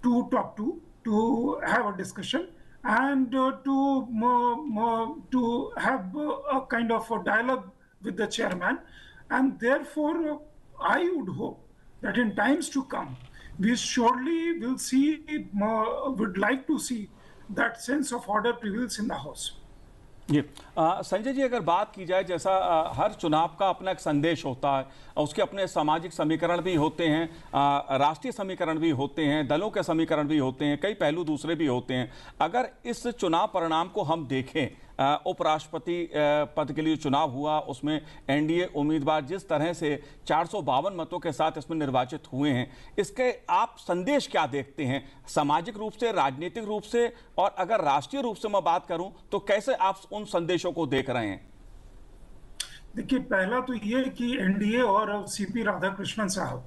to talk to have a discussion, and to have a kind of a dialogue with the chairman. And therefore, I would hope that in times to come, we surely will see, would like to see that sense of order prevails in the House. जी संजय जी, अगर बात की जाए, जैसा हर चुनाव का अपना एक संदेश होता है, उसके अपने सामाजिक समीकरण भी होते हैं, राष्ट्रीय समीकरण भी होते हैं, दलों के समीकरण भी होते हैं, कई पहलू दूसरे भी होते हैं। अगर इस चुनाव परिणाम को हम देखें, उपराष्ट्रपति पद के लिए चुनाव हुआ, उसमें एनडीए उम्मीदवार जिस तरह से 452 मतों के साथ इसमें निर्वाचित हुए हैं, इसके आप संदेश क्या देखते हैं, सामाजिक रूप से, राजनीतिक रूप से, और अगर राष्ट्रीय रूप से मैं बात करूं तो कैसे आप उन संदेशों को देख रहे हैं? देखिए, पहला तो ये कि एनडीए और सीपी राधाकृष्णन साहब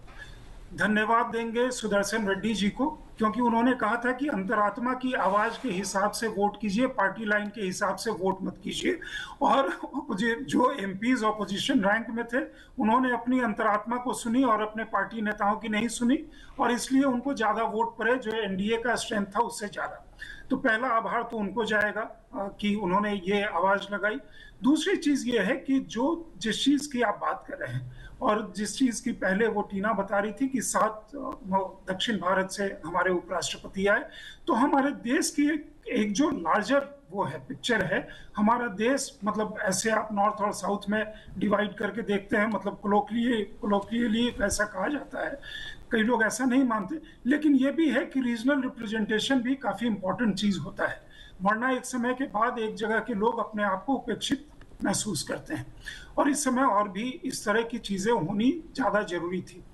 धन्यवाद देंगे सुदर्शन रेड्डी जी को, क्योंकि उन्होंने कहा था कि अंतरात्मा की आवाज के हिसाब से वोट कीजिए, पार्टी लाइन के हिसाब से वोट मत कीजिए। और जो एमपीज ऑपोजिशन रैंक में थे, उन्होंने अपनी अंतरात्मा को सुनी और अपने पार्टी नेताओं की नहीं सुनी, और इसलिए उनको ज्यादा वोट पड़े, जो एनडीए का स्ट्रेंथ था उससे ज्यादा। तो पहला आभार तो उनको जाएगा कि उन्होंने ये आवाज लगाई। दूसरी चीज ये है कि जिस चीज की आप बात कर रहे हैं, और जिस चीज की पहले वो टीना बता रही थी कि 7 दक्षिण भारत से हमारे उपराष्ट्रपति आए, तो हमारे देश की एक जो लार्जर वो है पिक्चर है, हमारा देश मतलब ऐसे आप नॉर्थ और साउथ में डिवाइड करके देखते हैं, मतलब कोलोकियली ऐसा कहा जाता है, कई लोग ऐसा नहीं मानते, लेकिन ये भी है कि रीजनल रिप्रेजेंटेशन भी काफी इंपॉर्टेंट चीज होता है, वरना एक समय के बाद एक जगह के लोग अपने आप को उपेक्षित महसूस करते हैं, और इस समय और भी इस तरह की चीजें होनी ज्यादा जरूरी थी।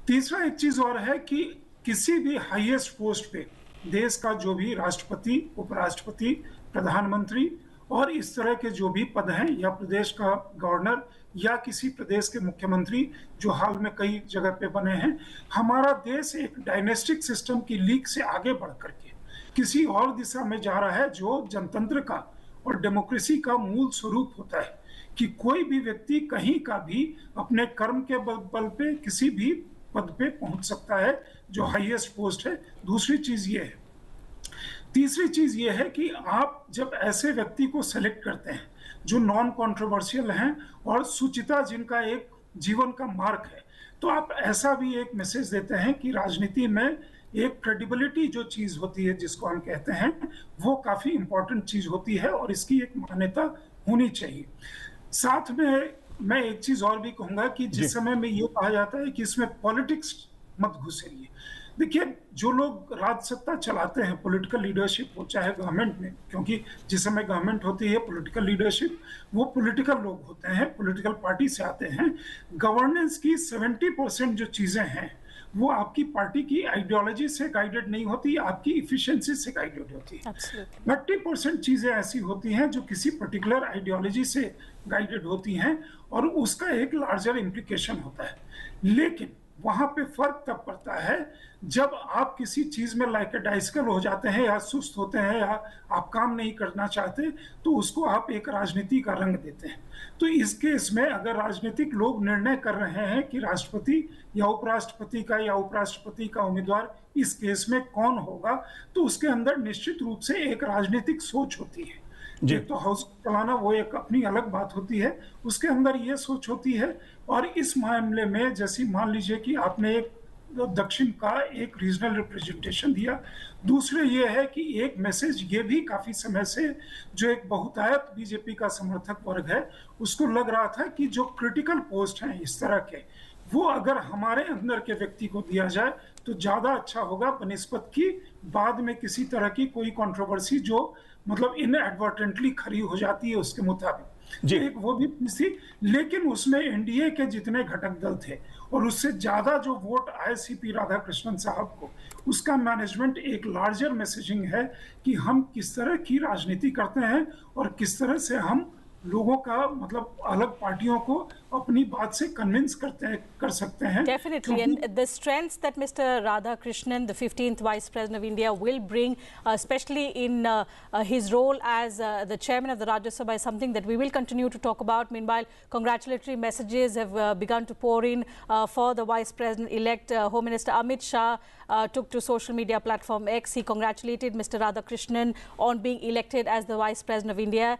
तीसरा एक चीज और है कि किसी भी हाईएस्ट पोस्ट पे देश का जो भी राष्ट्रपति, उपराष्ट्रपति, प्रधानमंत्री और इस तरह के जो भी पद हैं, या प्रदेश का गवर्नर या किसी प्रदेश के मुख्यमंत्री, जो हाल में कई जगह पे बने हैं, हमारा देश एक डायनेस्टिक सिस्टम की लीक से आगे बढ़ करके किसी और दिशा में जा रहा है, जो जनतंत्र का और डेमोक्रेसी का मूल स्वरूप होता है कि कोई भी व्यक्ति कहीं का भी अपने कर्म के बल पे किसी भी पद पे पहुंच सकता है, जो हाईएस्ट पोस्ट है। दूसरी चीज ये है, तीसरी चीज ये है कि आप जब ऐसे व्यक्ति को सेलेक्ट करते हैं जो नॉन कॉन्ट्रोवर्शियल हैं और सुचिता जिनका एक जीवन का मार्ग है, तो आप ऐसा भी एक मैसेज देते हैं कि राजनीति में एक क्रेडिबिलिटी जो चीज होती है, जिसको हम कहते हैं, वो काफी इंपॉर्टेंट चीज होती है और इसकी एक मान्यता होनी चाहिए। साथ में मैं एक चीज और भी कहूंगा कि जिस समय में ये कहा जाता है कि इसमें पॉलिटिक्स मत घुसेरिए। देखिए, जो लोग राज सत्ता चलाते हैं, पॉलिटिकल लीडरशिप हो, चाहे गवर्नमेंट में, क्योंकि जिस समय गवर्नमेंट होती है पॉलिटिकल लीडरशिप, वो पॉलिटिकल लोग होते हैं, पॉलिटिकल पार्टी से आते हैं। गवर्नेंस की 70% जो चीजें हैं वो आपकी पार्टी की आइडियोलॉजी से गाइडेड नहीं होती, आपकी इफिशिएंसी से गाइडेड होती है। 30% चीजें ऐसी होती हैं जो किसी पर्टिकुलर आइडियोलॉजी से गाइडेड होती हैं और उसका एक लार्जर इम्प्लीकेशन होता है। लेकिन वहां पे फर्क तब पड़ता है जब आप किसी चीज में लाइकेडाइजिकल हो जाते हैं, या सुस्त होते हैं, या आप काम नहीं करना चाहते, तो उसको आप एक राजनीति का रंग देते हैं। तो इस केस में अगर राजनीतिक लोग निर्णय कर रहे हैं कि राष्ट्रपति या उपराष्ट्रपति का उम्मीदवार इस केस में कौन होगा, तो उसके अंदर निश्चित रूप से एक राजनीतिक सोच होती है। तो हाउस चलाना वो एक अपनी अलग बात होती है, उसके अंदर ये सोच होती है। और इस मामले में जैसे मान लीजिए कि आपने एक दक्षिण का एक रीजनल रिप्रेजेंटेशन दिया, दूसरे ये है कि एक मैसेज ये भी काफी समय से जो एक बहुतायत बीजेपी का समर्थक वर्ग है, उसको लग रहा था कि जो क्रिटिकल पोस्ट हैं इस तरह के, वो अगर हमारे अंदर के व्यक्ति को दिया जाए तो ज्यादा अच्छा होगा बनिस्बत की बाद में किसी तरह की कोई कंट्रोवर्सी जो मतलब इनएडवर्टेंटली खड़ी हो जाती है उसके मुताबिक। एक वो भी थी, लेकिन उसमें एनडीए के जितने घटक दल थे और उससे ज्यादा जो वोट आए सीपी राधाकृष्णन साहब को, उसका मैनेजमेंट एक लार्जर मैसेजिंग है कि हम किस तरह की राजनीति करते हैं और किस तरह से हम लोगों का मतलब अलग पार्टियों को अपनी बात से कन्विंस कर सकते हैं। Definitely, and the strengths that Mr. Radhakrishnan, the 15th Vice President of India, will bring, especially in his role as the chairman of the Rajya Sabha, is something that we will continue to talk about. Meanwhile, congratulatory messages have begun to pour in for the Vice President-elect. Home Minister Amit Shah took to social media platform X. He congratulated Mr. Radhakrishnan on being elected as the Vice President of India.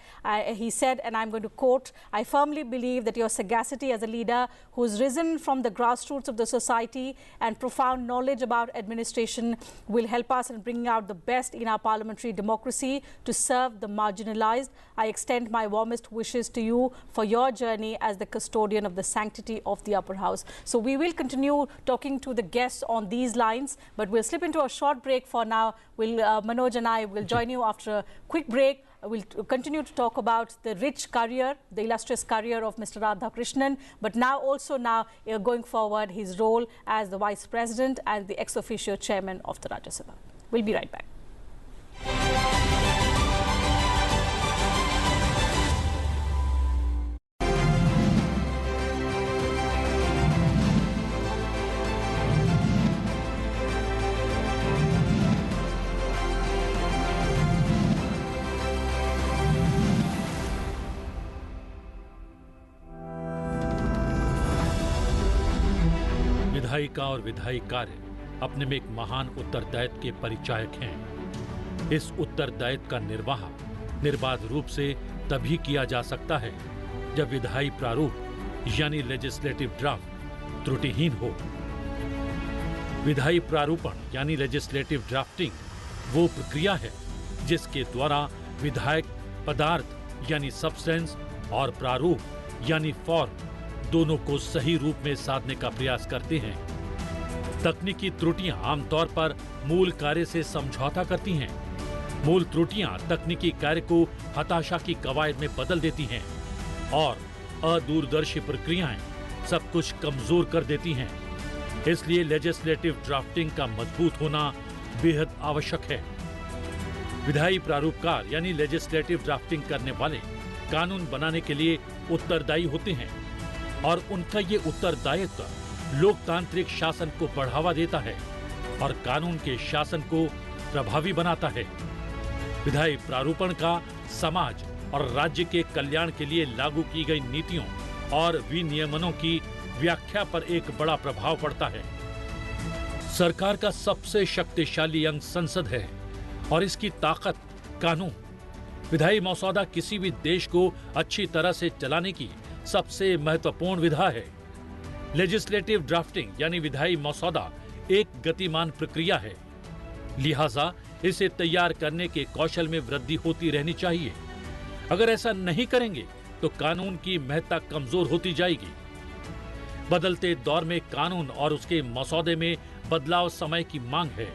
He said, and I'm going to quote, "I firmly believe that your sagacity as a leader who's risen from the grassroots of the society and profound knowledge about administration will help us in bringing out the best in our parliamentary democracy to serve the marginalized. I extend my warmest wishes to you for your journey as the custodian of the sanctity of the upper house." So we will continue talking to the guests on these lines, but we'll slip into a short break for now. Manoj and I will join you after a quick break. We'll continue to talk about the rich career, the illustrious career of Mr. Radhakrishnan, but now going forward, his role as the Vice President and the ex officio Chairman of the Rajya Sabha. We'll be right back. विधायिका और विधायी कार्य अपने में एक महान उत्तरदायित्व के परिचायक हैं। इस उत्तरदायित्व का निर्वाह निर्बाध रूप से तभी किया जा सकता है जब विधायी प्रारूप यानी लेजिस्लेटिव ड्राफ्ट त्रुटिहीन हो। विधायी प्रारूपण यानी लेजिस्लेटिव ड्राफ्टिंग वो प्रक्रिया है जिसके द्वारा विधायक पदार्थ यानी सब्सटेंस और प्रारूप यानी फॉर्म दोनों को सही रूप में साधने का प्रयास करते हैं। तकनीकी त्रुटियां आमतौर पर मूल कार्य से समझौता करती हैं। मूल त्रुटियां तकनीकी कार्य को हताशा की कवायद में बदल देती हैं और अदूरदर्शी प्रक्रियाएं सब कुछ कमजोर कर देती हैं। इसलिए लेजिस्लेटिव ड्राफ्टिंग का मजबूत होना बेहद आवश्यक है। विधायी प्रारूपकार यानी लेजिस्लेटिव ड्राफ्टिंग करने वाले कानून बनाने के लिए उत्तरदायी होते हैं और उनका ये उत्तरदायित्व लोकतांत्रिक शासन को बढ़ावा देता है और कानून के शासन को प्रभावी बनाता है। विधायी प्रारूपण का समाज और राज्य के कल्याण के लिए लागू की गई नीतियों और विनियमनों की व्याख्या पर एक बड़ा प्रभाव पड़ता है। सरकार का सबसे शक्तिशाली अंग संसद है और इसकी ताकत कानून। विधायी मसौदा किसी भी देश को अच्छी तरह से चलाने की सबसे महत्वपूर्ण विधा है। लेजिस्लेटिव ड्राफ्टिंग यानी विधायी मसौदा एक गतिमान प्रक्रिया है, लिहाजा इसे तैयार करने के कौशल में वृद्धि होती रहनी चाहिए। अगर ऐसा नहीं करेंगे तो कानून की महत्ता कमजोर होती जाएगी। बदलते दौर में कानून और उसके मसौदे में बदलाव समय की मांग है।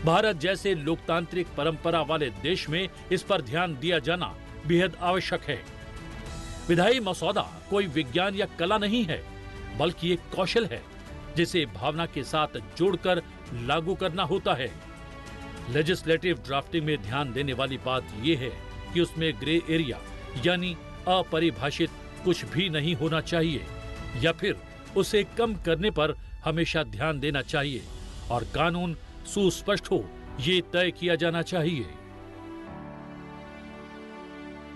भारत जैसे लोकतांत्रिक परंपरा वाले देश में इस पर ध्यान दिया जाना बेहद आवश्यक है। विधायी मसौदा कोई विज्ञान या कला नहीं है, बल्कि एक कौशल है जिसे भावना के साथ जोड़कर लागू करना होता है। लेजिस्लेटिव ड्राफ्टिंग में ध्यान देने वाली बात यह है कि उसमें ग्रे एरिया यानी अपरिभाषित कुछ भी नहीं होना चाहिए या फिर उसे कम करने पर हमेशा ध्यान देना चाहिए और कानून सुस्पष्ट हो ये तय किया जाना चाहिए।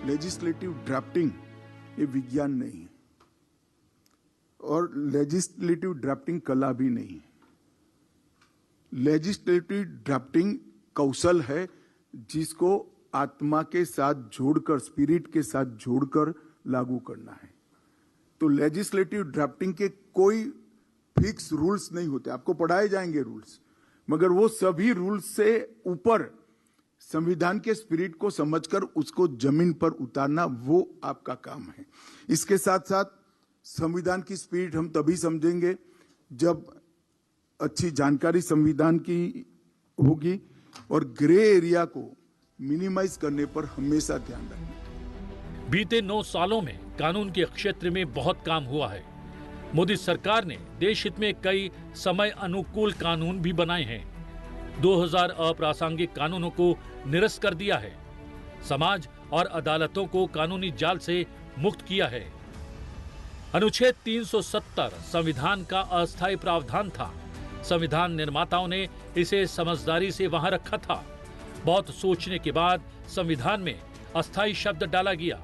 लेजिस्लेटिव ड्राफ्टिंग ये विज्ञान नहीं है और लेजिस्लेटिव ड्राफ्टिंग कला भी नहीं है। लेजिस्लेटिव ड्राफ्टिंग कौशल है जिसको आत्मा के साथ जोड़कर, स्पिरिट के साथ जोड़कर लागू करना है। तो लेजिस्लेटिव ड्राफ्टिंग के कोई फिक्स रूल्स नहीं होते, आपको पढ़ाए जाएंगे रूल्स, मगर वो सभी रूल्स से ऊपर संविधान के स्पिरिट को समझकर उसको जमीन पर उतारना वो आपका काम है। इसके साथ साथ संविधान की स्पिरिट हम तभी समझेंगे जब अच्छी जानकारी संविधान की होगी और ग्रे एरिया को मिनिमाइज करने पर हमेशा ध्यान रखें। बीते 9 सालों में कानून के क्षेत्र में बहुत काम हुआ है। मोदी सरकार ने देश हित में कई समय अनुकूल कानून भी बनाए हैं। 2000 अप्रासंगिक कानूनों को निरस्त कर दिया है। समाज और अदालतों को कानूनी जाल से मुक्त किया है। अनुच्छेद 370 संविधान का अस्थायी प्रावधान था। संविधान निर्माताओं ने इसे समझदारी से वहां रखा था। बहुत सोचने के बाद संविधान में अस्थायी शब्द डाला गया।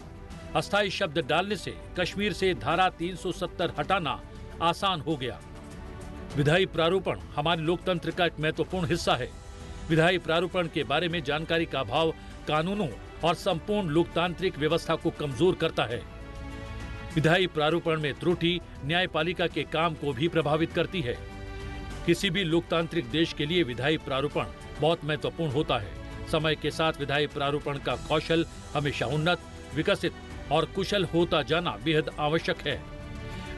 अस्थायी शब्द डालने से कश्मीर से धारा 370 हटाना आसान हो गया। विधायी प्रारूपण हमारे लोकतंत्र का एक महत्वपूर्ण हिस्सा है। विधायी प्रारूपण के बारे में जानकारी का अभाव कानूनों और संपूर्ण लोकतांत्रिक व्यवस्था को कमजोर करता है। विधायी प्रारूपण में त्रुटि न्यायपालिका के काम को भी प्रभावित करती है। किसी भी लोकतांत्रिक देश के लिए विधायी प्रारूपण बहुत महत्वपूर्ण होता है। समय के साथ विधायी प्रारूपण का कौशल हमेशा उन्नत, विकसित और कुशल होता जाना बेहद आवश्यक है।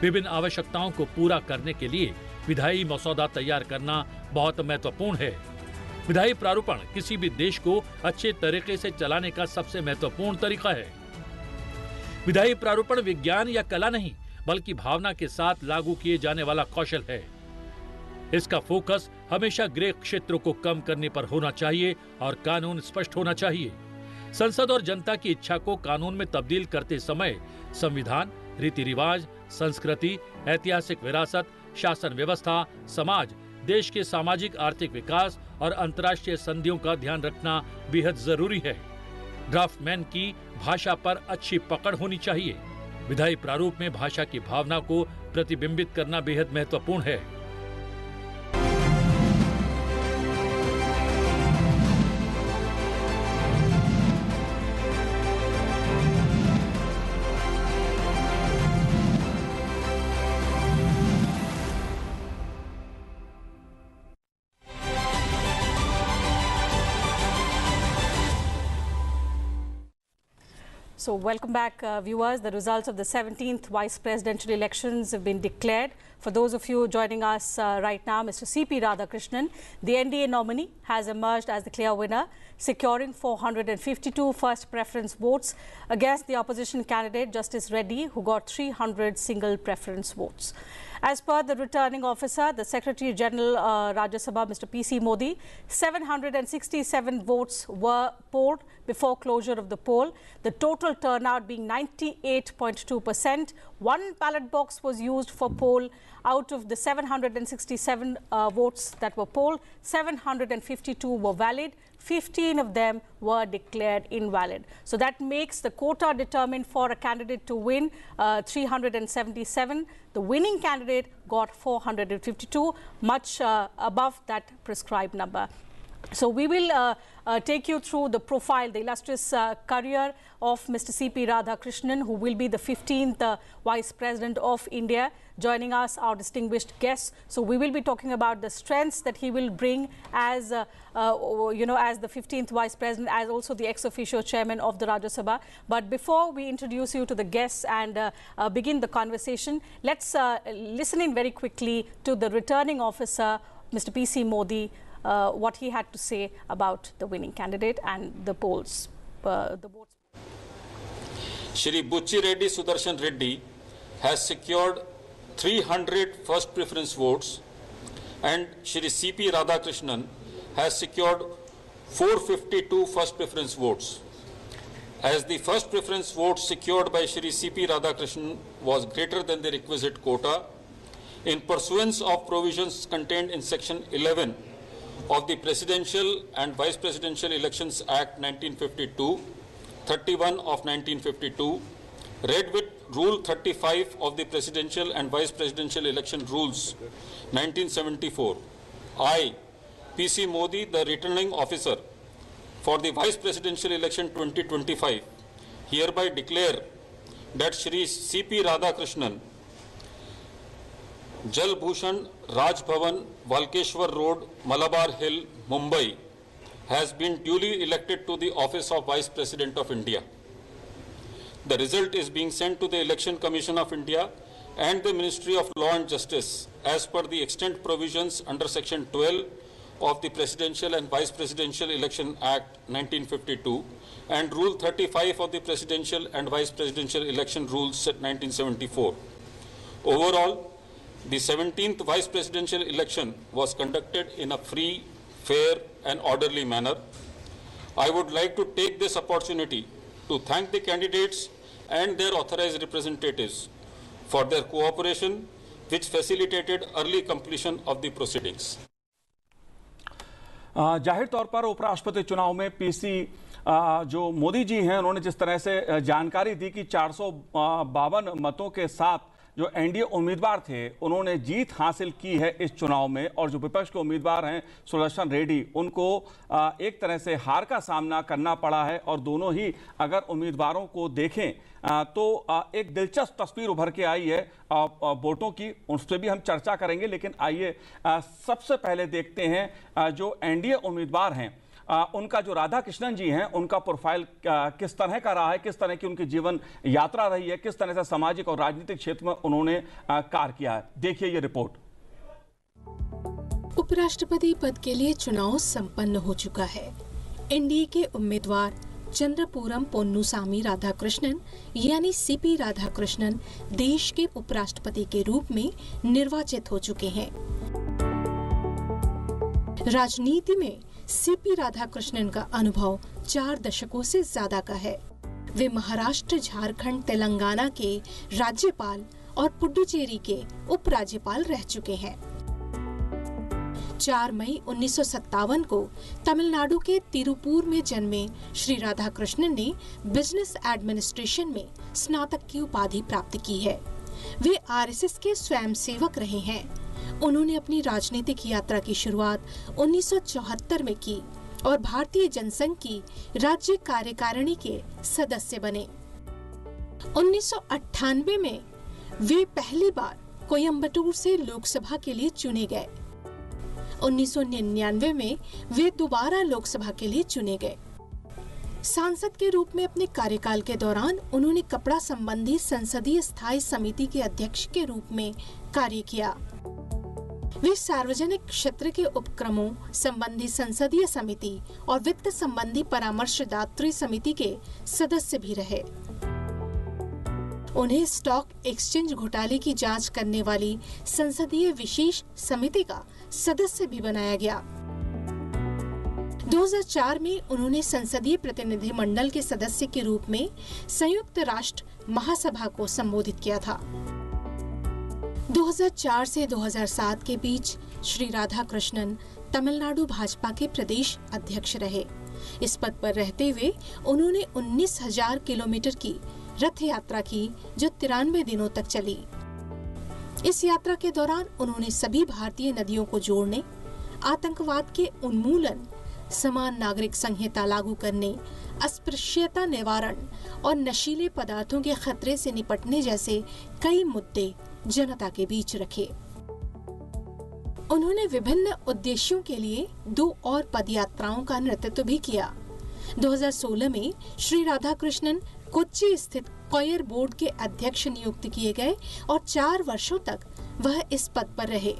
विभिन्न आवश्यकताओं को पूरा करने के लिए विधायी मसौदा तैयार करना बहुत महत्वपूर्ण है। विधायी प्रारूपण किसी भी देश को अच्छे तरीके से चलाने का सबसे महत्वपूर्ण तरीका है। विधायी प्रारूपण विज्ञान या कला नहीं, बल्कि भावना के साथ लागू किए जाने वाला कौशल है। इसका फोकस हमेशा ग्रे क्षेत्रों को कम करने पर होना चाहिए और कानून स्पष्ट होना चाहिए। संसद और जनता की इच्छा को कानून में तब्दील करते समय संविधान, रीति रिवाज, संस्कृति, ऐतिहासिक विरासत, शासन व्यवस्था, समाज, देश के सामाजिक आर्थिक विकास और अंतर्राष्ट्रीय संधियों का ध्यान रखना बेहद जरूरी है। ड्राफ्टमैन की भाषा पर अच्छी पकड़ होनी चाहिए। विधायी प्रारूप में भाषा की भावना को प्रतिबिंबित करना बेहद महत्वपूर्ण है। So welcome back, viewers. The results of the 17th vice presidential elections have been declared. For those of you joining us right now, Mr. CP Radhakrishnan, the NDA nominee, has emerged as the clear winner, securing 452 first preference votes against the opposition candidate, Justice Reddy, who got 300 single preference votes. As per the returning officer, the Secretary General Rajya Sabha, Mr. PC Mody, 767 votes were polled before closure of the poll, the total turnout being 98.2%. One ballot box was used for poll. Out of the 767 votes that were polled, 752 were valid. 15 of them were declared invalid. So that makes the quota determined for a candidate to win 377. The winning candidate got 452, much above that prescribed number. So we will take you through the profile, the illustrious career of Mr. CP Radhakrishnan, who will be the 15th Vice President of India. Joining us, our distinguished guests. So we will be talking about the strengths that he will bring as, as the 15th Vice President, as also the ex-officio Chairman of the Rajya Sabha. But before we introduce you to the guests and begin the conversation, let's listen in very quickly to the returning officer, Mr. PC Mody, what he had to say about the winning candidate and the polls, the votes. Shri B Sudershan Reddy has secured 300 first preference votes and Shri CP Radhakrishnan has secured 452 first preference votes. As the first preference vote secured by Shri CP Radhakrishnan was greater than the requisite quota, in pursuance of provisions contained in Section 11 of the Presidential and Vice Presidential Elections Act 1952, 31 of 1952, read with Rule 35 of the Presidential and Vice Presidential Election Rules 1974, I, PC Mody, the returning officer for the Vice Presidential Election 2025, hereby declare that Shri CP Radhakrishnan, Jal Bhushan Raj Bhavan, Valkeshwar Road, Malabar Hill, Mumbai, has been duly elected to the office of Vice President of India. The result is being sent to the Election Commission of India and the Ministry of Law and Justice as per the extant provisions under Section 12 of the Presidential and Vice Presidential Election Act 1952 and Rule 35 of the Presidential and Vice Presidential Election Rules 1974. Overall, the 17th Vice Presidential election was conducted in a free, fair and orderly manner. I would like to take this opportunity to thank the candidates and their authorized representatives for their cooperation, which facilitated early completion of the proceedings. जाहिर तौर पर उपराष्ट्रपति चुनाव में PC जो मोदी जी हैं, उन्होंने जिस तरह से जानकारी दी कि 452 मतों के साथ जो एनडीए उम्मीदवार थे उन्होंने जीत हासिल की है इस चुनाव में, और जो विपक्ष के उम्मीदवार हैं सुदर्शन रेड्डी, उनको एक तरह से हार का सामना करना पड़ा है। और दोनों ही अगर उम्मीदवारों को देखें तो एक दिलचस्प तस्वीर उभर के आई है वोटों की, उस पर भी हम चर्चा करेंगे। लेकिन आइए सबसे पहले देखते हैं जो एनडीए उम्मीदवार हैं उनका, जो राधाकृष्णन जी हैं, उनका प्रोफाइल किस तरह का रहा है, किस तरह की उनकी जीवन यात्रा रही है, किस तरह से सामाजिक और राजनीतिक क्षेत्र में उन्होंने कार्य किया है। देखिए ये रिपोर्ट। उपराष्ट्रपति पद के लिए चुनाव संपन्न हो चुका है। एनडीए के उम्मीदवार चंद्रपुरम पोन्नुसामी राधाकृष्णन यानी सीपी राधाकृष्णन देश के उपराष्ट्रपति के रूप में निर्वाचित हो चुके हैं। राजनीति में सीपी राधाकृष्णन का अनुभव 4 दशकों से ज्यादा का है। वे महाराष्ट्र, झारखंड, तेलंगाना के राज्यपाल और पुडुचेरी के उपराज्यपाल रह चुके हैं। 4 मई 1957 को तमिलनाडु के तिरुपुर में जन्मे श्री राधाकृष्णन ने बिजनेस एडमिनिस्ट्रेशन में स्नातक की उपाधि प्राप्त की है। वे आरएसएस के स्वयंसेवक रहे हैं। उन्होंने अपनी राजनीतिक यात्रा की शुरुआत 1974 में की और भारतीय जनसंघ की राज्य कार्यकारिणी के सदस्य बने। 1998 में वे पहली बार कोयम्बटूर से लोकसभा के लिए चुने गए। 1999 में वे दोबारा लोकसभा के लिए चुने गए। सांसद के रूप में अपने कार्यकाल के दौरान उन्होंने कपड़ा संबंधी संसदीय स्थायी समिति के अध्यक्ष के रूप में कार्य किया। वे सार्वजनिक क्षेत्र के उपक्रमों संबंधी संसदीय समिति और वित्त संबंधी परामर्शदात्री समिति के सदस्य भी रहे। उन्हें स्टॉक एक्सचेंज घोटाले की जांच करने वाली संसदीय विशेष समिति का सदस्य भी बनाया गया। 2004 में उन्होंने संसदीय प्रतिनिधि मंडल के सदस्य के रूप में संयुक्त राष्ट्र महासभा को संबोधित किया था। 2004 से 2007 के बीच श्री राधाकृष्णन तमिलनाडु भाजपा के प्रदेश अध्यक्ष रहे। इस पद पर रहते हुए उन्होंने 19,000 किलोमीटर की रथ यात्रा की, जो 93 दिनों तक चली। इस यात्रा के दौरान उन्होंने सभी भारतीय नदियों को जोड़ने, आतंकवाद के उन्मूलन, समान नागरिक संहिता लागू करने, अस्पृश्यता निवारण और नशीले पदार्थों के खतरे से निपटने जैसे कई मुद्दे जनता के बीच रखे। उन्होंने विभिन्न उद्देश्यों के लिए 2 और पदयात्राओं का नेतृत्व भी किया। 2016 में श्री राधाकृष्णन कोच्चि स्थित कॉयर बोर्ड के अध्यक्ष नियुक्त किए गए और 4 वर्षों तक वह इस पद पर रहे।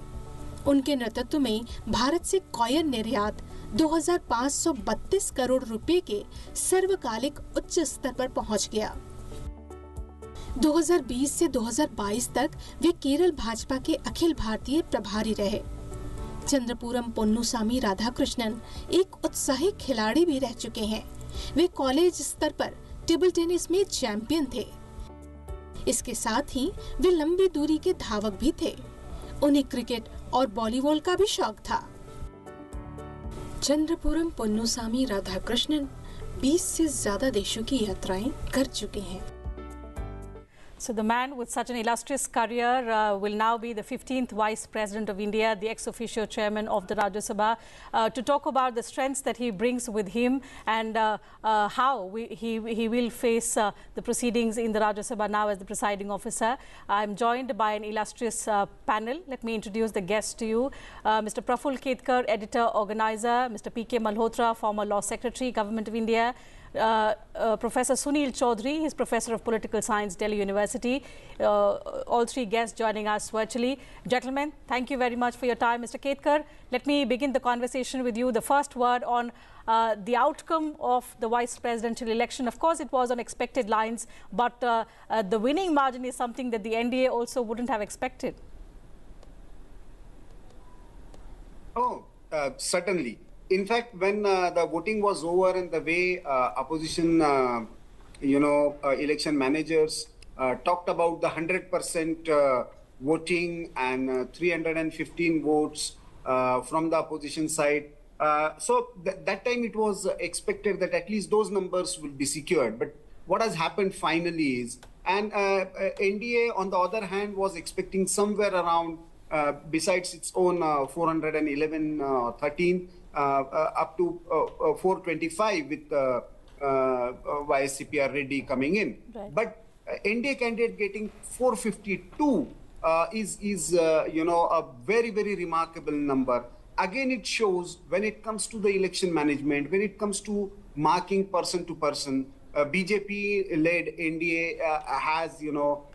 उनके नेतृत्व में भारत से कॉयर निर्यात 2532 करोड़ रुपए के सर्वकालिक उच्च स्तर पर पहुंच गया। 2020 से 2022 तक वे केरल भाजपा के अखिल भारतीय प्रभारी रहे। चंद्रपुरम पोन्नुसामी राधाकृष्णन एक उत्साही खिलाड़ी भी रह चुके हैं। वे कॉलेज स्तर पर टेबल टेनिस में चैंपियन थे। इसके साथ ही वे लंबी दूरी के धावक भी थे। उन्हें क्रिकेट और वॉलीबॉल का भी शौक था। चंद्रपुरम पोन्नुसामी राधाकृष्णन 20 से ज्यादा देशों की यात्राएं कर चुके हैं। So the man with such an illustrious career will now be the 15th Vice President of India, the ex-officio chairman of the Rajya Sabha, to talk about the strengths that he brings with him and how he will face the proceedings in the Rajya Sabha now as the presiding officer. I'm joined by an illustrious panel. Let me introduce the guests to you. Mr. Praful Ketkar, editor, organizer, Mr. PK Malhotra, former Law Secretary, Government of India, Professor Sunil Chaudhary, he's Professor of Political Science, Delhi University. All 3 guests joining us virtually. Gentlemen, thank you very much for your time. Mr. Ketkar, let me begin the conversation with you. The first word on the outcome of the vice presidential election. Of course, it was on expected lines, but the winning margin is something that the NDA also wouldn't have expected. Oh, certainly. In fact, when the voting was over and the way opposition, election managers talked about the 100% voting and 315 votes from the opposition side. So that time it was expected that at least those numbers will be secured. But what has happened finally is, and NDA on the other hand was expecting somewhere around, besides its own 411 or 13, up to 425 with CP Reddy coming in. Right. But NDA candidate getting 452 is a very, very remarkable number. Again, it shows when it comes to the election management, when it comes to marking person to person, BJP-led NDA has,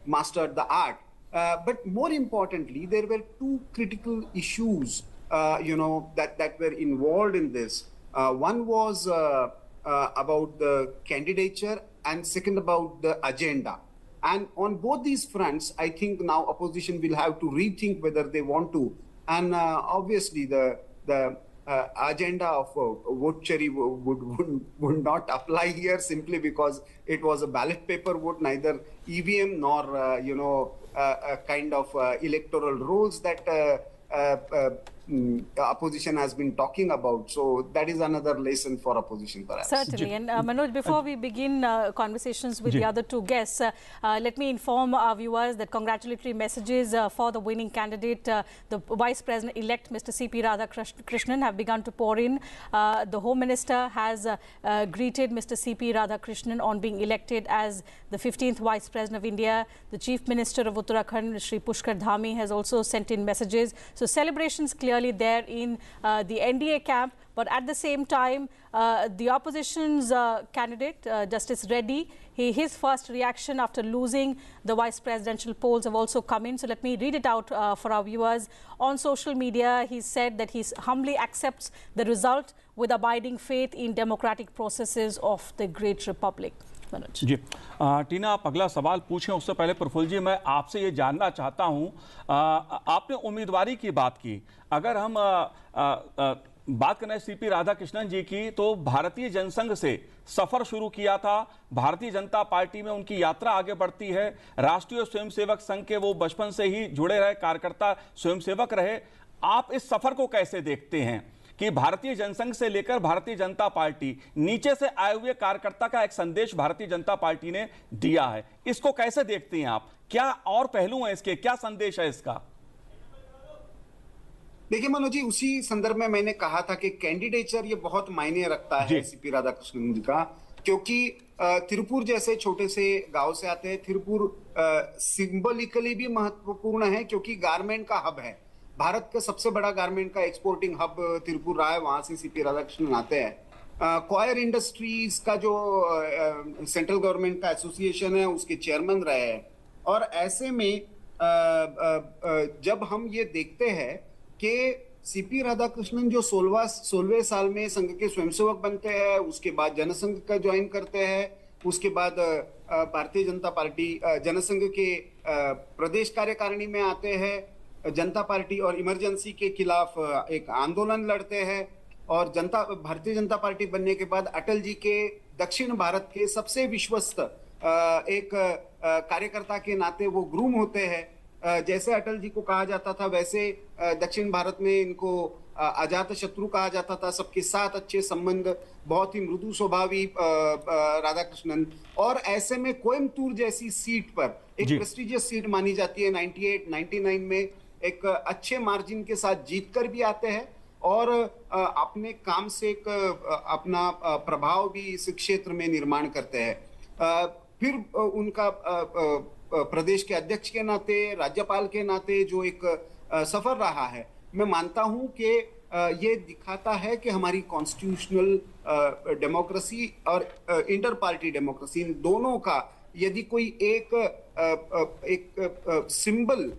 mastered the art. But more importantly, there were two critical issues, that were involved in this. One was about the candidature, and second about the agenda. And on both these fronts, I think now opposition will have to rethink whether they want to. And obviously, the agenda of vote-cherry would not apply here simply because it was a ballot paper vote, neither EVM nor a kind of electoral rolls that opposition has been talking about. So that is another lesson for opposition, perhaps. Certainly. And Manoj, before we begin conversations with the other two guests, let me inform our viewers that congratulatory messages for the winning candidate, the Vice President-elect, Mr. CP Radhakrishnan, have begun to pour in. The Home Minister has greeted Mr. CP Radhakrishnan on being elected as the 15th Vice President of India. The Chief Minister of Uttarakhand, Shri Pushkar Dhami, has also sent in messages. So celebrations clearly there in the NDA camp, but at the same time, the opposition's candidate, Justice Reddy, his first reaction after losing the vice presidential polls have also come in. So let me read it out for our viewers. On social media, he said that he humbly accepts the result with abiding faith in democratic processes of the great republic. जी टीना, आप अगला सवाल पूछें उससे पहले प्रफुल्ल जी मैं आपसे ये जानना चाहता हूं, आपने उम्मीदवारी की बात की, अगर हम बात करें सीपी राधाकृष्णन जी की, तो भारतीय जनसंघ से सफर शुरू किया था, भारतीय जनता पार्टी में उनकी यात्रा आगे बढ़ती है, राष्ट्रीय स्वयंसेवक संघ के वो बचपन से ही जुड़े रहे, कार्यकर्ता स्वयंसेवक रहे। आप इस सफर को कैसे देखते हैं कि भारतीय जनसंघ से लेकर भारतीय जनता पार्टी, नीचे से आए हुए कार्यकर्ता का एक संदेश भारतीय जनता पार्टी ने दिया है, इसको कैसे देखते हैं आप? क्या और पहलू हैं इसके, क्या संदेश है इसका? देखिए मनोज जी, उसी संदर्भ में मैंने कहा था कि कैंडिडेचर ये बहुत मायने रखता है सीपी राधाकृष्णन जी का, क्योंकि तिरुपुर जैसे छोटे से गांव से आते हैं। तिरुपुर सिंबॉलिकली भी महत्वपूर्ण है क्योंकि गारमेंट का हब है, भारत का सबसे बड़ा गारमेंट का एक्सपोर्टिंग हब तिरुपुर रहा है, वहां से सीपी राधाकृष्णन आते हैं। कॉयर इंडस्ट्रीज का जो सेंट्रल गवर्नमेंट का एसोसिएशन है उसके चेयरमैन रहे हैं। और ऐसे में जब हम ये देखते हैं कि सीपी राधाकृष्णन जो 16वें साल में संघ के स्वयंसेवक बनते हैं, उसके बाद जनसंघ का ज्वाइन करते हैं, उसके बाद भारतीय जनता पार्टी जनसंघ के प्रदेश कार्यकारिणी में आते हैं, जनता पार्टी और इमरजेंसी के खिलाफ एक आंदोलन लड़ते हैं, और भारतीय जनता पार्टी बनने के बाद अटल जी के दक्षिण भारत के सबसे विश्वस्त एक कार्यकर्ता के नाते वो ग्रूम होते हैं। जैसे अटल जी को कहा जाता था वैसे दक्षिण भारत में इनको अजात शत्रु कहा जाता था, सबके साथ अच्छे संबंध, बहुत ही मृदु स्वभावी राधाकृष्णन। और ऐसे में कोयम्बटूर जैसी सीट पर, एक प्रेस्टिजियस सीट मानी जाती है, 98, 99 में एक अच्छे मार्जिन के साथ जीतकर भी आते हैं और अपने काम से एक अपना प्रभाव भी इस क्षेत्र में निर्माण करते हैं। फिर उनका प्रदेश के अध्यक्ष के नाते, राज्यपाल के नाते जो एक सफर रहा है, मैं मानता हूं कि ये दिखाता है कि हमारी कॉन्स्टिट्यूशनल डेमोक्रेसी और इंटर पार्टी डेमोक्रेसी, इन दोनों का यदि कोई एक सिंबल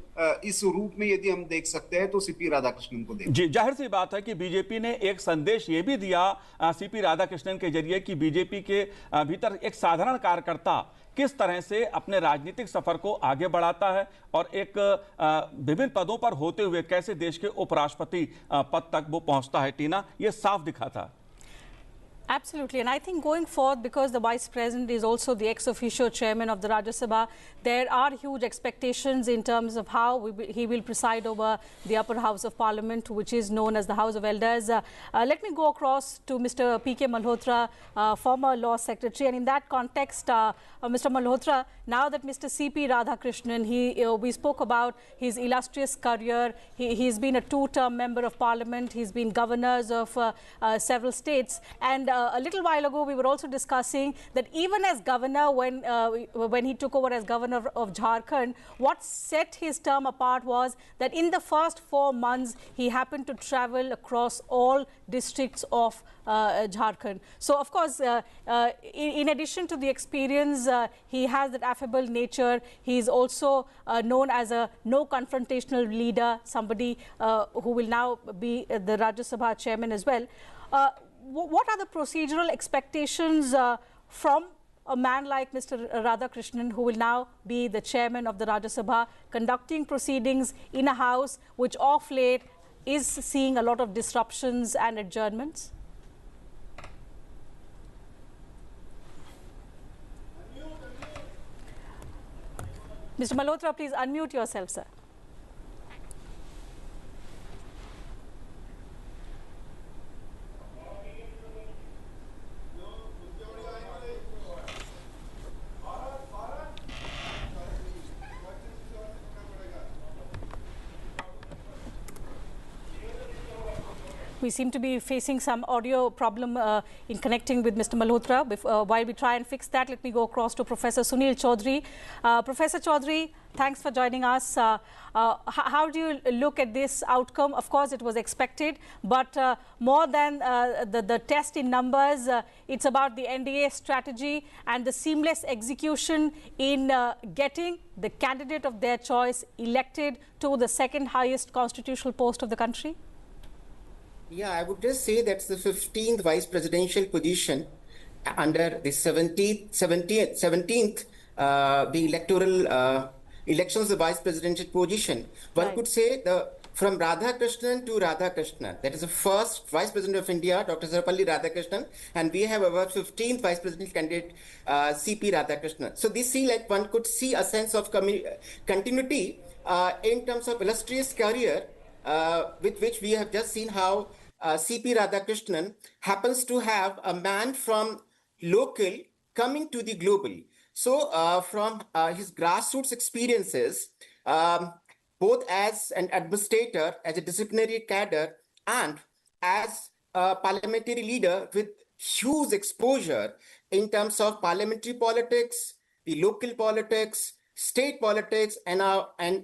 इस रूप में यदि हम देख सकते हैं तो सीपी राधाकृष्णन को देख। जी, जाहिर सी बात है कि बीजेपी ने एक संदेश ये भी दिया सीपी राधाकृष्णन के जरिए कि बीजेपी के भीतर एक साधारण कार्यकर्ता किस तरह से अपने राजनीतिक सफर को आगे बढ़ाता है और एक विभिन्न पदों पर होते हुए कैसे देश के उपराष्ट्रपति पद तक वो पहुंचता है। टीना, ये साफ दिखा था। Absolutely, and I think going forward, because the Vice President is also the ex officio chairman of the Rajya Sabha, there are huge expectations in terms of how he will preside over the upper house of Parliament, which is known as the House of Elders. Let me go across to Mr. PK Malhotra, former law secretary, and in that context, Mr. Malhotra, now that Mr. CP Radhakrishnan, we spoke about his illustrious career. He's been a two-term member of Parliament. He's been governors of several states, and a little while ago, we were also discussing that even as governor, when he took over as governor of Jharkhand, what set his term apart was that in the first 4 months, he happened to travel across all districts of Jharkhand. So, of course, in addition to the experience, he has that affable nature. He is also known as a no-confrontational leader, somebody who will now be the Rajya Sabha chairman as well. What are the procedural expectations from a man like Mr. Radhakrishnan, who will now be the chairman of the Rajya Sabha, conducting proceedings in a house which of late is seeing a lot of disruptions and adjournments? Mr. Malhotra, please unmute yourself, sir. We seem to be facing some audio problem in connecting with Mr. Malhotra. While we try and fix that, let me go across to Professor Sunil Chaudhary. Professor Chaudhary, thanks for joining us. How do you look at this outcome? Of course, it was expected, but more than the test in numbers, it's about the NDA strategy and the seamless execution in getting the candidate of their choice elected to the second highest constitutional post of the country. Yeah, I would just say that's the 15th vice presidential position under the 17th the electoral elections of the vice presidential position. One could say from Radhakrishnan to Radhakrishnan. That is the first vice president of India, Dr. Sarvapalli Radhakrishnan, and we have our 15th vice presidential candidate, CP Radhakrishnan. So this like one could see a sense of continuity in terms of illustrious career, with which we have just seen how CP Radhakrishnan happens to have a man from local coming to the global. So from his grassroots experiences, both as an administrator, as a disciplinary cadre, and as a parliamentary leader with huge exposure in terms of parliamentary politics, the local politics, state politics, and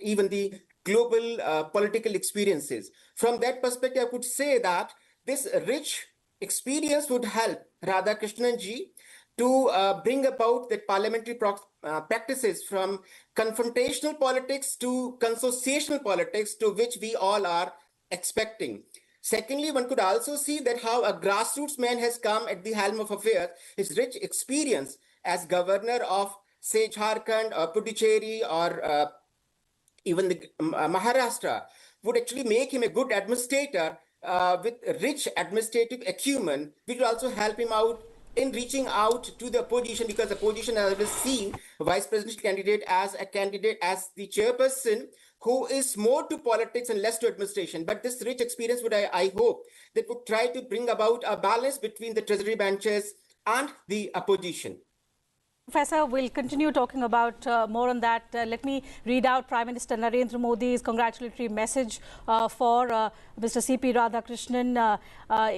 even the global political experiences. From that perspective, I could say that this rich experience would help Radhakrishnan ji to bring about the parliamentary practices from confrontational politics to consociational politics, to which we all are expecting. Secondly, one could also see that how a grassroots man has come at the helm of affairs. His rich experience as governor of, say, Jharkhand or Puducherry or even the Maharashtra would actually make him a good administrator with rich administrative acumen, which will also help him out in reaching out to the opposition, because the opposition has always seen vice presidential candidate as the chairperson who is more to politics and less to administration. But this rich experience would, I hope, that would try to bring about a balance between the treasury benches and the opposition. Professor, we'll continue talking about more on that. Let me read out Prime Minister Narendra Modi's congratulatory message for Mr. CP Radhakrishnan.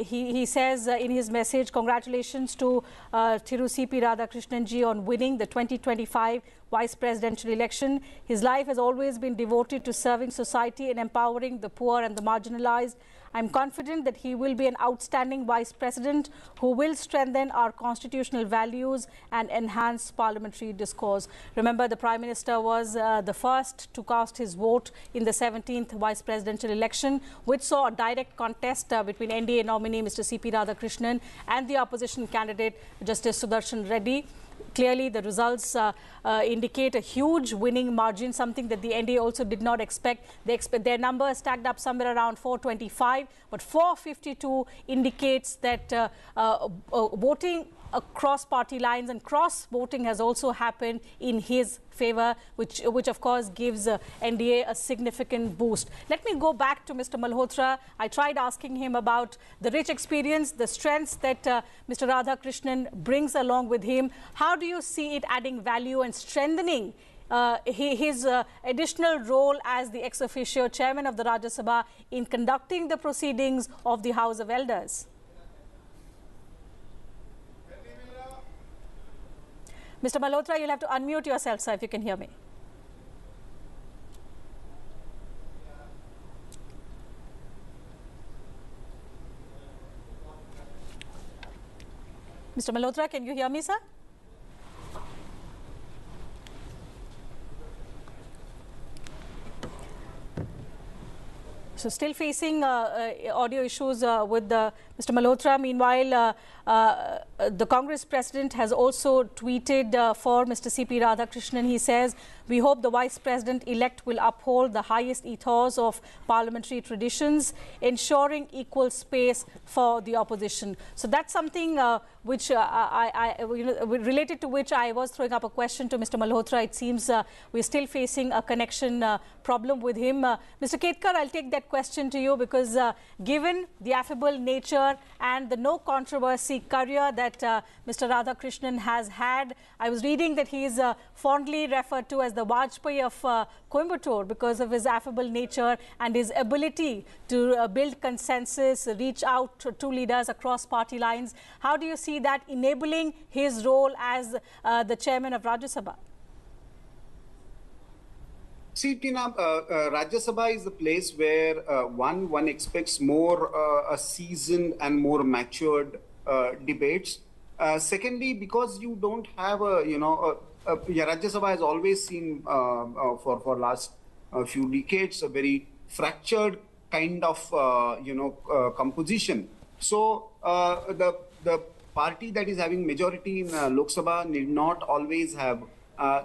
He says in his message, congratulations to Thiru CP Radhakrishnan ji on winning the 2025 vice presidential election. His life has always been devoted to serving society and empowering the poor and the marginalized. I'm confident that he will be an outstanding vice president who will strengthen our constitutional values and enhance parliamentary discourse. Remember, the Prime Minister was the first to cast his vote in the 17th vice presidential election, which saw a direct contest between NDA nominee Mr. CP Radhakrishnan and the opposition candidate Justice Sudershan Reddy. Clearly, the results indicate a huge winning margin, something that the NDA also did not expect. They expect their number stacked up somewhere around 425, but 452 indicates that voting across party lines and cross voting has also happened in his favor, which of course gives NDA a significant boost. Let me go back to Mr. Malhotra. I tried asking him about the rich experience, the strengths that Mr. Radhakrishnan brings along with him. How do you see it adding value and strengthening his additional role as the ex officio chairman of the Rajya Sabha in conducting the proceedings of the House of Elders? Mr. Malhotra, you'll have to unmute yourself, sir, if you can hear me. Mr. Malhotra, can you hear me, sir? So still facing audio issues with Mr. Malhotra. Meanwhile, the Congress president has also tweeted for Mr. CP Radhakrishnan. He says, "We hope the vice president-elect will uphold the highest ethos of parliamentary traditions, ensuring equal space for the opposition." So that's something which related to which I was throwing up a question to Mr. Malhotra. It seems we're still facing a connection problem with him. Mr. Ketkar, I'll take that question to you because given the affable nature and the no controversy career that Mr. Radhakrishnan has had, I was reading that he is fondly referred to as the Vajpayee of Coimbatore because of his affable nature and his ability to build consensus, reach out to leaders across party lines. How do you see that enabling his role as the chairman of Rajya Sabha? See, Tina, Rajya Sabha is the place where one expects more a seasoned and more matured debates. Secondly, because you don't have Rajya Sabha has always seen for last few decades a very fractured kind of composition. So the party that is having majority in Lok Sabha need not always have.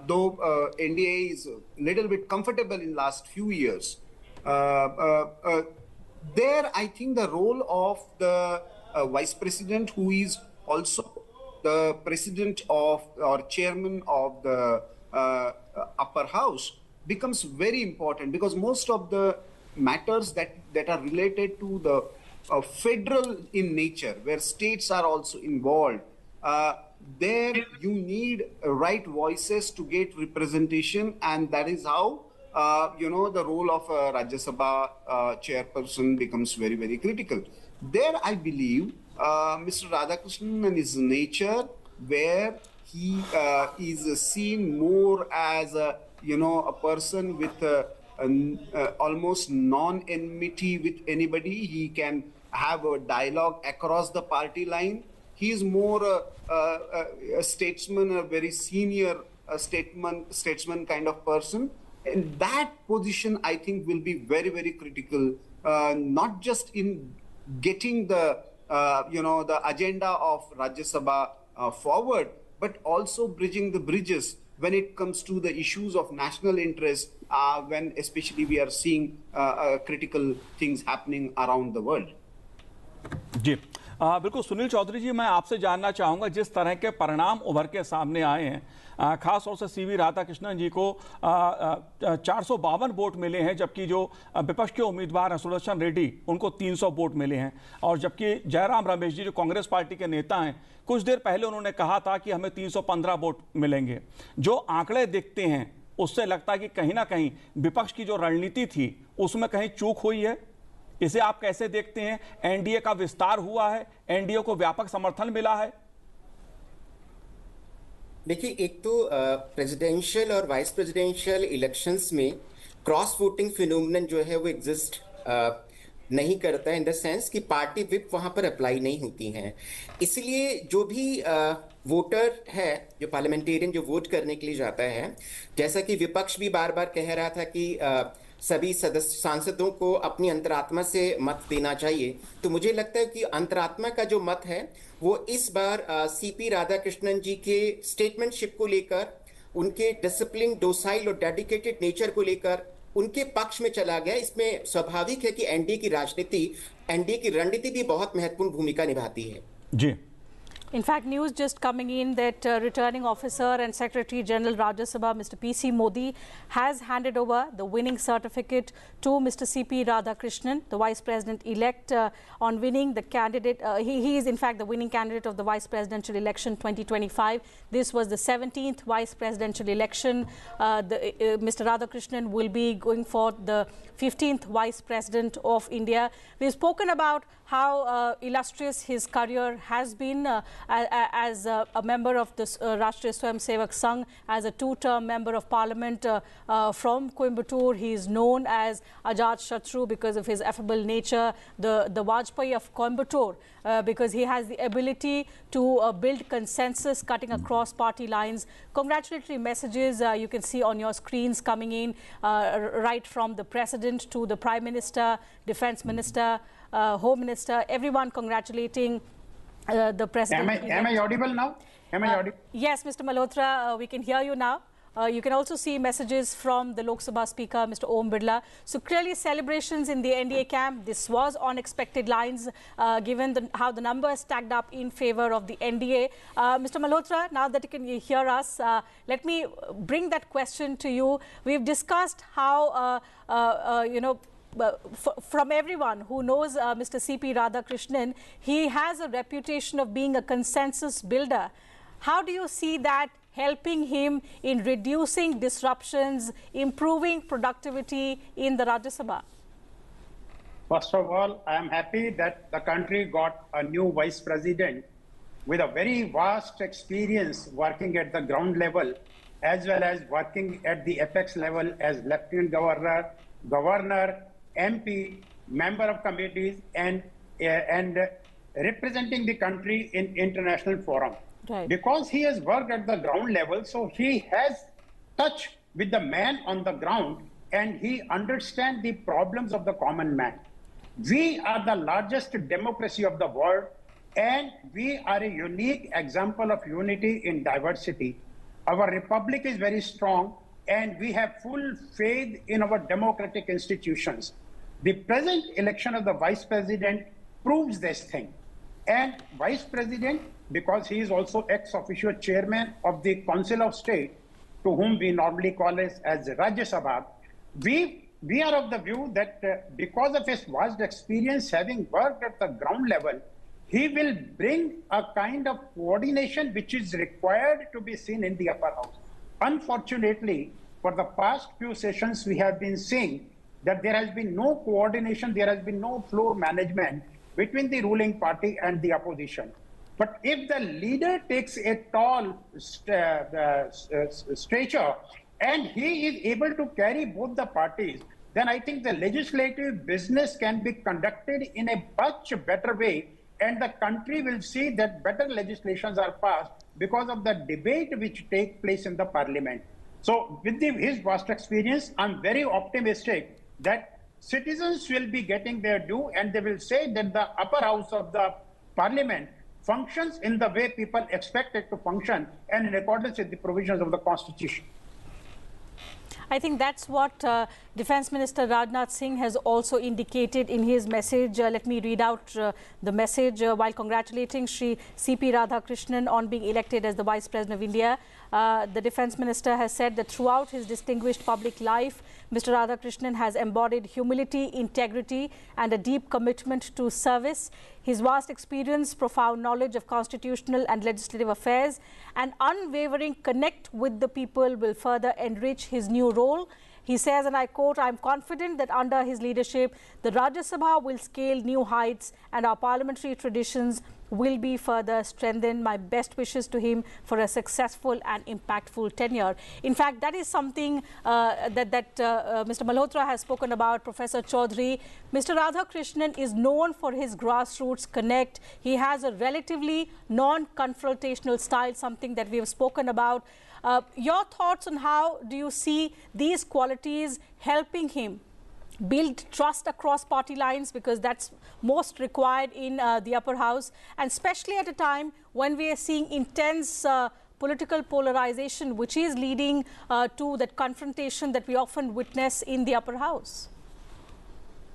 Though NDA is a little bit comfortable in last few years, there I think the role of the vice president, who is also the president of or chairman of the upper house, becomes very important because most of the matters that are related to the federal in nature, where states are also involved, there you need right voices to get representation, and that is how the role of a Rajya Sabha chairperson becomes very, very critical. There I believe Mr. Radhakrishnan and his nature, where he is seen more as a person with almost non-enmity with anybody. He can have a dialogue across the party line. He is more a statesman, a very senior statesman kind of person. And that position, I think, will be very, very critical, not just in getting the agenda of Rajya Sabha forward, but also bridging the bridges when it comes to the issues of national interest, when especially we are seeing critical things happening around the world. जी बिल्कुल सुनील चौधरी जी, मैं आपसे जानना चाहूँगा, जिस तरह के परिणाम उभर के सामने आए हैं, खास तौर से सीवी राधाकृष्णन जी को 452 वोट मिले हैं, जबकि जो विपक्ष के उम्मीदवार हैं सुदर्शन रेड्डी, उनको 300 वोट मिले हैं, और जबकि जयराम रमेश जी जो कांग्रेस पार्टी के नेता हैं, कुछ देर पहले उन्होंने कहा था कि हमें 315 वोट मिलेंगे। जो आंकड़े दिखते हैं उससे लगता है कि कहीं ना कहीं विपक्ष की जो रणनीति थी उसमें कहीं चूक हुई है। इसे आप कैसे देखते हैं? एनडीए का विस्तार हुआ है, एनडीए को व्यापक समर्थन मिला है? देखिए, एक तो प्रेसिडेंशियल और वाइस प्रेसिडेंशियल इलेक्शंस में क्रॉस वोटिंग फिनोमिनन जो है वो एग्जिस्ट नहीं करता है, इन द सेंस कि पार्टी विप वहां पर अप्लाई नहीं होती हैं। इसलिए जो भी वोटर है, जो पार्लियामेंटेरियन जो वोट करने के लिए जाता है, जैसा कि विपक्ष भी बार बार कह रहा था कि सभी सदस्य सांसदों को अपनी अंतरात्मा से मत देना चाहिए। तो मुझे लगता है कि अंतरात्मा का जो मत है वो इस बार सीपी राधाकृष्णन जी के स्टेटमेंटशिप को लेकर, उनके डिसिप्लिन, डोसाइल और डेडिकेटेड नेचर को लेकर उनके पक्ष में चला गया। इसमें स्वाभाविक है कि एनडीए की रणनीति भी बहुत महत्वपूर्ण भूमिका निभाती है। जी। In fact, news just coming in that returning officer and Secretary General Rajya Sabha, Mr. PC Mody, has handed over the winning certificate to Mr. CP Radhakrishnan, the Vice President-elect, on winning the candidate. He is, in fact, the winning candidate of the Vice Presidential Election 2025. This was the 17th Vice Presidential Election. Mr. Radhakrishnan will be going for the 15th Vice President of India. We've spoken about how illustrious his career has been as a member of the Rashtriya Swayamsevak Sangh, as a two-term member of parliament from Coimbatore. He is known as Ajat Shatru because of his affable nature, the Vajpayee of Coimbatore, because he has the ability to build consensus cutting across party lines. Congratulatory messages you can see on your screens coming in, right from the President to the Prime Minister, Defence Minister, Home Minister, everyone congratulating the President. Am I audible now? Am I audible? Yes, Mr. Malhotra, we can hear you now. You can also see messages from the Lok Sabha Speaker, Mr. Om Birla. So clearly celebrations in the NDA camp. This was on expected lines, given how the numbers stacked up in favor of the NDA. Mr. Malhotra, now that you can hear us, let me bring that question to you. We've discussed how, from everyone who knows Mr. CP Radhakrishnan, he has a reputation of being a consensus builder. How do you see that helping him in reducing disruptions, improving productivity in the Rajya Sabha? First of all, I am happy that the country got a new vice president with a very vast experience working at the ground level, as well as working at the apex level as Lieutenant Governor, MP, member of committees, and representing the country in international forum. Right. Because he has worked at the ground level, so he has touch with the man on the ground, and he understands the problems of the common man. We are the largest democracy of the world, and we are a unique example of unity in diversity. Our republic is very strong, and we have full faith in our democratic institutions. The present election of the vice president proves this thing. And vice president, because he is also ex-officio chairman of the Council of State, to whom we normally call as Rajya Sabha, we are of the view that because of his vast experience having worked at the ground level, he will bring a kind of coordination which is required to be seen in the upper house. Unfortunately, for the past few sessions, we have been seeing that there has been no coordination, there has been no floor management between the ruling party and the opposition. But if the leader takes a tall stature and he is able to carry both the parties, then I think the legislative business can be conducted in a much better way, and the country will see that better legislations are passed because of the debate which takes place in the parliament. So with his vast experience, I'm very optimistic that citizens will be getting their due, and they will say that the upper house of the parliament functions in the way people expect it to function and in accordance with the provisions of the constitution. I think that's what Defence Minister Rajnath Singh has also indicated in his message. Let me read out the message while congratulating Shri CP Radhakrishnan on being elected as the Vice President of India. The Defence Minister has said that throughout his distinguished public life, Mr. Radhakrishnan has embodied humility, integrity, and a deep commitment to service. His vast experience, profound knowledge of constitutional and legislative affairs, and unwavering connect with the people will further enrich his new role. He says, and I quote, "I am confident that under his leadership, the Rajya Sabha will scale new heights and our parliamentary traditions will be further strengthened. My best wishes to him for a successful and impactful tenure." In fact, that is something that Mr. Malhotra has spoken about, Professor Chaudhary. Mr. Radhakrishnan is known for his grassroots connect. He has a relatively non-confrontational style, something that we have spoken about. Your thoughts on how do you see these qualities helping him build trust across party lines, because that's most required in the upper house, and especially at a time when we are seeing intense political polarization, which is leading to that confrontation that we often witness in the upper house?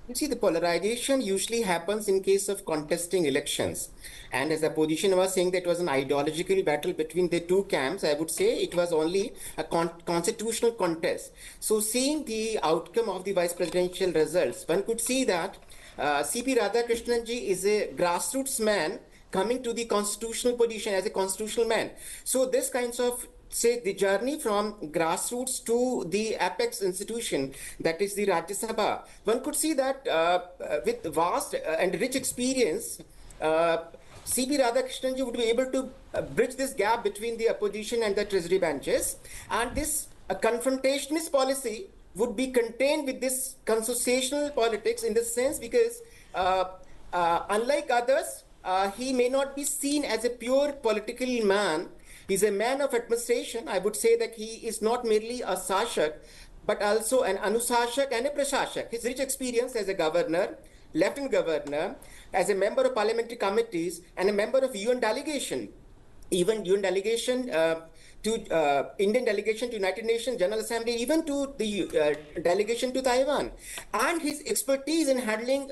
You see, the polarization usually happens in case of contesting elections. And as the opposition was saying that it was an ideological battle between the two camps, I would say it was only a constitutional contest. So seeing the outcome of the vice presidential results, one could see that CP Radhakrishnan ji is a grassroots man coming to the constitutional position as a constitutional man. So this kinds of, say, the journey from grassroots to the apex institution, that is the Rajya Sabha, one could see that with vast and rich experience, CP Radhakrishnan ji would be able to bridge this gap between the opposition and the treasury benches, and this confrontationist policy would be contained with this consociational politics in the sense because unlike others, he may not be seen as a pure political man. He's a man of administration. I would say that he is not merely a Sashak, but also an Anusashak and a Prashashak. His rich experience as a governor, lieutenant governor, as a member of parliamentary committees, and a member of UN delegation, even UN delegation to Indian delegation to United Nations General Assembly, even to the delegation to Taiwan, and his expertise in handling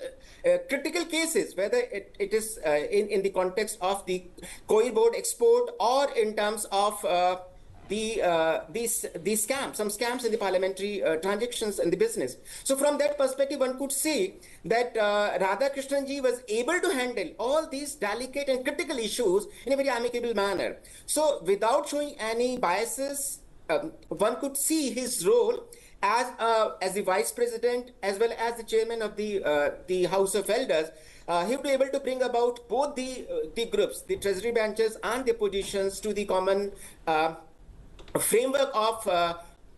critical cases, whether it is in the context of the coil board export or in terms of these scams, some scams in the parliamentary transactions in the business. So from that perspective, one could see that Radhakrishnan ji was able to handle all these delicate and critical issues in a very amicable manner. So without showing any biases, one could see his role as the vice president as well as the chairman of the House of Elders. He will be able to bring about both the groups, the treasury benches and the oppositions, to the common framework of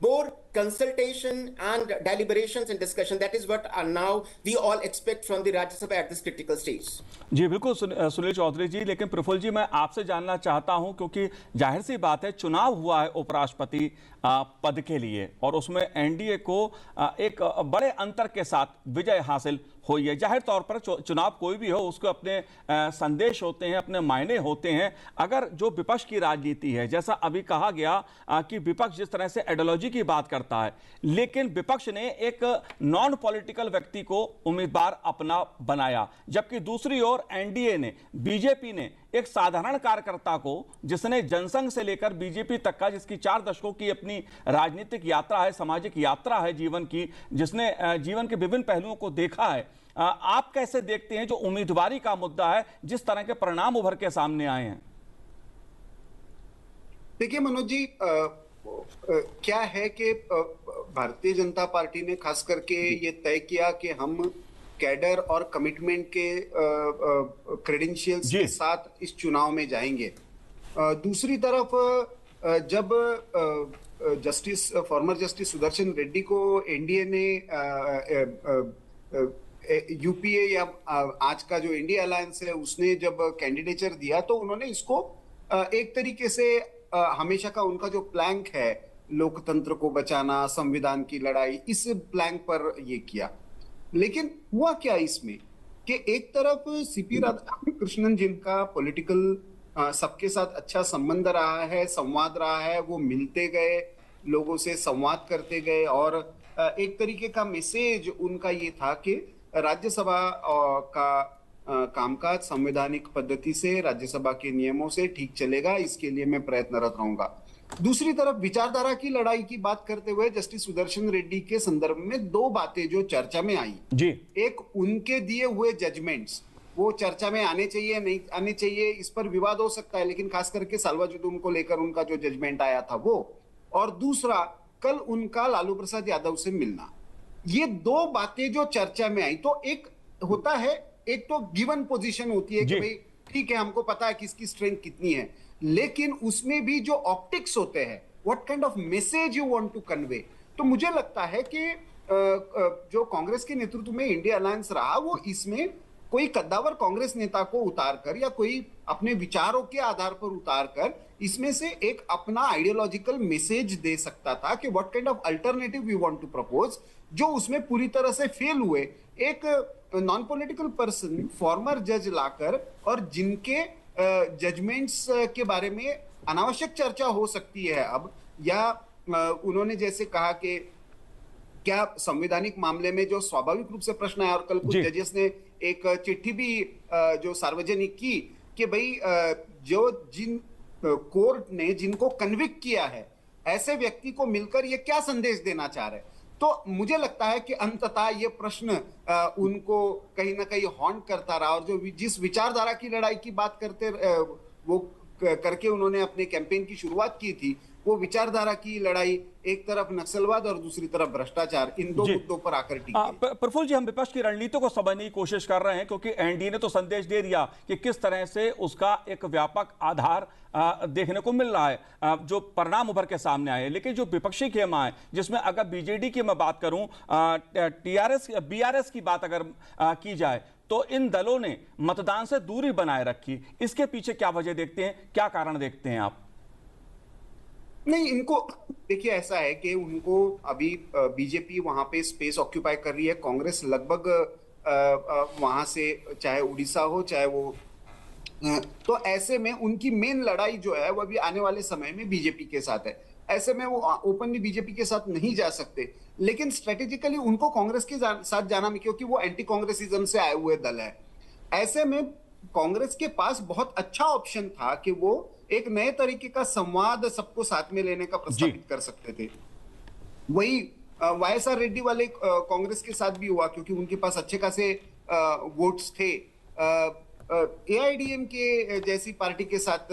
more consultation and deliberations and discussion. That is what now we all expect from the Rajya Sabha at this critical stage. जी बिल्कुल सुनील चौधरी जी, लेकिन प्रफुल्ल जी मैं आपसे जानना चाहता हूं, क्योंकि जाहिर सी बात है चुनाव हुआ है उपराष्ट्रपति पद के लिए और उसमें एनडीए को एक बड़े अंतर के साथ विजय हासिल हुई है। जाहिर तौर पर चुनाव कोई भी हो उसके अपने संदेश होते हैं, अपने मायने होते हैं। अगर जो विपक्ष की राजनीति है, जैसा अभी कहा गया कि विपक्ष जिस तरह से आइडियोलॉजी की बात करता है, लेकिन विपक्ष ने एक नॉन पॉलिटिकल व्यक्ति को उम्मीदवार अपना बनाया, जबकि दूसरी ओर एनडीए ने, बीजेपी ने एक साधारण कार्यकर्ता को, जिसने जनसंघ से लेकर बीजेपी तक का, जिसकी 4 दशकों की अपनी राजनीतिक यात्रा है, सामाजिक यात्रा है जीवन की, जिसने जीवन के विभिन्न पहलुओं को देखा है, आप कैसे देखते हैं जो उम्मीदवारी का मुद्दा है, जिस तरह के परिणाम उभर के सामने आए हैं? देखिए मनोज जी, क्या है कि भारतीय जनता पार्टी ने खास करके ये तय किया कि हम कैडर और कमिटमेंट के क्रेडेंशियल्स के साथ इस चुनाव में जाएंगे। दूसरी तरफ जब फॉर्मर जस्टिस सुदर्शन रेड्डी को एनडीए ने यूपीए या आज का जो इंडिया अलायंस है उसने जब कैंडिडेचर दिया, तो उन्होंने इसको एक तरीके से हमेशा का उनका जो प्लैंक है, लोकतंत्र को बचाना, संविधान की लड़ाई, इस प्लैंक पर ये किया। लेकिन हुआ क्या इसमें कि एक तरफ सीपी राधाकृष्णन, जिनका पॉलिटिकल सबके साथ अच्छा संबंध रहा है, संवाद रहा है, वो मिलते गए, लोगों से संवाद करते गए और एक तरीके का मैसेज उनका ये था कि राज्यसभा का कामकाज संवैधानिक पद्धति से, राज्यसभा के नियमों से ठीक चलेगा, इसके लिए मैं प्रयत्नरत रहूंगा। दूसरी तरफ विचारधारा की लड़ाई की बात करते हुए जस्टिस सुदर्शन रेड्डी के संदर्भ में 2 बातें जो चर्चा में आई जी। एक, उनके दिए हुए जजमेंट्स, वो चर्चा में आने चाहिए नहीं आने चाहिए, इस पर विवाद हो सकता है, लेकिन खास करके साल्वाजुदुम को लेकर उनका जो जजमेंट आया था वो, और दूसरा कल उनका लालू प्रसाद यादव से मिलना। ये 2 बातें जो चर्चा में आई, तो एक होता है, एक तो गिवन पोजीशन होती है कि भाई ठीक है, हमको पता है किसकी स्ट्रेंथ कितनी है, लेकिन उसमें भी जो ऑप्टिक्स होते हैं, what kind of message you want to convey. तो मुझे लगता है कि जो कांग्रेस के नेतृत्व में इंडिया अलायंस रहा, वो इसमें कोई कद्दावर कांग्रेस नेता को उतारकर या कोई अपने विचारों के आधार पर उतारकर इसमें से एक अपना आइडियोलॉजिकल मैसेज दे सकता था कि what kind of alternative we want to propose, जो उसमें पूरी तरह से फेल हुए। एक नॉन पॉलिटिकल पर्सन, फॉर्मर जज लाकर, और जिनके जजमेंट्स के बारे में अनावश्यक चर्चा हो सकती है अब, या उन्होंने जैसे कहा कि क्या संवैधानिक मामले में जो स्वाभाविक रूप से प्रश्न है, और कल कुछ जजेस ने एक चिट्ठी भी जो सार्वजनिक की कि भाई जो जिन कोर्ट ने जिनको कन्विक्ट किया है, ऐसे व्यक्ति को मिलकर ये क्या संदेश देना चाह रहे हैं। तो मुझे लगता है कि अंततः ये प्रश्न उनको कहीं ना कहीं हॉन्ट करता रहा, और जो जिस विचारधारा की लड़ाई की बात करते वो करके उन्होंने अपने कैंपेन की शुरुआत की थी, वो विचारधारा की लड़ाई, एक तरफ नक्सलवाद और दूसरी तरफ भ्रष्टाचार, इन दो मुद्दों पर आकर टिकी। प्रफुल्ल जी, हम विपक्ष की रणनीति को समझने की कोशिश कर रहे हैं, क्योंकि एनडीए ने तो संदेश दे दिया कि किस तरह से उसका एक व्यापक आधार देखने को मिल रहा है, जो परिणाम उभर के सामने आए। लेकिन जो विपक्षी खेमा है, जिसमें अगर बीजेडी की मैं बात करूं, टीआरएस बीआरएस की बात अगर की जाए, तो इन दलों ने मतदान से दूरी बनाए रखी। इसके पीछे क्या वजह देखते हैं, क्या कारण देखते हैं आप? नहीं, इनको देखिए, ऐसा है कि उनको अभी बीजेपी वहां पे स्पेस ऑक्यूपाई कर रही है, कांग्रेस लगभग वहां से, चाहे उड़ीसा हो चाहे वो, तो ऐसे में उनकी मेन लड़ाई जो है वो अभी आने वाले समय में बीजेपी के साथ है। ऐसे में वो ओपनली बीजेपी के साथ नहीं जा सकते, लेकिन स्ट्रेटेजिकली उनको कांग्रेस के साथ जाना में, क्योंकि वो एंटी कांग्रेसिज्म से आए हुए दल है। ऐसे में कांग्रेस के पास बहुत अच्छा ऑप्शन था कि वो एक नए तरीके का संवाद सबको साथ में लेने का प्रस्तावित कर सकते थे। वही वाईएसआर रेड्डी वाले कांग्रेस के साथ भी हुआ, क्योंकि उनके पास अच्छे खासे वोट्स थे। एआईडीएम के जैसी पार्टी के साथ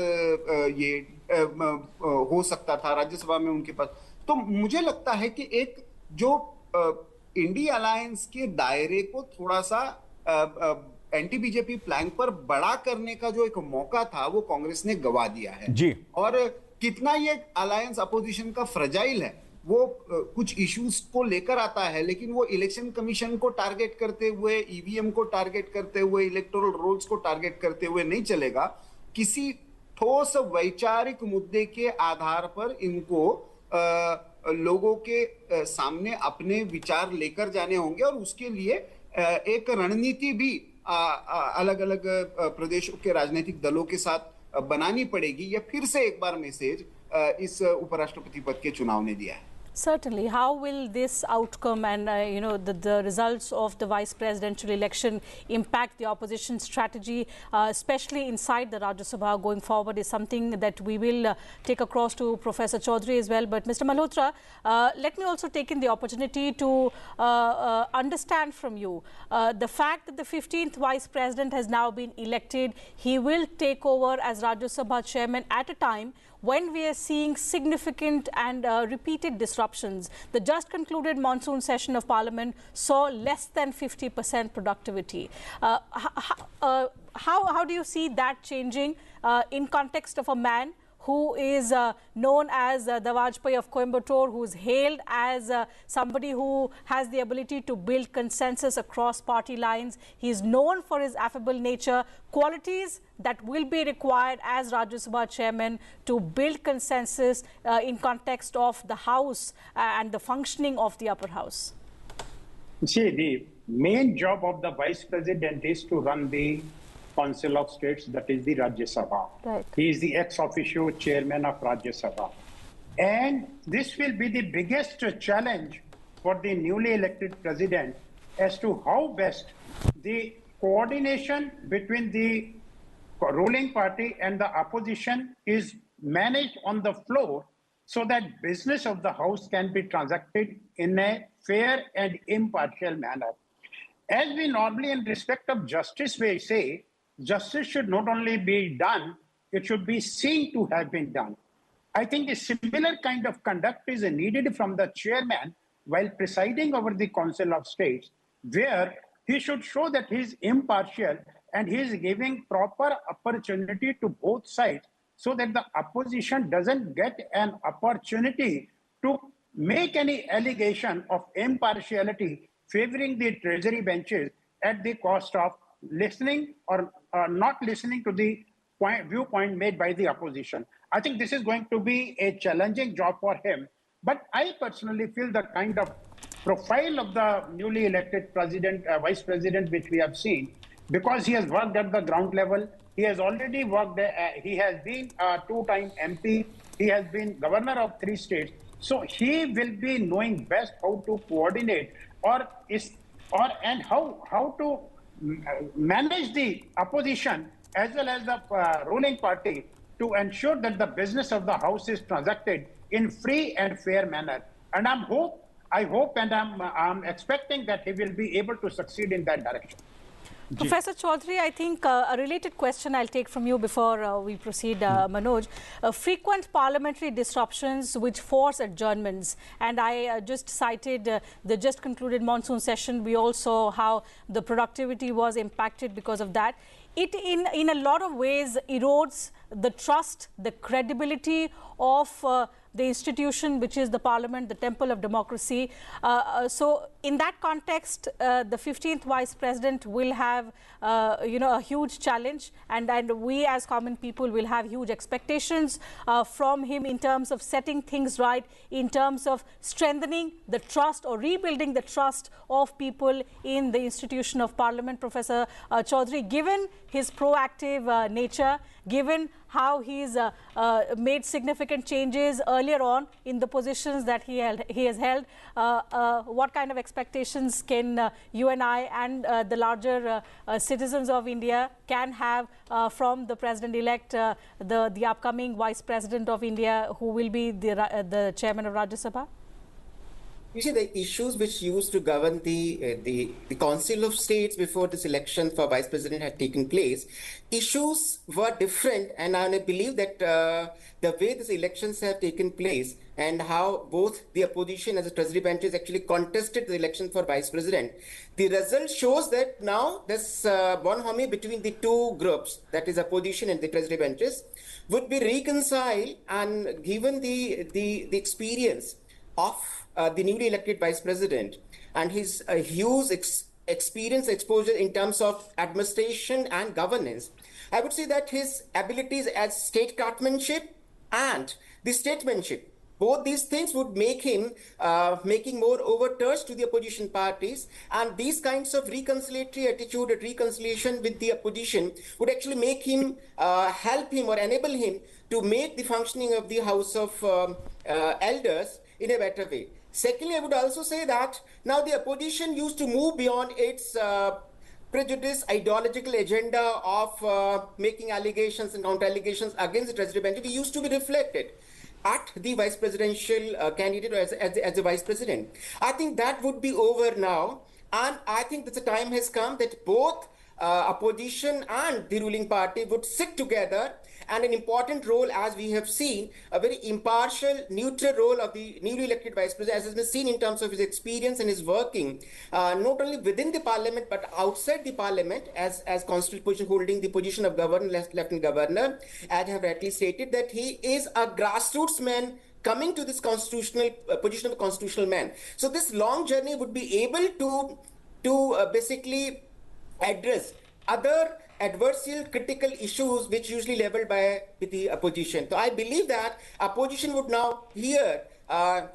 ये हो सकता था राज्यसभा में उनके पास। तो मुझे लगता है कि एक जो इंडिया अलायंस के दायरे को थोड़ा सा एंटी बीजेपी फ्लैंक पर बड़ा करने का जो एक मौका था, वो कांग्रेस ने गवा दिया है जी। और कितना ये अलायंस अपोजिशन का फ्रजाइल है, वो कुछ इश्यूज को लेकर आता है, लेकिन वो इलेक्शन कमीशन को टारगेट करते हुए, ईवीएम को टारगेट करते हुए, इलेक्टोरल रोल्स को टारगेट करते हुए नहीं चलेगा। किसी ठोस वैचारिक मुद्दे के आधार पर इनको लोगों के सामने अपने विचार लेकर जाने होंगे, और उसके लिए एक रणनीति भी अलग अलग प्रदेशों के राजनीतिक दलों के साथ बनानी पड़ेगी। या फिर से एक बार मैसेज इस उपराष्ट्रपति पद के चुनाव ने दिया है। Certainly. How will this outcome and the results of the vice presidential election impact the opposition strategy, especially inside the Rajya Sabha going forward, is something that we will take across to Professor Chaudhary as well. But Mr. Malhotra, let me also take in the opportunity to understand from you the fact that the 15th vice president has now been elected. He will take over as Rajya Sabha chairman at a time when we are seeing significant and repeated disruptions. The just concluded monsoon session of Parliament saw less than 50% productivity. How do you see that changing in context of a man who is known as the Vajpayee of Coimbatore, who is hailed as somebody who has the ability to build consensus across party lines? He is known for his affable nature, qualities that will be required as Rajya Sabha chairman to build consensus in context of the House and the functioning of the upper house. See, the main job of the vice president is to run the Council of States, that is the Rajya Sabha. Right. He is the ex officio chairman of Rajya Sabha. And this will be the biggest challenge for the newly elected president as to how best the coordination between the ruling party and the opposition is managed on the floor, so that business of the House can be transacted in a fair and impartial manner. As we normally in respect of justice we say, justice should not only be done, it should be seen to have been done. I think a similar kind of conduct is needed from the chairman while presiding over the Council of States, where he should show that he is impartial and he is giving proper opportunity to both sides, so that the opposition doesn't get an opportunity to make any allegation of impartiality favoring the treasury benches at the cost of listening or not listening to the viewpoint made by the opposition. I think this is going to be a challenging job for him. But I personally feel the kind of profile of the newly elected president, vice president, which we have seen, because he has worked at the ground level. He has already worked, he has been a two-time MP, he has been governor of 3 states. So he will be knowing best how to coordinate and how to manage the opposition as well as the ruling party to ensure that the business of the house is transacted in free and fair manner. And I hope and I'm expecting that he will be able to succeed in that direction. Professor Chaudhary, I think a related question I'll take from you before we proceed, Manoj. Frequent parliamentary disruptions which force adjournments, and I just cited the just concluded monsoon session. We all saw how the productivity was impacted because of that. It in a lot of ways erodes the trust, the credibility of the institution, which is the parliament, the temple of democracy. So in that context, the 15th vice president will have, a huge challenge, and we as common people will have huge expectations from him in terms of setting things right, in terms of strengthening the trust or rebuilding the trust of people in the institution of parliament. Professor Chaudhary, given his proactive nature, given how he's made significant changes earlier on in the positions that he has held, what kind of expectations can you and I and the larger citizens of India can have from the president-elect, the upcoming vice president of India, who will be the chairman of Rajya Sabha? You see, the issues which used to govern the Council of States before this election for Vice President had taken place, issues were different, and I believe that the way these elections have taken place and how both the opposition as the Treasury benches actually contested the election for Vice President, the result shows that now this bonhomie between the two groups, that is opposition and the Treasury benches, would be reconciled, and given the experience of the newly elected vice president and his huge experience, exposure in terms of administration and governance, I would say that his abilities as statecraftmanship and the statesmanship, both these things would make him making more overtures to the opposition parties, and these kinds of reconciliatory attitude and reconciliation with the opposition would actually make him, help him or enable him to make the functioning of the House of Elders in a better way. Secondly, I would also say that now the opposition used to move beyond its prejudice, ideological agenda of making allegations and counter-allegations against the Treasury bench. It used to be reflected at the vice presidential candidate or as the vice president. I think that would be over now, and I think that the time has come that both opposition and the ruling party would sit together, and an important role, as we have seen, a very impartial, neutral role of the newly elected vice president, as has been seen in terms of his experience and his working, not only within the parliament, but outside the parliament, as constitutional position, holding the position of governor, lieutenant governor, as I have rightly stated, that he is a grassroots man coming to this constitutional position of a constitutional man. So this long journey would be able to basically address other adversarial critical issues which usually leveled by the opposition. So I believe that opposition would now hear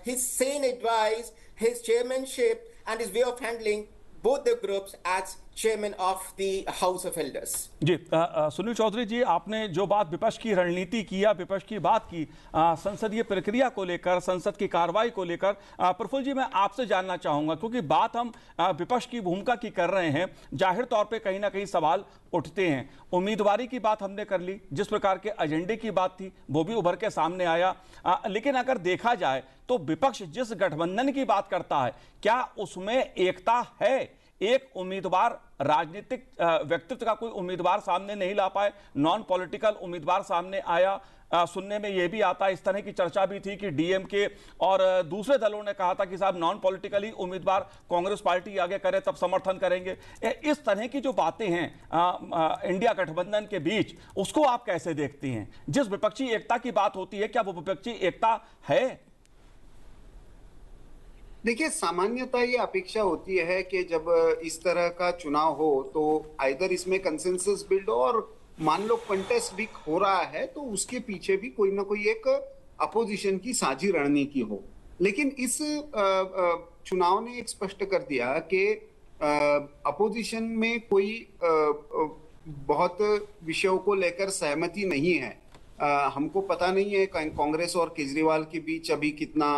his sane advice, his chairmanship, and his way of handling both the groups as chairman of the House of Elders. जी सुनील चौधरी जी, आपने जो बात विपक्ष की रणनीति की या विपक्ष की बात की संसदीय प्रक्रिया को लेकर, संसद की कार्रवाई को लेकर, प्रफुल्ल जी मैं आपसे जानना चाहूंगा, क्योंकि बात हम विपक्ष की भूमिका की कर रहे हैं, जाहिर तौर पे कहीं ना कहीं सवाल उठते हैं। उम्मीदवारी की बात हमने कर ली, जिस प्रकार के एजेंडे की बात थी वो भी उभर के सामने आया, लेकिन अगर देखा जाए तो विपक्ष जिस गठबंधन की बात करता है, क्या उसमें एकता है? एक उम्मीदवार, राजनीतिक व्यक्तित्व का कोई उम्मीदवार सामने नहीं ला पाए, नॉन पॉलिटिकल उम्मीदवार सामने आया। सुनने में यह भी आता, इस तरह की चर्चा भी थी कि डीएमके और दूसरे दलों ने कहा था कि साहब नॉन पॉलिटिकली उम्मीदवार कांग्रेस पार्टी आगे करे तब समर्थन करेंगे। इस तरह की जो बातें हैं इंडिया गठबंधन के बीच, उसको आप कैसे देखती हैं? जिस विपक्षी एकता की बात होती है, क्या वो विपक्षी एकता है? देखिए, सामान्यतः ये अपेक्षा होती है कि जब इस तरह का चुनाव हो तो आइदर इसमें कंसेंसस बिल्ड हो, और मान लो कंटेस्ट भी हो रहा है तो उसके पीछे भी कोई ना कोई एक अपोजिशन की साझी रणनीति हो। लेकिन इस चुनाव ने एक स्पष्ट कर दिया कि अपोजिशन में कोई बहुत विषयों को लेकर सहमति नहीं है। हमको पता नहीं है कांग्रेस और केजरीवाल के बीच अभी कितना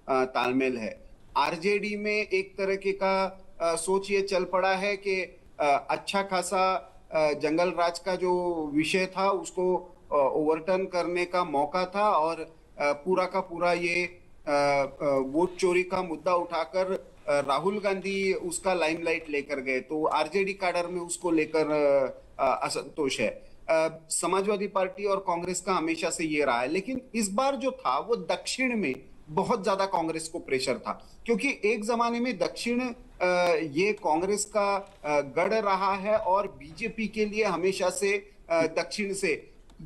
तालमेल है। आरजेडी में एक तरह का सोच ये चल पड़ा है कि अच्छा खासा जंगल राज का जो विषय था उसको ओवरटर्न करने का मौका था और पूरा का पूरा ये वोट चोरी का मुद्दा उठाकर राहुल गांधी उसका लाइमलाइट लेकर गए, तो आरजेडी कैडर में उसको लेकर असंतोष है। समाजवादी पार्टी और कांग्रेस का हमेशा से ये रहा है, लेकिन इस बार जो था वो दक्षिण में बहुत ज्यादा कांग्रेस को प्रेशर था, क्योंकि एक जमाने में दक्षिण ये कांग्रेस का गढ़ रहा है और बीजेपी के लिए हमेशा से दक्षिण से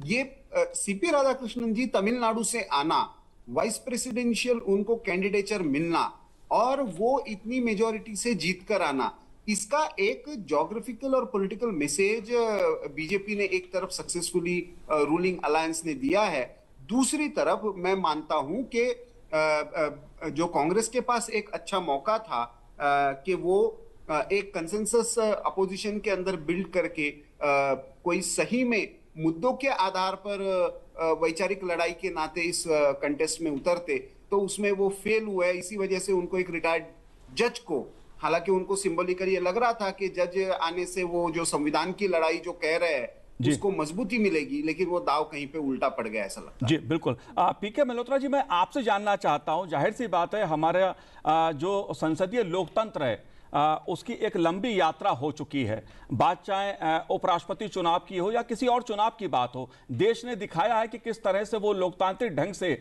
ये सीपी राधाकृष्णन जी तमिलनाडु से आना, वाइस प्रेसिडेंशियल उनको कैंडिडेचर मिलना और वो इतनी मेजॉरिटी से जीत कर आना, इसका एक ज्योग्राफिकल और पॉलिटिकल मैसेज बीजेपी ने एक तरफ सक्सेसफुली रूलिंग अलायंस ने दिया है। दूसरी तरफ मैं मानता हूं कि जो कांग्रेस के पास एक अच्छा मौका था कि वो एक कंसेंसस अपोजिशन के अंदर बिल्ड करके कोई सही में मुद्दों के आधार पर वैचारिक लड़ाई के नाते इस कंटेस्ट में उतरते, तो उसमें वो फेल हुए। इसी वजह से उनको एक रिटायर्ड जज को, हालांकि उनको सिंबॉलिकली ये लग रहा था कि जज आने से वो जो संविधान की लड़ाई जो कह रहे हैं उसको मजबूती मिलेगी, लेकिन वो दाव कहीं पे उल्टा पड़ गया ऐसा लगता है। जी बिल्कुल। पीके मल्होत्रा जी, मैं आपसे जानना चाहता हूं, जाहिर सी बात है हमारा जो संसदीय लोकतंत्र है उसकी एक लंबी यात्रा हो चुकी है। बात चाहे उपराष्ट्रपति चुनाव की हो या किसी और चुनाव की बात हो, देश ने दिखाया है कि किस तरह से वो लोकतांत्रिक ढंग से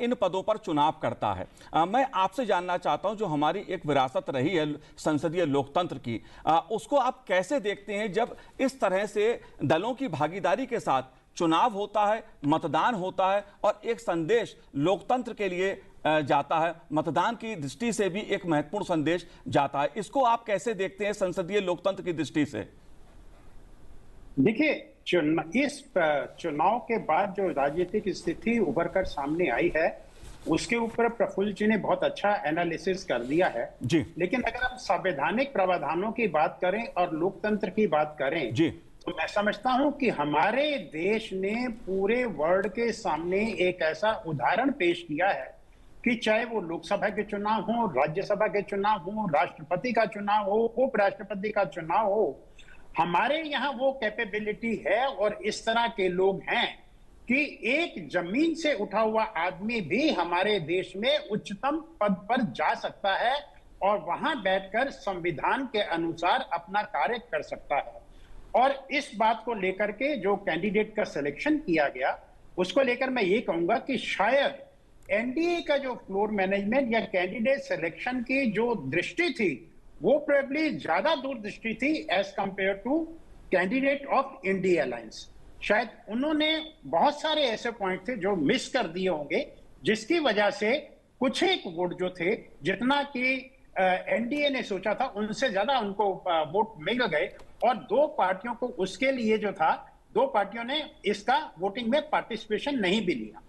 इन पदों पर चुनाव करता है। मैं आपसे जानना चाहता हूं, जो हमारी एक विरासत रही है संसदीय लोकतंत्र की, उसको आप कैसे देखते हैं जब इस तरह से दलों की भागीदारी के साथ चुनाव होता है, मतदान होता है और एक संदेश लोकतंत्र के लिए जाता है, मतदान की दृष्टि से भी एक महत्वपूर्ण संदेश जाता है। इसको आप कैसे देखते हैं संसदीय लोकतंत्र की दृष्टि से? देखिए, इस चुनाव के बाद जो राजनीतिक स्थिति उभर कर सामने आई है उसके ऊपर प्रफुल्ल जी ने बहुत अच्छा एनालिसिस कर दिया है जी। लेकिन अगर हम संवैधानिक प्रावधानों की बात करें और लोकतंत्र की बात करें जी, तो मैं समझता हूं कि हमारे देश ने पूरे वर्ल्ड के सामने एक ऐसा उदाहरण पेश किया है कि चाहे वो लोकसभा के चुनाव हो, राज्यसभा के चुनाव हो, राष्ट्रपति का चुनाव हो, उपराष्ट्रपति का चुनाव हो, हमारे यहाँ वो कैपेबिलिटी है और इस तरह के लोग हैं कि एक जमीन से उठा हुआ आदमी भी हमारे देश में उच्चतम पद पर जा सकता है और वहां बैठकर संविधान के अनुसार अपना कार्य कर सकता है। और इस बात को लेकर के जो कैंडिडेट का सिलेक्शन किया गया उसको लेकर मैं ये कहूंगा कि शायद एनडीए का जो फ्लोर मैनेजमेंट या कैंडिडेट सिलेक्शन की जो दृष्टि थी वो प्रोबेबली ज्यादा दूरदृष्टि थी as compare to candidate of India alliance. शायद उन्होंने बहुत सारे ऐसे पॉइंट थे जो मिस कर दिए होंगे, जिसकी वजह से कुछ एक वोट जो थे, जितना कि एनडीए ने सोचा था उनसे ज्यादा उनको वोट मिल गए और दो पार्टियों को उसके लिए जो था, दो पार्टियों ने इसका वोटिंग में पार्टिसिपेशन नहीं भी लिया।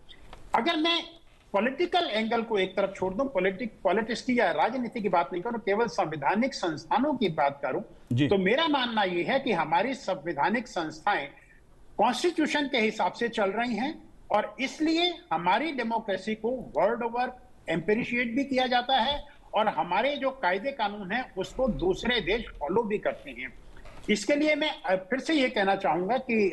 अगर मैं पॉलिटिकल एंगल को एक तरफ छोड़ दूं, पॉलिटिक्स की या राजनीति की बात नहीं करूं, केवल संवैधानिक संस्थानों की बात करूं, तो मेरा मानना यह है कि हमारी संवैधानिक संस्थाएं कॉन्स्टिट्यूशन के हिसाब से चल रही हैं और इसलिए हमारी डेमोक्रेसी को वर्ल्ड ओवर एम्पेरिशिएट भी किया जाता है और हमारे जो कायदे कानून हैं उसको दूसरे देश फॉलो भी करते हैं। इसके लिए मैं फिर से ये कहना चाहूंगा कि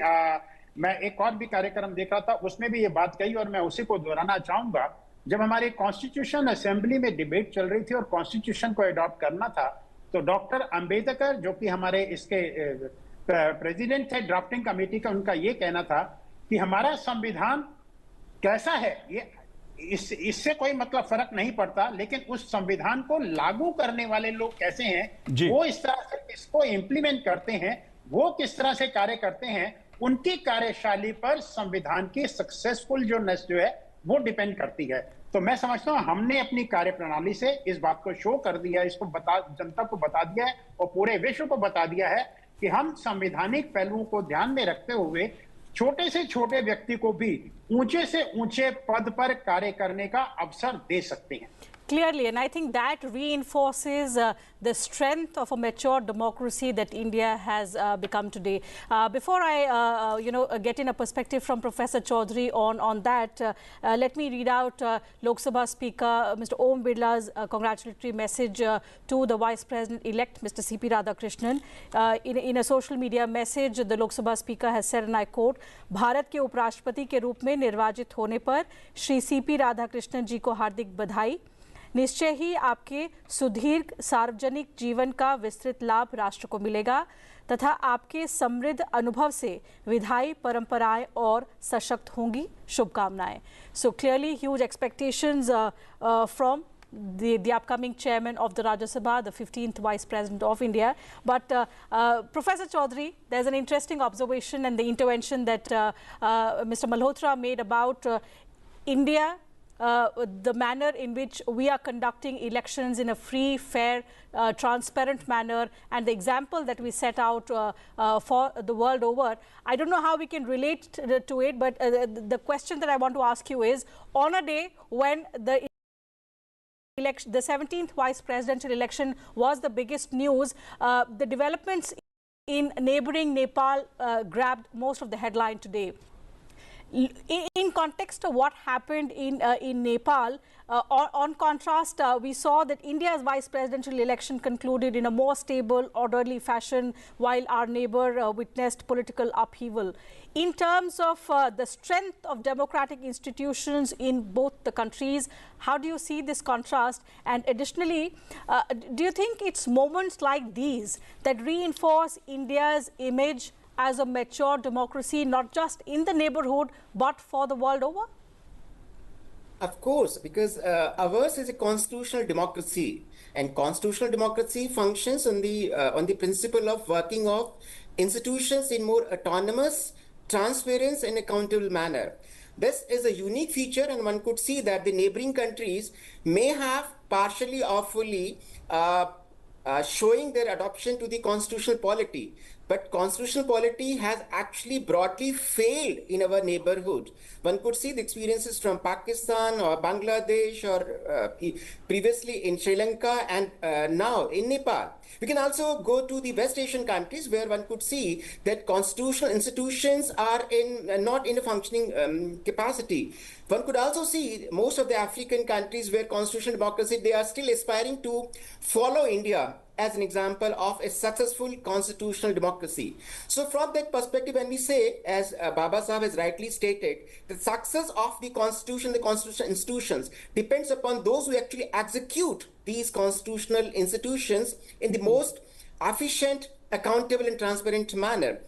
मैं एक और भी कार्यक्रम देख रहा था, उसमें भी ये बात कही और मैं उसी को दोहराना चाहूंगा। जब हमारे कॉन्स्टिट्यूशन असेंबली में डिबेट चल रही थी और कॉन्स्टिट्यूशन को अडॉप्ट करना था, तो डॉक्टर अंबेडकर जो कि हमारे इसके प्रेसिडेंट थे ड्राफ्टिंग कमेटी का, उनका ये कहना था कि हमारा संविधान कैसा है ये इससे कोई मतलब फर्क नहीं पड़ता, लेकिन उस संविधान को लागू करने वाले लोग कैसे हैं, वो इस तरह से इसको इंप्लीमेंट करते हैं, वो किस तरह से कार्य करते हैं, उनकी कार्यशैली पर संविधान की सक्सेसफुल जो है वो डिपेंड करती है। तो मैं समझता हूं हमने अपनी कार्यप्रणाली से इस बात को शो कर दिया, इसको जनता को बता दिया है और पूरे विश्व को बता दिया है कि हम संवैधानिक पहलुओं को ध्यान में रखते हुए छोटे से छोटे व्यक्ति को भी ऊंचे से ऊंचे पद पर कार्य करने का अवसर दे सकते हैं। Clearly, and I think that reinforces the strength of a mature democracy that India has become today. Before I, get in a perspective from Professor Chaudhary on that, let me read out Lok Sabha Speaker Mr. Om Birla's congratulatory message to the Vice President-elect, Mr. CP Radhakrishnan. In a social media message, the Lok Sabha Speaker has said, and I quote, Bharat के उपराष्ट्रपति के रूप में निर्वाचित होने पर Shri CP Radhakrishnan जी को हार्दिक बधाई। निश्चय ही आपके सुदीर्घ सार्वजनिक जीवन का विस्तृत लाभ राष्ट्र को मिलेगा तथा आपके समृद्ध अनुभव से विधायी परंपराएं और सशक्त होंगी। शुभकामनाएं। So clearly huge expectations from the upcoming chairman of the Rajya Sabha, the 15th Vice President of India. But Professor Chaudhary, there's an interesting observation and the intervention that Mr. Malhotra made about India, the manner in which we are conducting elections in a free, fair, transparent manner, and the example that we set out for the world over. I don't know how we can relate to it, but the question that I want to ask you is, on a day when the 17th vice presidential election was the biggest news, the developments in neighboring Nepal grabbed most of the headline today. In context of what happened in Nepal, on contrast, we saw that India's vice presidential election concluded in a more stable, orderly fashion, while our neighbor witnessed political upheaval. In terms of the strength of democratic institutions in both the countries, how do you see this contrast? And additionally, do you think it's moments like these that reinforce India's image as a mature democracy, not just in the neighborhood, but for the world over? Of course, because ours is a constitutional democracy, and constitutional democracy functions on the principle of working of institutions in more autonomous, transparent and accountable manner. This is a unique feature, and one could see that the neighboring countries may have partially or fully showing their adoption to the constitutional polity. But constitutional polity has actually broadly failed in our neighborhood. One could see the experiences from Pakistan or Bangladesh or previously in Sri Lanka and now in Nepal. We can also go to the West Asian countries where one could see that constitutional institutions are not in a functioning capacity. One could also see most of the African countries where constitutional democracy, they are still aspiring to follow India as an example of a successful constitutional democracy. So from that perspective, when we say, as Baba Sahib has rightly stated, the success of the constitution, the constitutional institutions depends upon those who actually execute these constitutional institutions in the most efficient, accountable and transparent manner.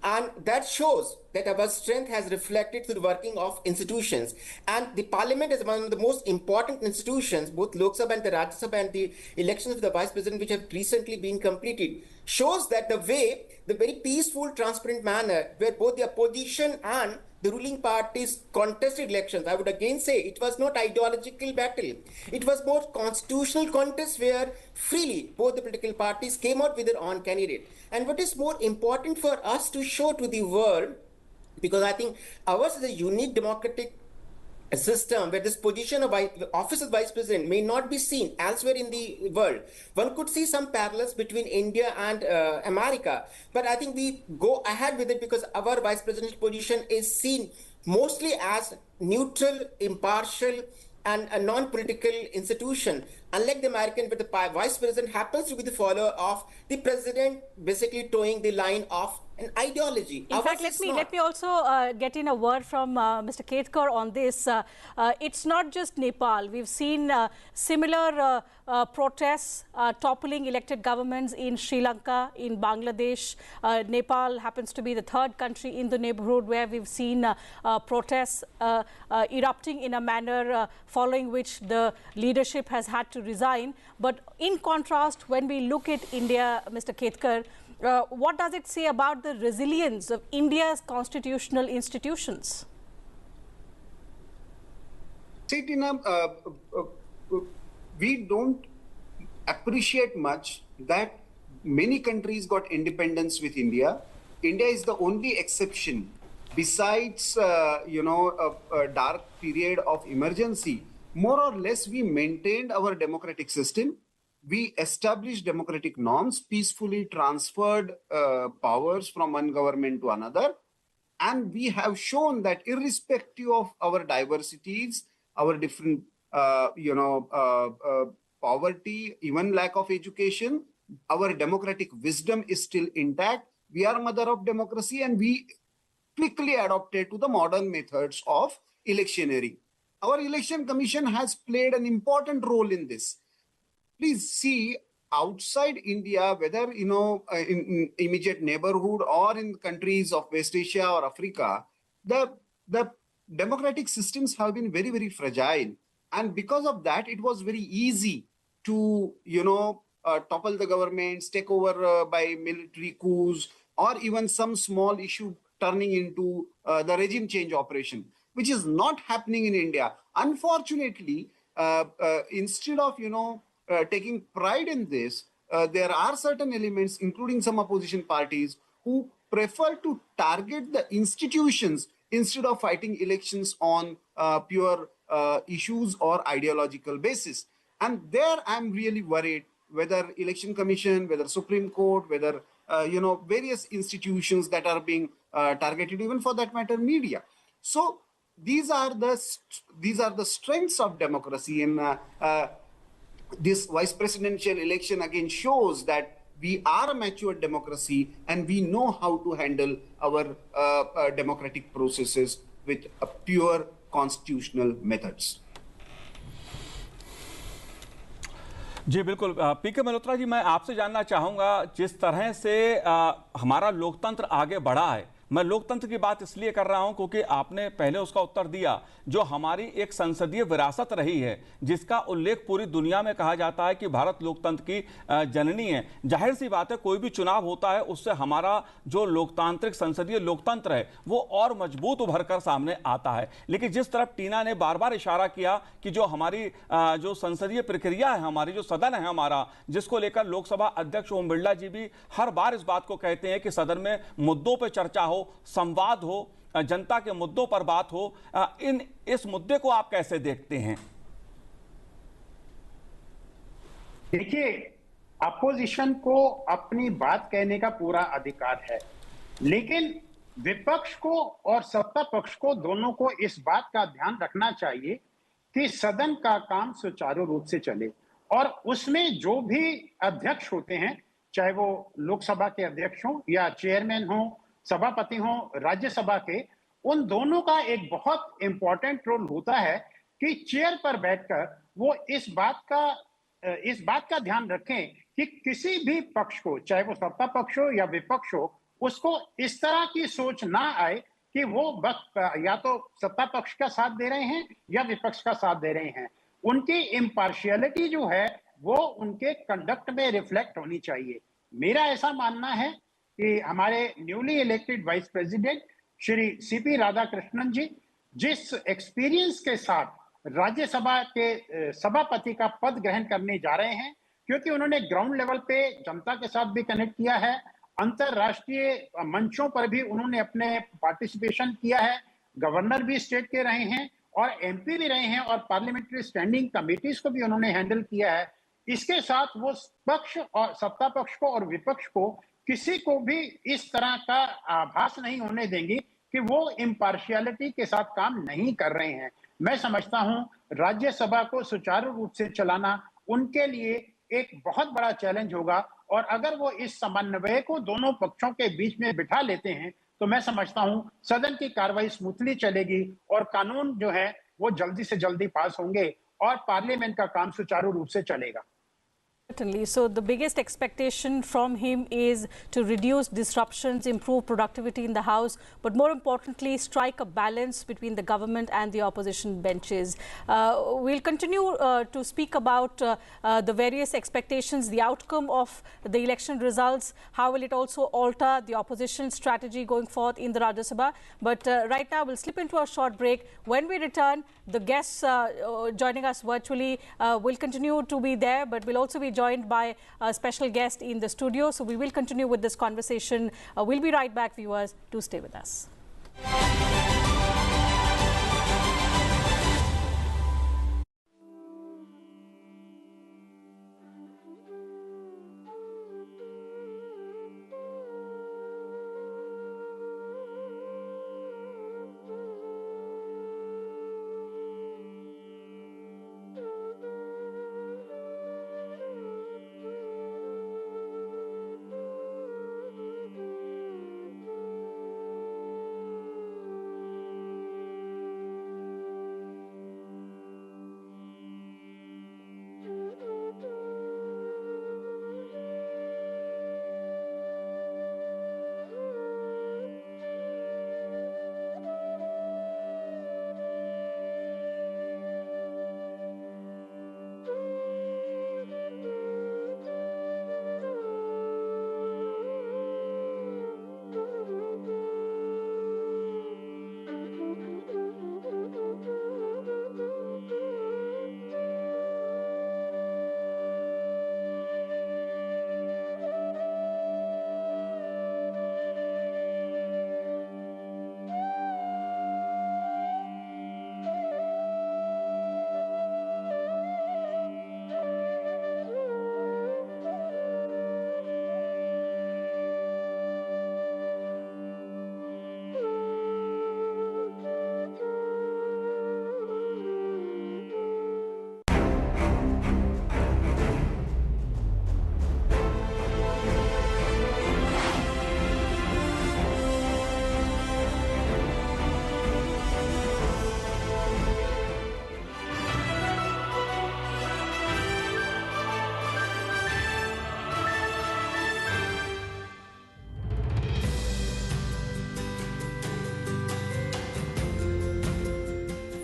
And that shows that our strength has reflected through the working of institutions. And the parliament is one of the most important institutions, both Lok Sabha and the Rajya Sabha and the elections of the vice president, which have recently been completed, shows that the very peaceful, transparent manner where both the opposition and the ruling parties contested elections. I would again say it was not ideological battle. It was more constitutional contest where freely both the political parties came out with their own candidate. And what is more important for us to show to the world, because I think ours is a unique democratic system where this position of office of vice president may not be seen elsewhere in the world. One could see some parallels between India and America, but I think we go ahead with it because our vice presidential position is seen mostly as neutral, impartial and a non-political institution, unlike the American, where the vice president happens to be the follower of the president, basically towing the line of an ideology. In fact, let me also get in a word from Mr. Ketkar on this. It's not just Nepal. We've seen similar protests toppling elected governments in Sri Lanka, in Bangladesh. Nepal happens to be the third country in the neighborhood where we've seen protests erupting in a manner following which the leadership has had to resign. But in contrast, when we look at India, Mr. Ketkar, what does it say about the resilience of India's constitutional institutions? See, Tina, we don't appreciate much that many countries got independence with India. India is the only exception besides, a dark period of emergency more or less we maintained our democratic system. We established democratic norms, peacefully transferred powers from one government to another. And we have shown that irrespective of our diversities, our different, poverty, even lack of education, our democratic wisdom is still intact. We are mother of democracy, and we quickly adopted to the modern methods of electioneering. Our election commission has played an important role in this. Please see, outside India, whether in immediate neighborhood or in countries of West Asia or Africa, the democratic systems have been very, very fragile, and because of that, it was very easy to topple the governments, take over by military coups, or even some small issue turning into the regime change operation, which is not happening in India. Unfortunately, instead of taking pride in this, there are certain elements, including some opposition parties, who prefer to target the institutions instead of fighting elections on pure issues or ideological basis. And there I'm really worried whether Election Commission, whether Supreme Court, whether various institutions that are being targeted, even for that matter, media. So these are the strengths of democracy, and this vice presidential election again shows that we are a mature democracy and we know how to handle our democratic processes with pure constitutional methods. जी बिल्कुल। पीके मल्होत्रा जी, मैं आपसे जानना चाहूंगा, जिस तरह से हमारा लोकतंत्र आगे बढ़ा है, मैं लोकतंत्र की बात इसलिए कर रहा हूं क्योंकि आपने पहले उसका उत्तर दिया, जो हमारी एक संसदीय विरासत रही है, जिसका उल्लेख पूरी दुनिया में कहा जाता है कि भारत लोकतंत्र की जननी है। जाहिर सी बात है, कोई भी चुनाव होता है उससे हमारा जो लोकतांत्रिक संसदीय लोकतंत्र है वो और मजबूत उभर कर सामने आता है। लेकिन जिस तरफ टीना ने बार बार इशारा किया कि जो हमारी जो संसदीय प्रक्रिया है, हमारी जो सदन है हमारा, जिसको लेकर लोकसभा अध्यक्ष ओम बिरला जी भी हर बार इस बात को कहते हैं कि सदन में मुद्दों पर चर्चा हो, संवाद हो, जनता के मुद्दों पर बात हो, इस मुद्दे को आप कैसे देखते हैं? देखिए, अपोजिशन को अपनी बात कहने का पूरा अधिकार है, लेकिन विपक्ष को और सत्ता पक्ष को दोनों को इस बात का ध्यान रखना चाहिए कि सदन का काम सुचारू रूप से चले, और उसमें जो भी अध्यक्ष होते हैं, चाहे वो लोकसभा के अध्यक्ष हों या चेयरमैन हों, सभापति हों राज्यसभा के, उन दोनों का एक बहुत इंपॉर्टेंट रोल होता है कि चेयर पर बैठकर वो इस बात का ध्यान रखें कि किसी भी पक्ष को, चाहे वो सत्ता पक्ष हो या विपक्ष हो, उसको इस तरह की सोच ना आए कि वो या तो सत्ता पक्ष का साथ दे रहे हैं या विपक्ष का साथ दे रहे हैं। उनकी इम्पार्शियलिटी जो है वो उनके कंडक्ट में रिफ्लेक्ट होनी चाहिए। मेरा ऐसा मानना है कि हमारे newly elected vice president Shri CP Radhakrishnan ji जिस एक्सपीरियंस के साथ राज्यसभा के सभापति का पद ग्रहण करने जा रहे हैं, क्योंकि उन्होंने ग्राउंड लेवल पे जनता के साथ भी कनेक्ट किया है, अंतरराष्ट्रीय मंचों पर भी उन्होंने अपने पार्टिसिपेशन किया है, गवर्नर भी स्टेट के रहे हैं और एमपी भी रहे हैं, और पार्लियामेंट्री स्टैंडिंग कमेटीज को भी उन्होंने हैंडल किया है। इसके साथ वो पक्ष और सत्ता पक्ष को और विपक्ष को किसी को भी इस तरह का आभास नहीं होने देंगे कि वो इम्पार्शियलिटी के साथ काम नहीं कर रहे हैं। मैं समझता हूं राज्यसभा को सुचारू रूप से चलाना उनके लिए एक बहुत बड़ा चैलेंज होगा, और अगर वो इस समन्वय को दोनों पक्षों के बीच में बिठा लेते हैं तो मैं समझता हूं सदन की कार्रवाई स्मूथली चलेगी और कानून जो है वो जल्दी से जल्दी पास होंगे और पार्लियामेंट का काम सुचारू रूप से चलेगा। Certainly. So the biggest expectation from him is to reduce disruptions, improve productivity in the House, but more importantly, strike a balance between the government and the opposition benches. We'll continue to speak about the various expectations, the outcome of the election results, how will it also alter the opposition strategy going forth in the Rajya Sabha. But right now, we'll slip into a short break. When we return, the guests joining us virtually will continue to be there, but we'll also be joined by a special guest in the studio. So we will continue with this conversation. We'll be right back, viewers. Do stay with us.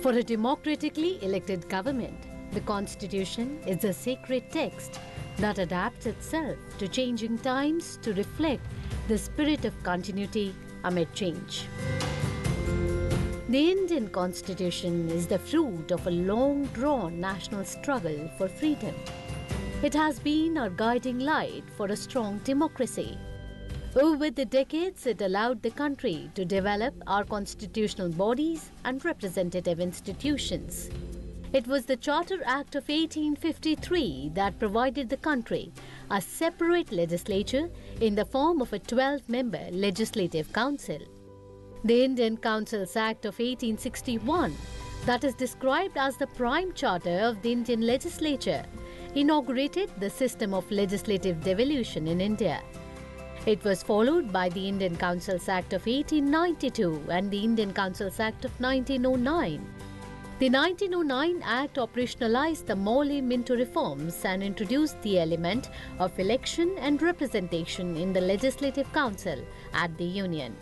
For a democratically elected government, the Constitution is a sacred text that adapts itself to changing times to reflect the spirit of continuity amid change. The Indian Constitution is the fruit of a long-drawn national struggle for freedom. It has been our guiding light for a strong democracy. Over the decades, it allowed the country to develop our constitutional bodies and representative institutions. It was the Charter Act of 1853 that provided the country a separate legislature in the form of a 12-member Legislative Council. The Indian Councils Act of 1861, that is described as the prime charter of the Indian legislature, inaugurated the system of legislative devolution in India. It was followed by the Indian Councils Act of 1892 and the Indian Councils Act of 1909. The 1909 Act operationalized the Morley-Minto reforms and introduced the element of election and representation in the Legislative Council at the Union.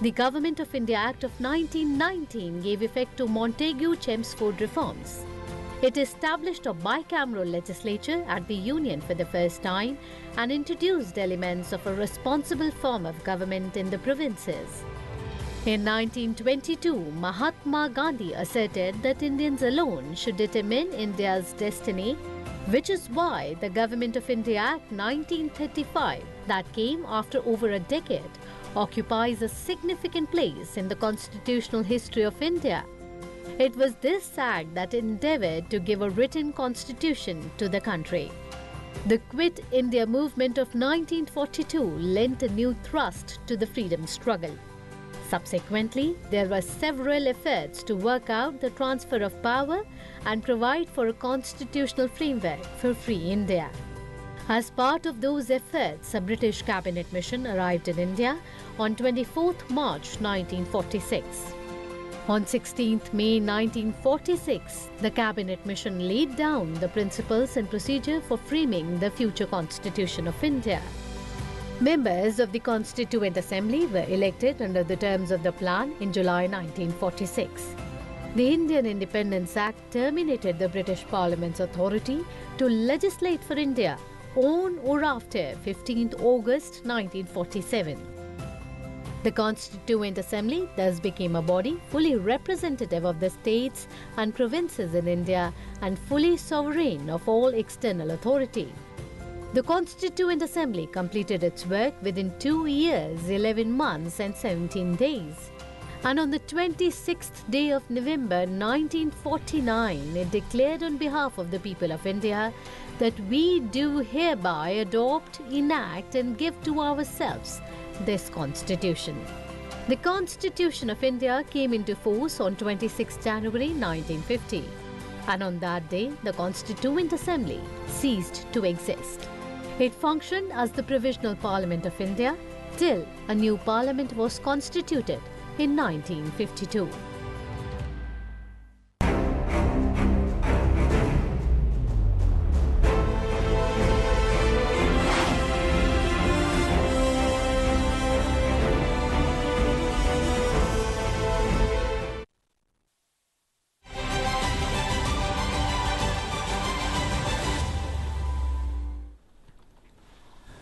The Government of India Act of 1919 gave effect to Montagu-Chelmsford reforms. It established a bicameral legislature at the Union for the first time and introduced elements of a responsible form of government in the provinces. In 1922, Mahatma Gandhi asserted that Indians alone should determine India's destiny, which is why the Government of India Act 1935, that came after over a decade, occupies a significant place in the constitutional history of India. It was this act that endeavored to give a written constitution to the country. The Quit India movement of 1942 lent a new thrust to the freedom struggle. Subsequently, there were several efforts to work out the transfer of power and provide for a constitutional framework for free India. As part of those efforts, a British cabinet mission arrived in India on 24th March 1946. On 16th May 1946, the cabinet mission laid down the principles and procedure for framing the future Constitution of India. Members of the Constituent Assembly were elected under the terms of the plan in July 1946. The Indian Independence Act terminated the British Parliament's authority to legislate for India on or after 15th August 1947. The Constituent Assembly thus became a body fully representative of the states and provinces in India and fully sovereign of all external authority. The Constituent Assembly completed its work within 2 years, 11 months and 17 days. And on the 26th day of November 1949, it declared on behalf of the people of India that we do hereby adopt, enact and give to ourselves this Constitution. The Constitution of India came into force on 26 January 1950. And on that day, the Constituent Assembly ceased to exist. It functioned as the Provisional Parliament of India till a new parliament was constituted in 1952.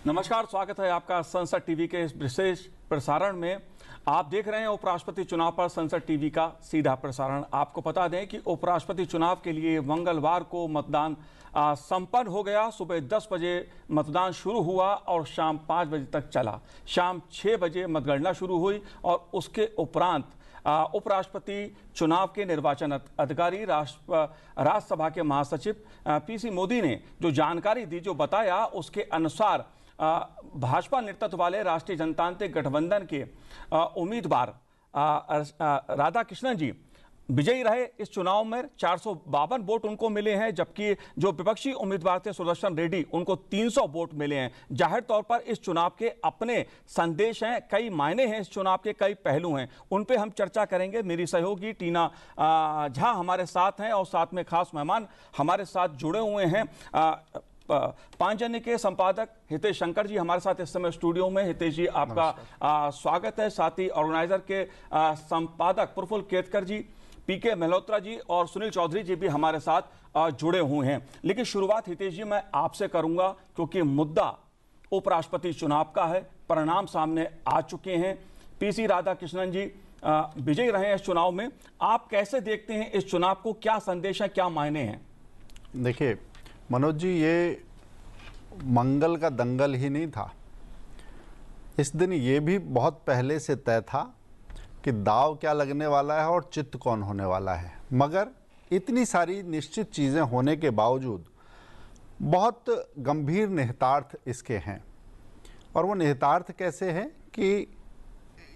नमस्कार, स्वागत है आपका संसद TV के इस विशेष प्रसारण में। आप देख रहे हैं उपराष्ट्रपति चुनाव पर संसद टीवी का सीधा प्रसारण। आपको बता दें कि उपराष्ट्रपति चुनाव के लिए मंगलवार को मतदान संपन्न हो गया। सुबह 10 बजे मतदान शुरू हुआ और शाम 5 बजे तक चला। शाम 6 बजे मतगणना शुरू हुई और उसके उपरांत उपराष्ट्रपति चुनाव के निर्वाचन अधिकारी राज्यसभा के महासचिव पीसी मोदी ने जो जानकारी दी, जो बताया, उसके अनुसार भाजपा नेतृत्व वाले राष्ट्रीय जनतांत्रिक गठबंधन के उम्मीदवार राधाकृष्णन जी विजयी रहे। इस चुनाव में 452 वोट उनको मिले हैं, जबकि जो विपक्षी उम्मीदवार थे सुदर्शन रेड्डी, उनको 300 वोट मिले हैं। जाहिर तौर पर इस चुनाव के अपने संदेश हैं, कई मायने हैं, इस चुनाव के कई पहलू हैं, उन पे हम चर्चा करेंगे। मेरी सहयोगी टीना झा हमारे साथ हैं और साथ में खास मेहमान हमारे साथ जुड़े हुए हैं। पांचजन्य के संपादक हितेश शंकर जी हमारे साथ इस समय स्टूडियो में। हितेश जी, आपका स्वागत है। साथ ही ऑर्गेनाइजर के संपादक प्रफुल्ल केतकर जी, पीके मल्होत्रा जी और सुनील चौधरी जी भी हमारे साथ जुड़े हुए हैं। लेकिन शुरुआत हितेश जी मैं आपसे करूंगा, क्योंकि मुद्दा उपराष्ट्रपति चुनाव का है, परिणाम सामने आ चुके हैं। पीसी राधाकृष्णन जी विजयी रहे हैं इस चुनाव में, आप कैसे देखते हैं इस चुनाव को, क्या संदेश है, क्या मायने हैं? देखिए मनोज जी, ये मंगल का दंगल ही नहीं था। इस दिन ये भी बहुत पहले से तय था कि दाव क्या लगने वाला है और चित्त कौन होने वाला है, मगर इतनी सारी निश्चित चीज़ें होने के बावजूद बहुत गंभीर निहितार्थ इसके हैं। और वो निहितार्थ कैसे हैं कि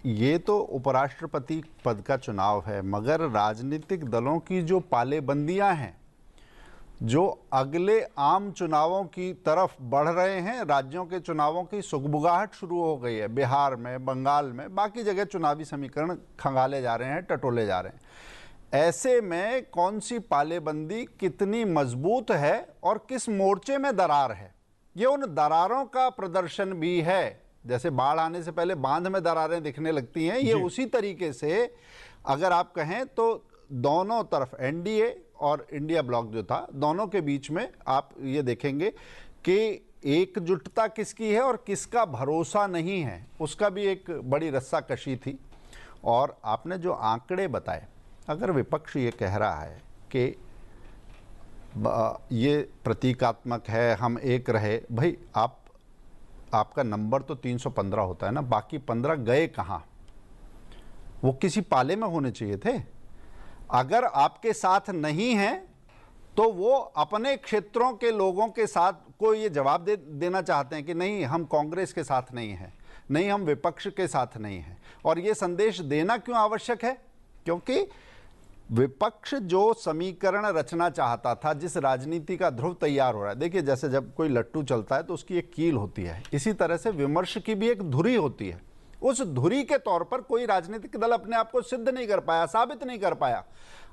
ये तो उपराष्ट्रपति पद का चुनाव है, मगर राजनीतिक दलों की जो पालेबंदियां हैं, जो अगले आम चुनावों की तरफ बढ़ रहे हैं, राज्यों के चुनावों की सुगबुगाहट शुरू हो गई है। बिहार में, बंगाल में, बाकी जगह चुनावी समीकरण खंगाले जा रहे हैं, टटोले जा रहे हैं। ऐसे में कौन सी पालेबंदी कितनी मजबूत है और किस मोर्चे में दरार है, ये उन दरारों का प्रदर्शन भी है। जैसे बाढ़ आने से पहले बांध में दरारें दिखने लगती हैं, ये उसी तरीके से अगर आप कहें तो दोनों तरफ एनडीए और इंडिया ब्लॉक जो था, दोनों के बीच में आप ये देखेंगे कि एकजुटता किसकी है और किसका भरोसा नहीं है, उसका भी एक बड़ी रस्साकशी थी। और आपने जो आंकड़े बताए, अगर विपक्ष ये कह रहा है कि ये प्रतीकात्मक है, हम एक रहे, भाई आपका नंबर तो 315 होता है ना, बाकी 15 गए कहाँ? वो किसी पाले में होने चाहिए थे। अगर आपके साथ नहीं हैं तो वो अपने क्षेत्रों के लोगों के साथ को ये जवाब देना चाहते हैं कि नहीं, हम कांग्रेस के साथ नहीं हैं, नहीं हम विपक्ष के साथ नहीं हैं। और ये संदेश देना क्यों आवश्यक है? क्योंकि विपक्ष जो समीकरण रचना चाहता था, जिस राजनीति का ध्रुव तैयार हो रहा है, देखिए जैसे जब कोई लट्टू चलता है तो उसकी एक कील होती है, इसी तरह से विमर्श की भी एक धुरी होती है। उस धुरी के तौर पर कोई राजनीतिक दल अपने आप को सिद्ध नहीं कर पाया, साबित नहीं कर पाया,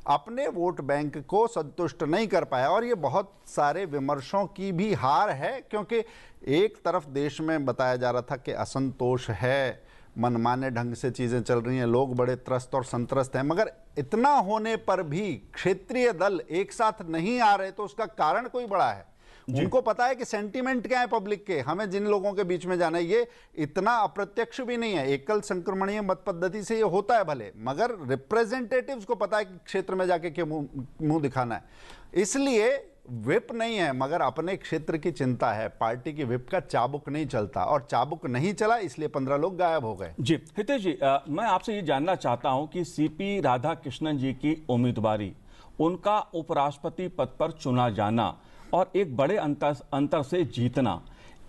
अपने वोट बैंक को संतुष्ट नहीं कर पाया। और ये बहुत सारे विमर्शों की भी हार है, क्योंकि एक तरफ देश में बताया जा रहा था कि असंतोष है, मनमाने ढंग से चीज़ें चल रही हैं, लोग बड़े त्रस्त और संत्रस्त हैं, मगर इतना होने पर भी क्षेत्रीय दल एक साथ नहीं आ रहे, तो उसका कारण कोई बड़ा है। उनको पता है कि सेंटीमेंट क्या है पब्लिक के, हमें जिन लोगों के बीच में जाना है। ये इतना अप्रत्यक्ष भी नहीं है, एकल संक्रमणीय मत पद्धति से ये होता है भले, मगर रिप्रेजेंटेटिव्स को पता है कि क्षेत्र में जाके क्यों मुंह दिखाना है। इसलिए विप नहीं है, मगर अपने क्षेत्र की चिंता है। पार्टी की विप का चाबुक नहीं चलता, और चाबुक नहीं चला, इसलिए 15 लोग गायब हो गए। जी हितेश जी, मैं आपसे ये जानना चाहता हूं कि सीपी राधाकृष्णन जी की उम्मीदवारी, उनका उपराष्ट्रपति पद पर चुना जाना और एक बड़े अंतर से जीतना,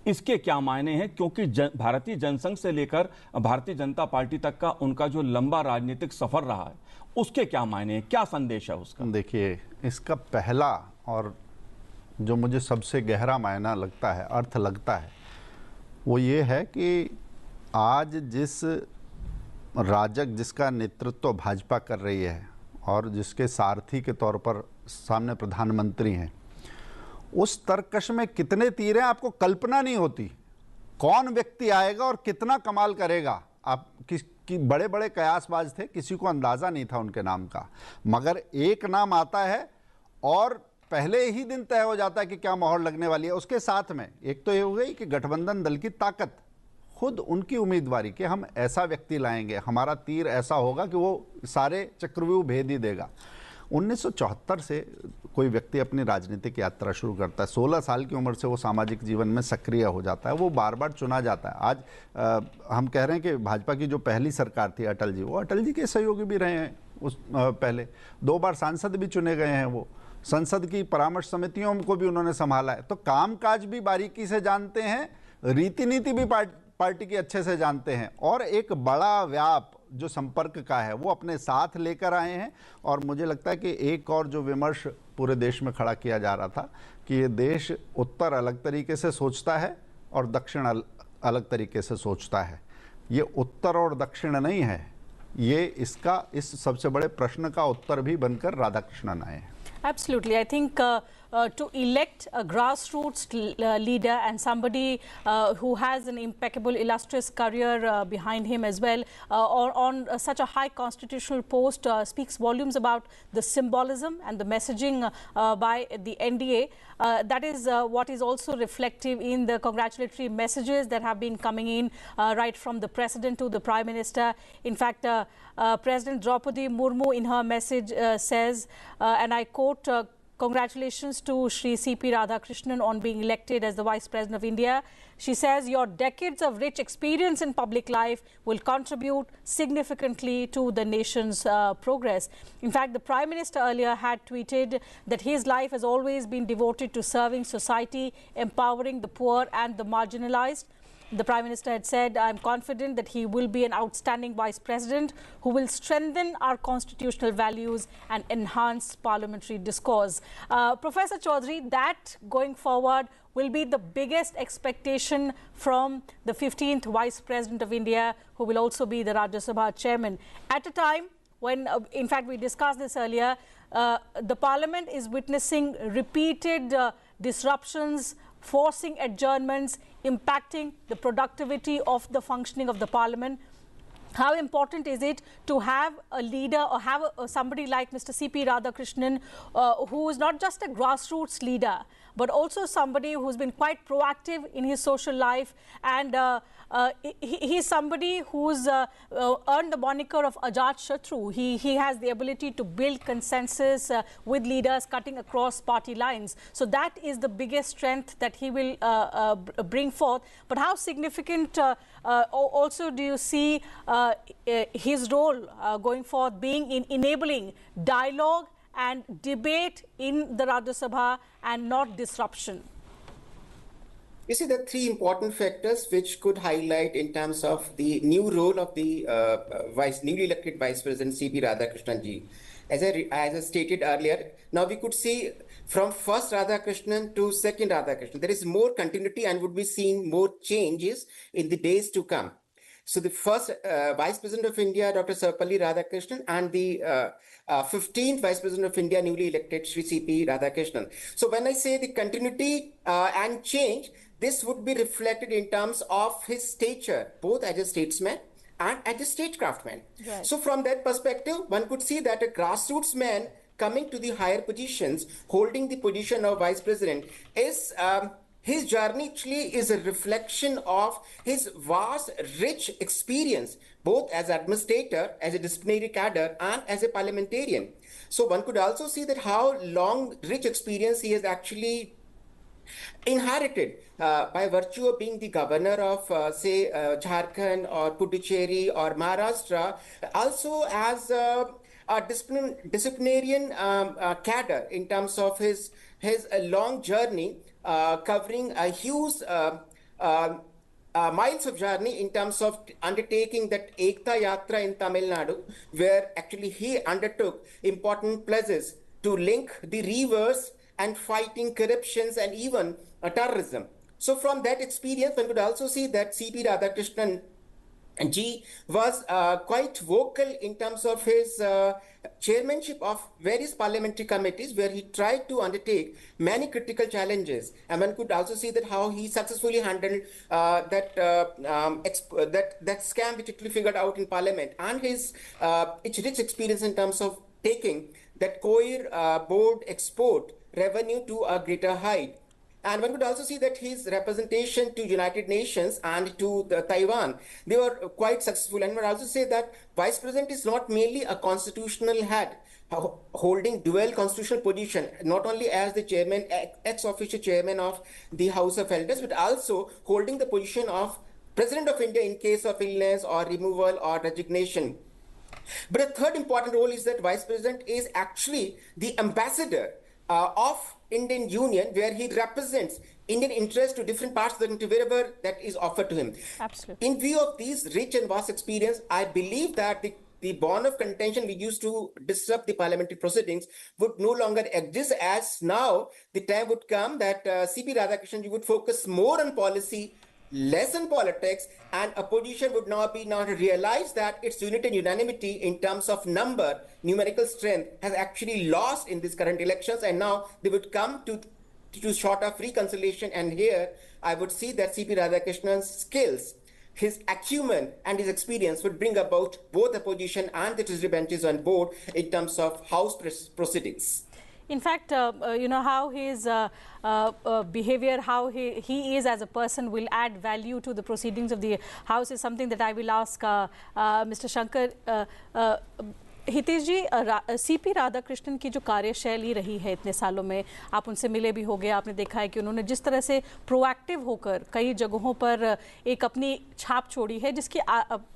इसके क्या मायने हैं? क्योंकि भारतीय जनसंघ से लेकर भारतीय जनता पार्टी तक का उनका जो लंबा राजनीतिक सफर रहा है, उसके क्या मायने हैं, क्या संदेश है उसका? देखिए, इसका पहला और जो मुझे सबसे गहरा मायना लगता है, अर्थ लगता है, वो ये है कि आज जिस राजग जिसका नेतृत्व भाजपा कर रही है और जिसके सारथी के तौर पर सामने प्रधानमंत्री हैं, उस तर्कश में कितने तीर हैं आपको कल्पना नहीं होती। कौन व्यक्ति आएगा और कितना कमाल करेगा, आप कि बड़े बड़े कयासबाज थे, किसी को अंदाज़ा नहीं था उनके नाम का, मगर एक नाम आता है और पहले ही दिन तय हो जाता है कि क्या मोहर लगने वाली है। उसके साथ में एक तो ये हो गई कि गठबंधन दल की ताकत, खुद उनकी उम्मीदवारी कि हम ऐसा व्यक्ति लाएंगे, हमारा तीर ऐसा होगा कि वो सारे चक्रव्यूह भेद ही देगा। 1974 से कोई व्यक्ति अपनी राजनीतिक यात्रा शुरू करता है, 16 साल की उम्र से वो सामाजिक जीवन में सक्रिय हो जाता है, वो बार बार चुना जाता है। आज हम कह रहे हैं कि भाजपा की जो पहली सरकार थी अटल जी, वो अटल जी के सहयोगी भी रहे हैं। उस पहले 2 बार सांसद भी चुने गए हैं, वो संसद की परामर्श समितियों को भी उन्होंने संभाला है। तो कामकाज भी बारीकी से जानते हैं, रीति नीति भी पार्टी की अच्छे से जानते हैं, और एक बड़ा व्याप जो संपर्क का है वो अपने साथ लेकर आए हैं। और मुझे लगता है कि एक और जो विमर्श पूरे देश में खड़ा किया जा रहा था कि ये देश उत्तर अलग तरीके से सोचता है और दक्षिण अलग तरीके से सोचता है, ये उत्तर और दक्षिण नहीं है, ये इस सबसे बड़े प्रश्न का उत्तर भी बनकर राधाकृष्णन आए हैं। Absolutely. I think to elect a grassroots leader and somebody who has an impeccable, illustrious career behind him as well, or on such a high constitutional post speaks volumes about the symbolism and the messaging by the NDA. That is what is also reflective in the congratulatory messages that have been coming in right from the President to the Prime Minister. In fact, President Draupadi Murmu in her message says, and I quote, "Congratulations to Shri CP Radhakrishnan on being elected as the Vice President of India." She says, "Your decades of rich experience in public life will contribute significantly to the nation's progress." In fact, the Prime Minister earlier had tweeted that his life has always been devoted to serving society, empowering the poor and the marginalized. The Prime Minister had said, "I'm confident that he will be an outstanding Vice President who will strengthen our constitutional values and enhance parliamentary discourse." Professor Chaudhary, that going forward will be the biggest expectation from the 15th Vice President of India, who will also be the Rajya Sabha chairman. At a time when, in fact, we discussed this earlier, the Parliament is witnessing repeated disruptions, forcing adjournments, impacting the productivity of the functioning of the Parliament. How important is it to have a leader or have somebody like Mr. CP Radhakrishnan, who is not just a grassroots leader, but also somebody who's been quite proactive in his social life, and he's somebody who's earned the moniker of Ajat Shatru. He has the ability to build consensus with leaders cutting across party lines. So that is the biggest strength that he will bring forth. But how significant also do you see his role going forth being in enabling dialogue and debate in the Rajya Sabha and not disruption? You see, there are three important factors which could highlight in terms of the new role of the newly elected Vice President CP Radhakrishnan ji. As I stated earlier, now we could see from first Radhakrishnan to second Radhakrishnan, there is more continuity and would be seeing more changes in the days to come. So the first Vice President of India, Dr. Sarvapalli Radhakrishnan, and the 15th Vice President of India, newly elected Shri CP Radhakrishnan. So when I say the continuity and change, this would be reflected in terms of his stature, both as a statesman and as a statecraftsman. Right. So from that perspective, one could see that a grassroots man coming to the higher positions, holding the position of Vice President, is his journey actually is a reflection of his vast, rich experience, both as administrator, as a disciplinary cadre, and as a parliamentarian. So one could also see that how long, rich experience he has actually inherited by virtue of being the governor of, say, Jharkhand or Puducherry or Maharashtra, also as a disciplinarian cadre in terms of his long journey, covering a huge miles of journey in terms of undertaking that Ekta Yatra in Tamil Nadu, where actually he undertook important pledges to link the rivers and fighting corruptions and even terrorism. So from that experience, one could also see that CP Radhakrishnan Ji was quite vocal in terms of his chairmanship of various parliamentary committees, where he tried to undertake many critical challenges. And one could also see that how he successfully handled that scam which actually figured out in parliament, and his rich experience in terms of taking that Coir board export revenue to a greater height. And one could also see that his representation to United Nations and to Taiwan, they were quite successful. And one would also say that Vice President is not merely a constitutional head, holding dual constitutional position, not only as the chairman, ex-officio chairman of the House of Elders, but also holding the position of President of India in case of illness or removal or resignation. But a third important role is that Vice President is actually the ambassador of Indian Union, where he represents Indian interests to different parts of the country, wherever that is offered to him. Absolutely. In view of these rich and vast experience, I believe that the bone of contention we used to disrupt the parliamentary proceedings would no longer exist, as now the time would come that CP Radhakrishnan would focus more on policy lessen politics, and opposition would now realize that its unity and unanimity in terms of number, numerical strength, has actually lost in these current elections, and now they would come to short of reconciliation. And here I would see that CP Radhakrishnan's skills, his acumen and his experience would bring about both opposition and the treasury benches on board in terms of House proceedings. In fact, you know, how his behavior, how he is as a person will add value to the proceedings of the House is something that I will ask Mr. Shankar. Hitesh ji, CP Radhakrishnan की जो कार्यशैली रही है इतने सालों में, आप उनसे मिले भी होंगे, आपने देखा है कि उन्होंने जिस तरह से प्रोएक्टिव होकर कई जगहों पर एक अपनी छाप छोड़ी है, जिसकी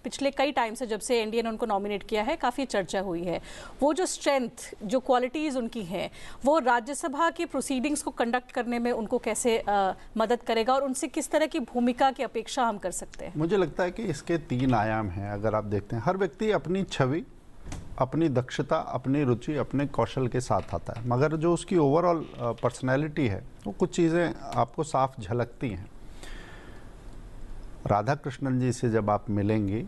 पिछले कई टाइम से, जब से एनडीए ने उनको नॉमिनेट किया है, काफ़ी चर्चा हुई है। वो जो स्ट्रेंथ, जो क्वालिटीज़ उनकी हैं, वो राज्यसभा की प्रोसीडिंग्स को कंडक्ट करने में उनको कैसे मदद करेगा और उनसे किस तरह की भूमिका की अपेक्षा हम कर सकते हैं? मुझे लगता है कि इसके 3 आयाम हैं। अगर आप देखते हैं, हर व्यक्ति अपनी छवि, अपनी दक्षता, अपनी रुचि, अपने कौशल के साथ आता है, मगर जो उसकी ओवरऑल पर्सनैलिटी है, वो कुछ चीज़ें आपको साफ झलकती हैं। राधाकृष्णन जी से जब आप मिलेंगे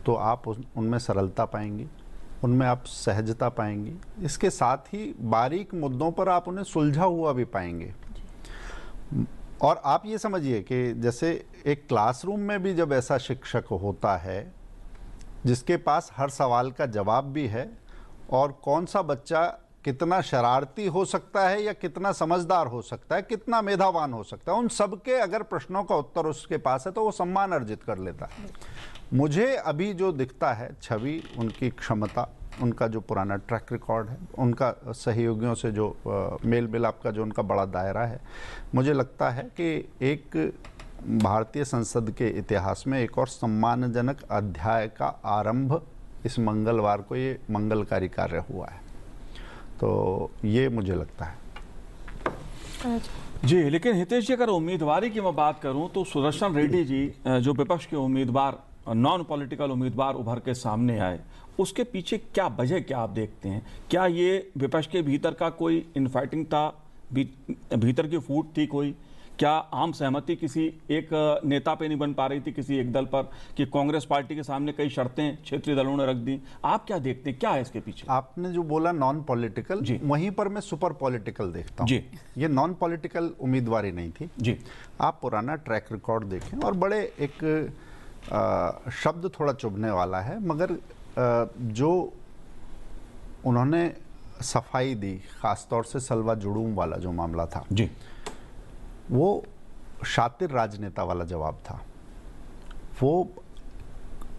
तो आप उनमें सरलता पाएंगी, उनमें आप सहजता पाएंगी, इसके साथ ही बारीक मुद्दों पर आप उन्हें सुलझा हुआ भी पाएंगे। और आप ये समझिए कि जैसे एक क्लासरूम में भी जब ऐसा शिक्षक होता है जिसके पास हर सवाल का जवाब भी है, और कौन सा बच्चा कितना शरारती हो सकता है या कितना समझदार हो सकता है, कितना मेधावान हो सकता है, उन सब के अगर प्रश्नों का उत्तर उसके पास है तो वो सम्मान अर्जित कर लेता है। मुझे अभी जो दिखता है छवि, उनकी क्षमता, उनका जो पुराना ट्रैक रिकॉर्ड है, उनका सहयोगियों से जो मेल मिलाप का जो उनका बड़ा दायरा है, मुझे लगता है कि एक भारतीय संसद के इतिहास में एक और सम्मानजनक अध्याय का आरंभ इस मंगलवार को ये मंगलकारी कार्य हुआ है। तो ये मुझे लगता है जी। लेकिन हितेश जी, अगर उम्मीदवारी की मैं बात करूं तो सुदर्शन रेड्डी जी जो विपक्ष के उम्मीदवार, नॉन पॉलिटिकल उम्मीदवार उभर के सामने आए, उसके पीछे क्या वजह, क्या आप देखते हैं? क्या ये विपक्ष के भीतर का कोई इनफाइटिंग था, भीतर की फूट थी कोई? क्या आम सहमति किसी एक नेता पे नहीं बन पा रही थी, किसी एक दल पर, कि कांग्रेस पार्टी के सामने कई शर्तें क्षेत्रीय दलों ने रख दी? आप क्या देखते हैं, क्या है इसके पीछे? आपने जो बोला नॉन पॉलिटिकल, वहीं पर मैं सुपर पॉलिटिकल देखता हूँ जी। ये नॉन पॉलिटिकल उम्मीदवारी नहीं थी जी। आप पुराना ट्रैक रिकॉर्ड देखें, और बड़े एक शब्द थोड़ा चुभने वाला है, मगर जो उन्होंने सफाई दी, खासतौर से सलवा जुड़ूम वाला जो मामला था जी, वो शातिर राजनेता वाला जवाब था। वो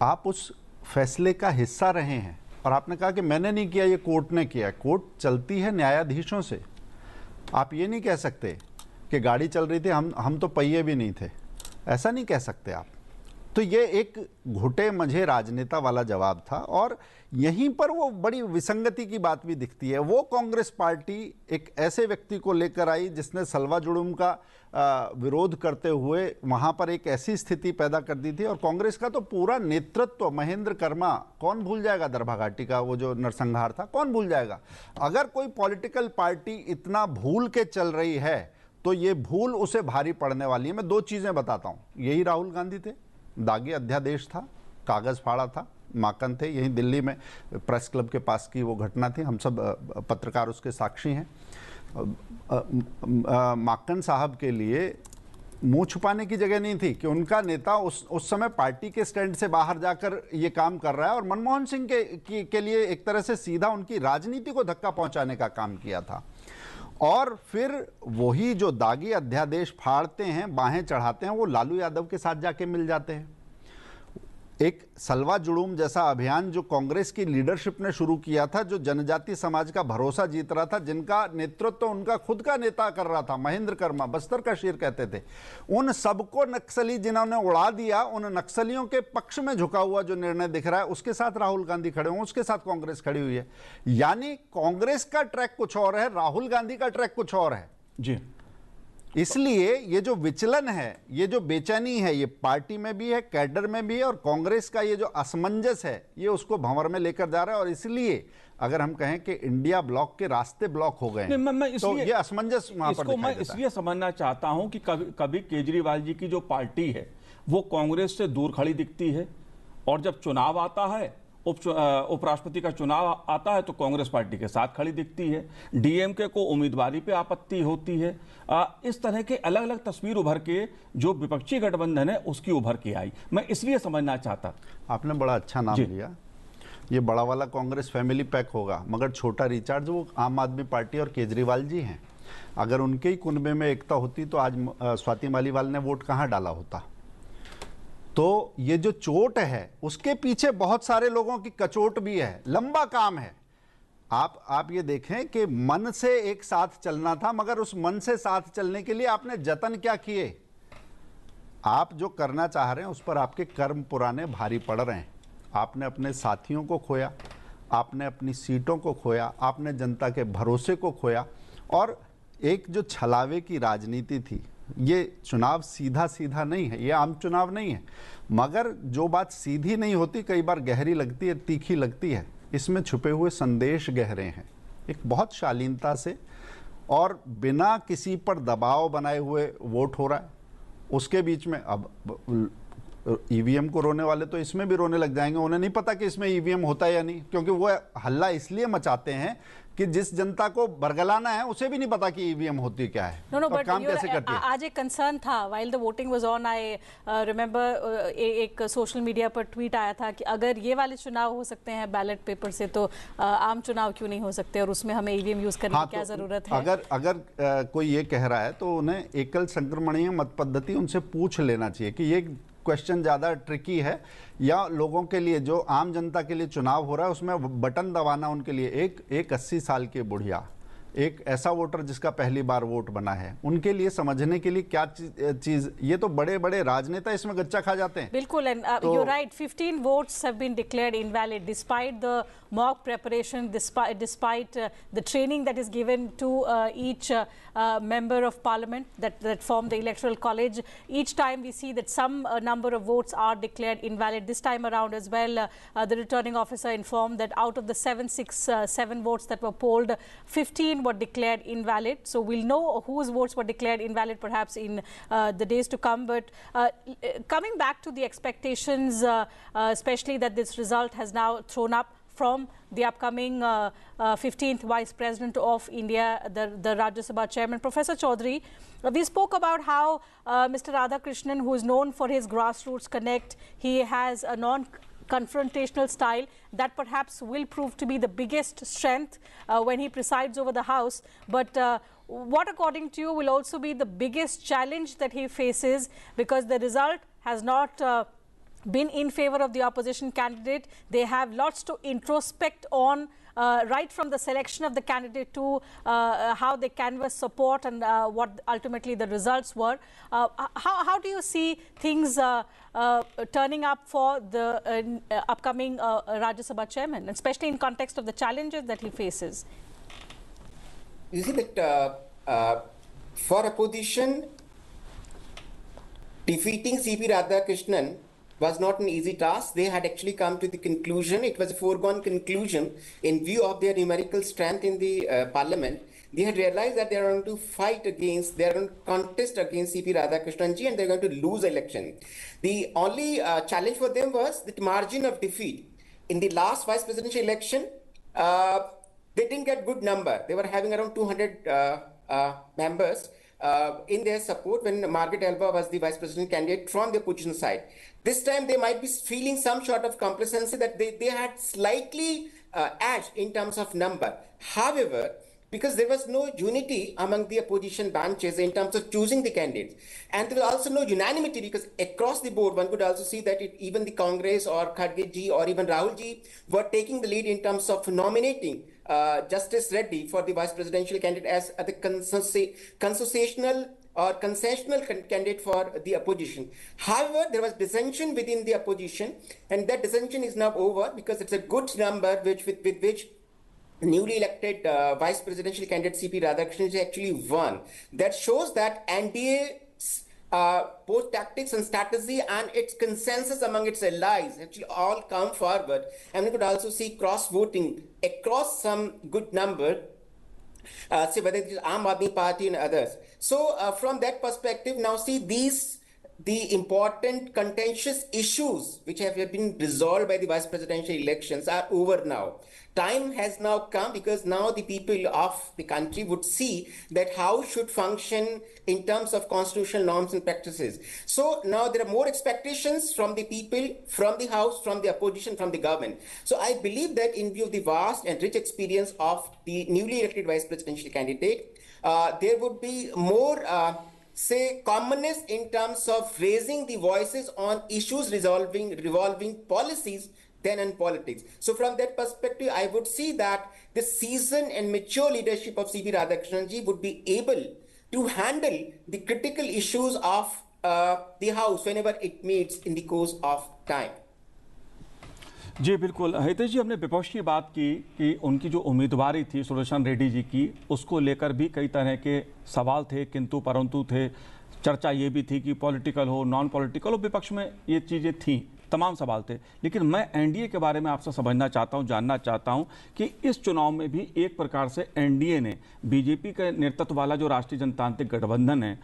आप उस फैसले का हिस्सा रहे हैं, और आपने कहा कि मैंने नहीं किया, ये कोर्ट ने किया। कोर्ट चलती है न्यायाधीशों से। आप ये नहीं कह सकते कि गाड़ी चल रही थी, हम तो पहिए भी नहीं थे, ऐसा नहीं कह सकते आप। तो ये एक घुटे मझे राजनेता वाला जवाब था, और यहीं पर वो बड़ी विसंगति की बात भी दिखती है। वो कांग्रेस पार्टी एक ऐसे व्यक्ति को लेकर आई जिसने सलवा जुड़ूम का विरोध करते हुए वहां पर एक ऐसी स्थिति पैदा कर दी थी, और कांग्रेस का तो पूरा नेतृत्व, महेंद्र कर्मा, कौन भूल जाएगा दरभा घाटी का वो जो नरसंहार था, कौन भूल जाएगा? अगर कोई पॉलिटिकल पार्टी इतना भूल के चल रही है तो ये भूल उसे भारी पड़ने वाली है। मैं 2 चीजें बताता हूं। यही राहुल गांधी थे, दागी अध्यादेश था, कागज फाड़ा था, माकन थे, यहीं दिल्ली में प्रेस क्लब के पास की वो घटना थी, हम सब पत्रकार उसके साक्षी हैं। माकन साहब के लिए मुंह छुपाने की जगह नहीं थी कि उनका नेता उस समय पार्टी के स्टैंड से बाहर जाकर ये काम कर रहा है, और मनमोहन सिंह के लिए एक तरह से सीधा उनकी राजनीति को धक्का पहुंचाने का काम किया था। और फिर वही जो दागी अध्यादेश फाड़ते हैं, बाहें चढ़ाते हैं, वो लालू यादव के साथ जाके मिल जाते हैं। एक सलवा जुड़ूम जैसा अभियान जो कांग्रेस की लीडरशिप ने शुरू किया था, जो जनजाति समाज का भरोसा जीत रहा था, जिनका नेतृत्व तो उनका खुद का नेता कर रहा था, महेंद्र कर्मा, बस्तर का शेर कहते थे, उन सबको नक्सली जिन्होंने उड़ा दिया, उन नक्सलियों के पक्ष में झुका हुआ जो निर्णय दिख रहा है, उसके साथ राहुल गांधी खड़े हुए, उसके साथ कांग्रेस खड़ी हुई है। यानी कांग्रेस का ट्रैक कुछ और है, राहुल गांधी का ट्रैक कुछ और है जी। इसलिए ये जो विचलन है, ये जो बेचैनी है, ये पार्टी में भी है, कैडर में भी है, और कांग्रेस का ये जो असमंजस है, ये उसको भंवर में लेकर जा रहा है। और इसलिए अगर हम कहें कि इंडिया ब्लॉक के रास्ते ब्लॉक हो गए हैं, तो ये असमंजस वहां पर दिखाई मैं देता है। इसलिए समझना चाहता हूं कि कभी केजरीवाल जी की जो पार्टी है वो कांग्रेस से दूर खड़ी दिखती है, और जब चुनाव आता है, उपराष्ट्रपति का चुनाव आता है, तो कांग्रेस पार्टी के साथ खड़ी दिखती है। डीएमके को उम्मीदवारी पे आपत्ति होती है। इस तरह के अलग अलग तस्वीर उभर के जो विपक्षी गठबंधन है उसकी उभर के आई। मैं इसलिए समझना चाहता। आपने बड़ा अच्छा नाम लिया, ये बड़ा वाला कांग्रेस फैमिली पैक होगा, मगर छोटा रिचार्ज वो आम आदमी पार्टी और केजरीवाल जी हैं। अगर उनके ही कुनबे में एकता होती तो आज स्वाति मालीवाल ने वोट कहाँ डाला होता। तो ये जो चोट है उसके पीछे बहुत सारे लोगों की कचोट भी है, लंबा काम है। आप ये देखें कि मन से एक साथ चलना था, मगर उस मन से साथ चलने के लिए आपने जतन क्या किए। आप जो करना चाह रहे हैं उस पर आपके कर्म पुराने भारी पड़ रहे हैं। आपने अपने साथियों को खोया, आपने अपनी सीटों को खोया, आपने जनता के भरोसे को खोया, और एक जो छलावे की राजनीति थी, ये चुनाव सीधा सीधा नहीं है, ये आम चुनाव नहीं है, मगर जो बात सीधी नहीं होती कई बार गहरी लगती है, तीखी लगती है। इसमें छुपे हुए संदेश गहरे हैं। एक बहुत शालीनता से और बिना किसी पर दबाव बनाए हुए वोट हो रहा है। उसके बीच में अब ईवीएम को रोने वाले तो इसमें भी रोने लग जाएंगे। उन्हें नहीं पता कि इसमें ईवीएम होता है या नहीं, क्योंकि वो हल्ला इसलिए मचाते हैं कि जिस जनता को बरगलाना है उसे भी नहीं पता कि ईवीएम होती क्या है और काम कैसे करती है। आज एक कंसर्न था while the voting was on, I remember एक सोशल मीडिया पर ट्वीट आया था कि अगर ये वाले चुनाव हो सकते हैं बैलेट पेपर से, तो आम चुनाव क्यों नहीं हो सकते, और उसमें हमें ईवीएम यूज करने की क्या जरूरत है। अगर कोई ये कह रहा है तो उन्हें एकल संक्रमणीय मत पद्धति उनसे पूछ लेना चाहिए कि ये क्वेश्चन ज़्यादा ट्रिकी है, या लोगों के लिए, जो आम जनता के लिए चुनाव हो रहा है उसमें बटन दबाना उनके लिए, एक 80 साल की बुढ़िया, एक ऐसा वोटर जिसका पहली बार वोट बना है, उनके लिए समझने के लिए क्या चीज। ये तो बड़े बड़े राजनेता इसमें गच्चा खा जाते हैं। बिल्कुल, and you right, 15 votes have been declared invalid despite the mock preparation, despite the training that is given to each member of parliament that form the electoral college. Each time we see that some number of votes are declared invalid. This time around as well, the returning officer informed that out of the 767 votes that were polled, 15 were declared invalid. So we'll know whose votes were declared invalid perhaps in the days to come. But coming back to the expectations, especially that this result has now thrown up from the upcoming 15th Vice President of India, the Rajya Sabha Chairman, Professor Chaudhary. We spoke about how Mr. Radhakrishnan, who is known for his grassroots connect, he has a non-confrontational style that perhaps will prove to be the biggest strength when he presides over the House. But what, according to you, will also be the biggest challenge that he faces, because the result has not been in favor of the opposition candidate. They have lots to introspect on, right from the selection of the candidate to how they canvass support and what ultimately the results were. How do you see things turning up for the upcoming Rajya Sabha chairman, especially in context of the challenges that he faces? You see that for opposition, defeating CP Radhakrishnan was not an easy task. They had actually come to the conclusion, it was a foregone conclusion in view of their numerical strength in the parliament. They had realized that they are going to fight against, they are going to contest against CP Radhakrishnan ji, and they are going to lose election. The only challenge for them was the margin of defeat. In the last vice presidential election, they didn't get good number. They were having around 200 members in their support when Margaret Alba was the vice president candidate from the opposition side. This time they might be feeling some sort of complacency that they had slightly edged in terms of number. However, because there was no unity among the opposition branches in terms of choosing the candidates, and there was also no unanimity, because across the board one could also see that even the Congress or Kharge ji or even Rahul ji were taking the lead in terms of nominating Justice Reddy for the vice presidential candidate as the consensual or concessional candidate for the opposition. However, there was dissension within the opposition, and that dissension is now over, because it's a good number with which newly elected vice presidential candidate CP Radhakrishnan actually won. That shows that NDA both tactics and strategy and its consensus among its allies actually all come forward, and we could also see cross-voting across some good number, say whether it is Aam Aadmi Party and others. So from that perspective, now see the important contentious issues which have been resolved by the vice presidential elections are over now. Time has now come because now the people of the country would see that how should function in terms of constitutional norms and practices. So now there are more expectations from the people, from the House, from the opposition, from the government. So I believe that in view of the vast and rich experience of the newly elected vice presidential candidate, there would be more say commonness in terms of raising the voices on issues revolving policies than in politics. So from that perspective, I would see that the seasoned and mature leadership of CP Radhakrishnan ji would be able to handle the critical issues of the House whenever it meets in the course of time. जी बिल्कुल हितेश जी, हमने विपक्ष की बात की कि उनकी जो उम्मीदवारी थी सुदर्शन रेड्डी जी की, उसको लेकर भी कई तरह के सवाल थे, किंतु परंतु थे। चर्चा ये भी थी कि पॉलिटिकल हो, नॉन पॉलिटिकल हो, विपक्ष में ये चीज़ें थीं, तमाम सवाल थे। लेकिन मैं एनडीए के बारे में आपसे समझना चाहता हूं, जानना चाहता हूं कि इस चुनाव में भी एक प्रकार से एनडीए ने, बीजेपी के नेतृत्व वाला जो राष्ट्रीय जनतांत्रिक गठबंधन है,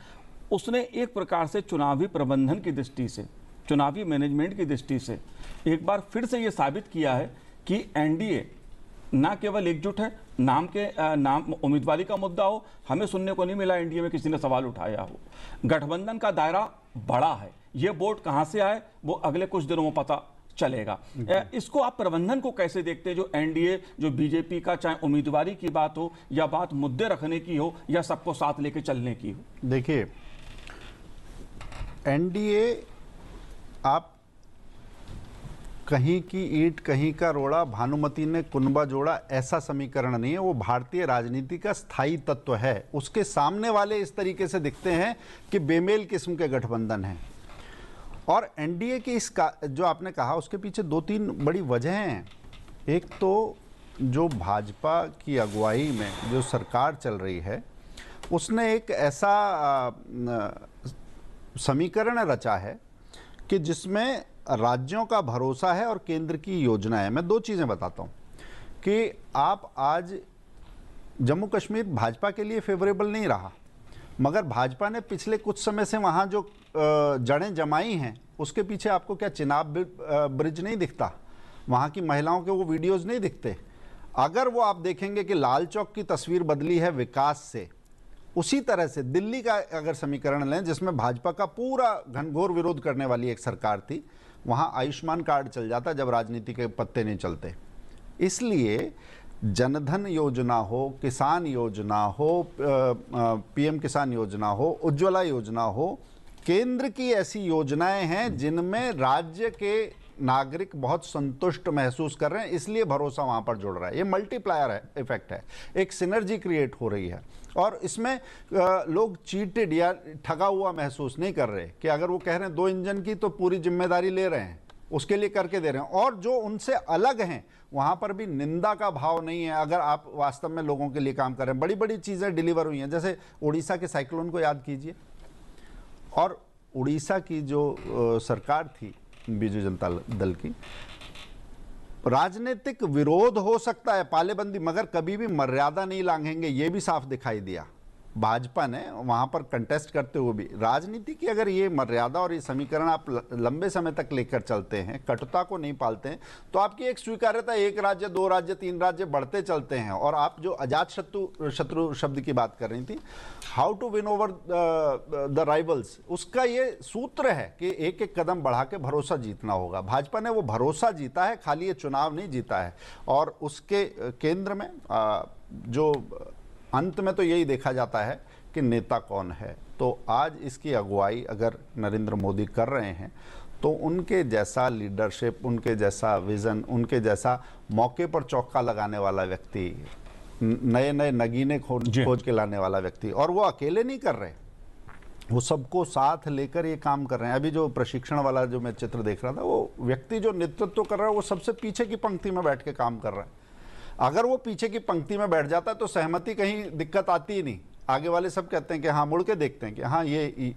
उसने एक प्रकार से चुनावी प्रबंधन की दृष्टि से, चुनावी मैनेजमेंट की दृष्टि से एक बार फिर से ये साबित किया है कि एनडीए ना केवल एकजुट है, नाम उम्मीदवारी का मुद्दा हो, हमें सुनने को नहीं मिला एनडीए में किसी ने सवाल उठाया हो। गठबंधन का दायरा बड़ा है, ये वोट कहां से आए वो अगले कुछ दिनों में पता चलेगा। इसको आप प्रबंधन को कैसे देखते हैं, जो एनडीए, जो बीजेपी का, चाहे उम्मीदवारी की बात हो या बात मुद्दे रखने की हो या सबको साथ लेके चलने की हो? देखिए, एनडीए आप कहीं की ईंट कहीं का रोड़ा, भानुमति ने कुनबा जोड़ा, ऐसा समीकरण नहीं है। वो भारतीय राजनीति का स्थायी तत्व है। उसके सामने वाले इस तरीके से दिखते हैं कि बेमेल किस्म के गठबंधन हैं। और एनडीए की इसका जो आपने कहा, उसके पीछे दो तीन बड़ी वजहें हैं। एक तो जो भाजपा की अगुवाई में जो सरकार चल रही है, उसने एक ऐसा समीकरण रचा है कि जिसमें राज्यों का भरोसा है और केंद्र की योजना है। मैं दो चीज़ें बताता हूं कि आप आज जम्मू कश्मीर भाजपा के लिए फेवरेबल नहीं रहा, मगर भाजपा ने पिछले कुछ समय से वहां जो जड़ें जमाई हैं, उसके पीछे आपको क्या चिनाब ब्रिज नहीं दिखता? वहां की महिलाओं के वो वीडियोस नहीं दिखते? अगर वो आप देखेंगे कि लाल चौक की तस्वीर बदली है विकास से, उसी तरह से दिल्ली का अगर समीकरण लें जिसमें भाजपा का पूरा घनघोर विरोध करने वाली एक सरकार थी, वहां आयुष्मान कार्ड चल जाता जब राजनीति के पत्ते नहीं चलते। इसलिए जनधन योजना हो, किसान योजना हो, पीएम किसान योजना हो, उज्ज्वला योजना हो, केंद्र की ऐसी योजनाएं हैं जिनमें राज्य के नागरिक बहुत संतुष्ट महसूस कर रहे हैं, इसलिए भरोसा वहां पर जुड़ रहा है। ये मल्टीप्लायर इफेक्ट है, एक सिनर्जी क्रिएट हो रही है। और इसमें लोग चीटेड या ठगा हुआ महसूस नहीं कर रहे कि अगर वो कह रहे हैं 2 इंजन की, तो पूरी जिम्मेदारी ले रहे हैं, उसके लिए करके दे रहे हैं। और जो उनसे अलग हैं वहां पर भी निंदा का भाव नहीं है। अगर आप वास्तव में लोगों के लिए काम कर रहे हैं, बड़ी बड़ी चीजें डिलीवर हुई हैं, जैसे उड़ीसा के साइक्लोन को याद कीजिए। और उड़ीसा की जो सरकार थी बीजू जनता दल की, राजनीतिक विरोध हो सकता है, पालेबंदी, मगर कभी भी मर्यादा नहीं लांघेंगे, ये भी साफ दिखाई दिया भाजपा ने वहां पर कंटेस्ट करते हुए भी। राजनीति की अगर ये मर्यादा और ये समीकरण आप लंबे समय तक लेकर चलते हैं, कटुता को नहीं पालते हैं, तो आपकी एक स्वीकार्यता 1 राज्य, 2 राज्य, 3 राज्य बढ़ते चलते हैं। और आप जो अजात शत्रु शब्द की बात कर रही थी, how to win over the rivals, उसका ये सूत्र है कि एक एक कदम बढ़ा के भरोसा जीतना होगा। भाजपा ने वो भरोसा जीता है, खाली ये चुनाव नहीं जीता है। और उसके केंद्र में जो अंत में तो यही देखा जाता है कि नेता कौन है। तो आज इसकी अगुवाई अगर नरेंद्र मोदी कर रहे हैं, तो उनके जैसा लीडरशिप, उनके जैसा विजन, उनके जैसा मौके पर चौका लगाने वाला व्यक्ति, नए नए नगीने खोज के लाने वाला व्यक्ति, और वो अकेले नहीं कर रहे, वो सबको साथ लेकर ये काम कर रहे हैं। अभी जो प्रशिक्षण वाला जो मैं चित्र देख रहा था, वो व्यक्ति जो नेतृत्व कर रहा है वो सबसे पीछे की पंक्ति में बैठ के काम कर रहा है। अगर वो पीछे की पंक्ति में बैठ जाता है तो सहमति कहीं दिक्कत आती ही नहीं। आगे वाले सब कहते हैं कि हाँ, मुड़ के देखते हैं कि हाँ, ये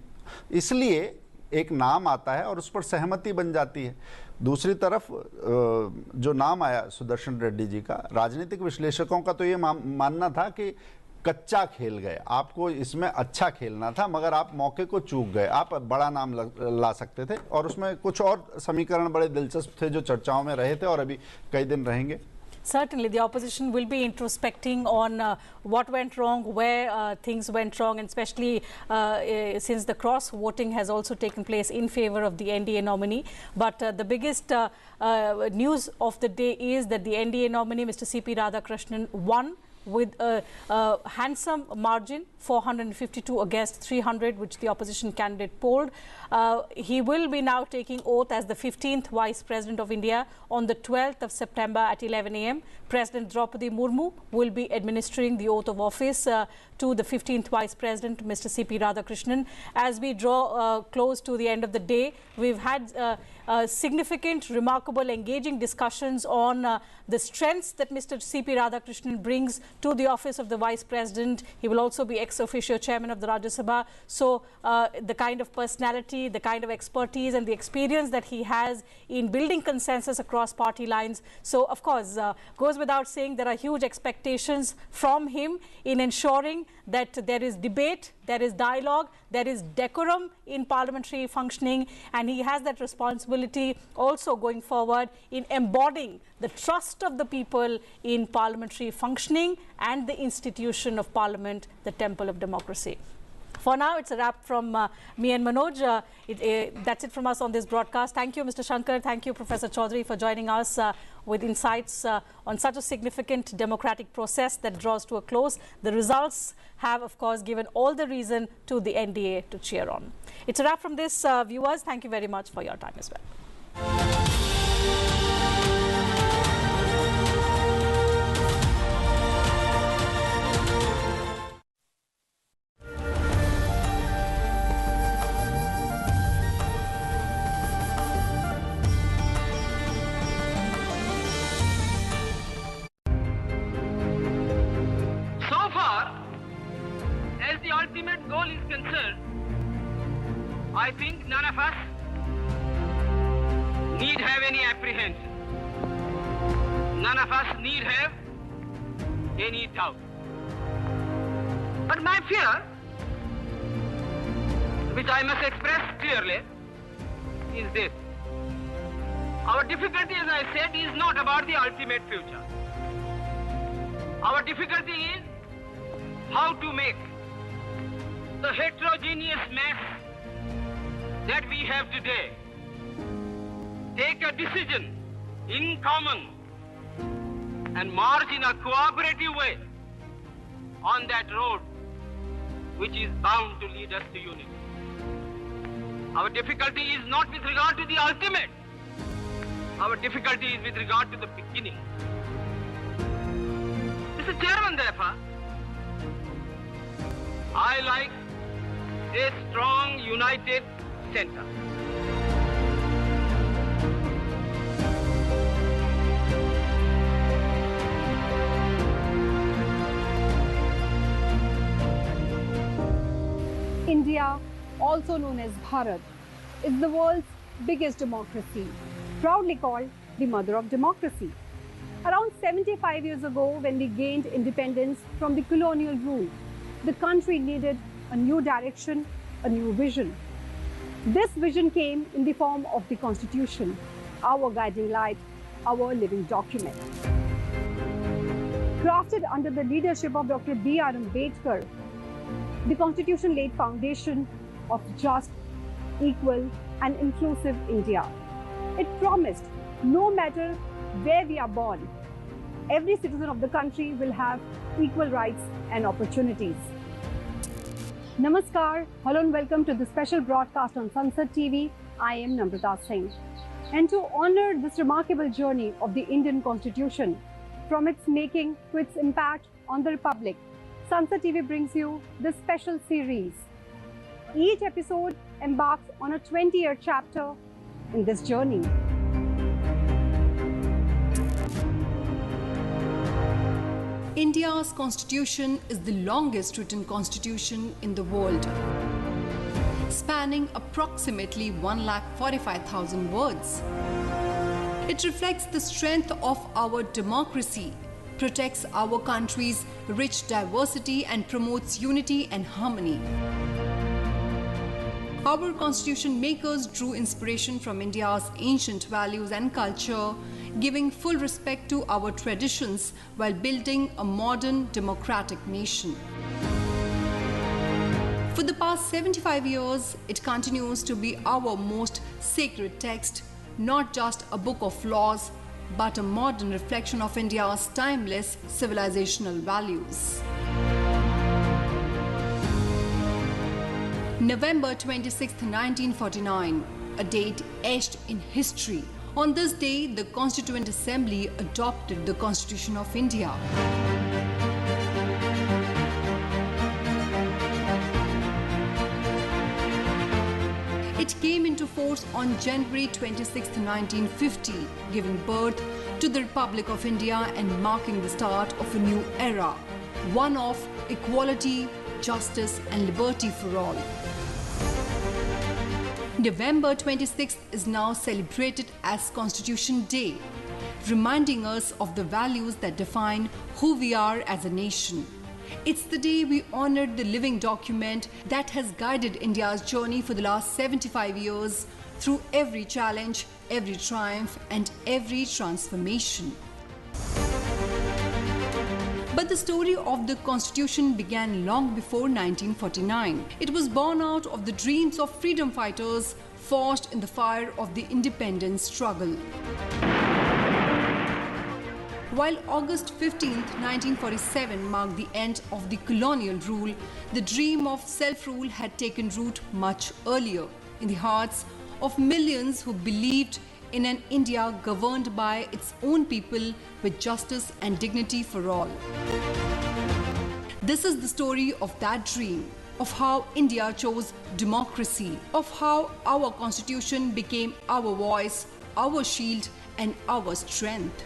इसलिए एक नाम आता है और उस पर सहमति बन जाती है। दूसरी तरफ जो नाम आया सुदर्शन रेड्डी जी का, राजनीतिक विश्लेषकों का तो ये मानना था कि कच्चा खेल गए, आपको इसमें अच्छा खेलना था मगर आप मौके को चूक गए, आप बड़ा नाम ला सकते थे। और उसमें कुछ और समीकरण बड़े दिलचस्प थे जो चर्चाओं में रहे थे और अभी कई दिन रहेंगे। Certainly, the opposition will be introspecting on what went wrong, where things went wrong, and especially since the cross voting has also taken place in favor of the NDA nominee. But the biggest news of the day is that the NDA nominee, Mr. CP Radhakrishnan, won with a handsome margin, 452 against 300, which the opposition candidate polled. He will be now taking oath as the 15th Vice President of India on the 12th of September at 11 a.m. President Draupadi Murmu will be administering the oath of office to the 15th Vice President, Mr. CP Radhakrishnan. As we draw close to the end of the day, we've had significant, remarkable, engaging discussions on the strengths that Mr. CP Radhakrishnan brings to the office of the Vice President. He will also be ex officio chairman of the Rajya Sabha. So the kind of personality, the kind of expertise and the experience that he has in building consensus across party lines. So of course, goes without saying, there are huge expectations from him in ensuring that there is debate, there is dialogue, there is decorum in parliamentary functioning, and he has that responsibility also going forward in embodying the trust of the people in parliamentary functioning and the institution of parliament, the temple of democracy. For now, it's a wrap from me and Manoj. That's it from us on this broadcast. Thank you, Mr. Shankar. Thank you, Professor Chaudhary, for joining us with insights on such a significant democratic process that draws to a close. The results have, of course, given all the reason to the NDA to cheer on. It's a wrap from this, viewers. Thank you very much for your time as well. Ultimate goal is concerned, I think none of us need have any apprehension. None of us need have any doubt. But my fear, which I must express clearly, is this. Our difficulty, as I said, is not about the ultimate future. Our difficulty is how to make the heterogeneous mass that we have today take a decision in common and march in a cooperative way on that road which is bound to lead us to unity. Our difficulty is not with regard to the ultimate. Our difficulty is with regard to the beginning. Mr. Chairman, therefore, I like a strong, united center. India, also known as Bharat, is the world's biggest democracy, proudly called the mother of democracy. Around 75 years ago, when we gained independence from the colonial rule, the country needed a new direction, a new vision. This vision came in the form of the Constitution, our guiding light, our living document. Crafted under the leadership of Dr. B. R. Ambedkar, the Constitution laid foundation of just, equal and inclusive India. It promised no matter where we are born, every citizen of the country will have equal rights and opportunities. Namaskar, hello and welcome to the special broadcast on Sansad TV. I am Namrata Singh. And to honor this remarkable journey of the Indian Constitution, from its making to its impact on the Republic, Sansad TV brings you this special series. Each episode embarks on a 20-year chapter in this journey. India's constitution is the longest written constitution in the world. spanning approximately 1,45,000 words. It reflects the strength of our democracy, protects our country's rich diversity and promotes unity and harmony. Our constitution makers drew inspiration from India's ancient values and culture, giving full respect to our traditions while building a modern democratic nation. For the past 75 years, it continues to be our most sacred text, not just a book of laws, but a modern reflection of India's timeless civilizational values. November 26, 1949, a date etched in history. On this day, the Constituent Assembly adopted the Constitution of India. It came into force on January 26, 1950, giving birth to the Republic of India and marking the start of a new era, one of equality, justice and liberty for all. November 26th is now celebrated as Constitution Day, reminding us of the values that define who we are as a nation. It's the day we honored the living document that has guided India's journey for the last 75 years through every challenge, every triumph, and every transformation. But the story of the Constitution began long before 1949. It was born out of the dreams of freedom fighters forged in the fire of the independence struggle. While August 15, 1947 marked the end of the colonial rule, the dream of self-rule had taken root much earlier in the hearts of millions who believed in an India governed by its own people with justice and dignity for all. This is the story of that dream, of how India chose democracy, of how our constitution became our voice, our shield and our strength.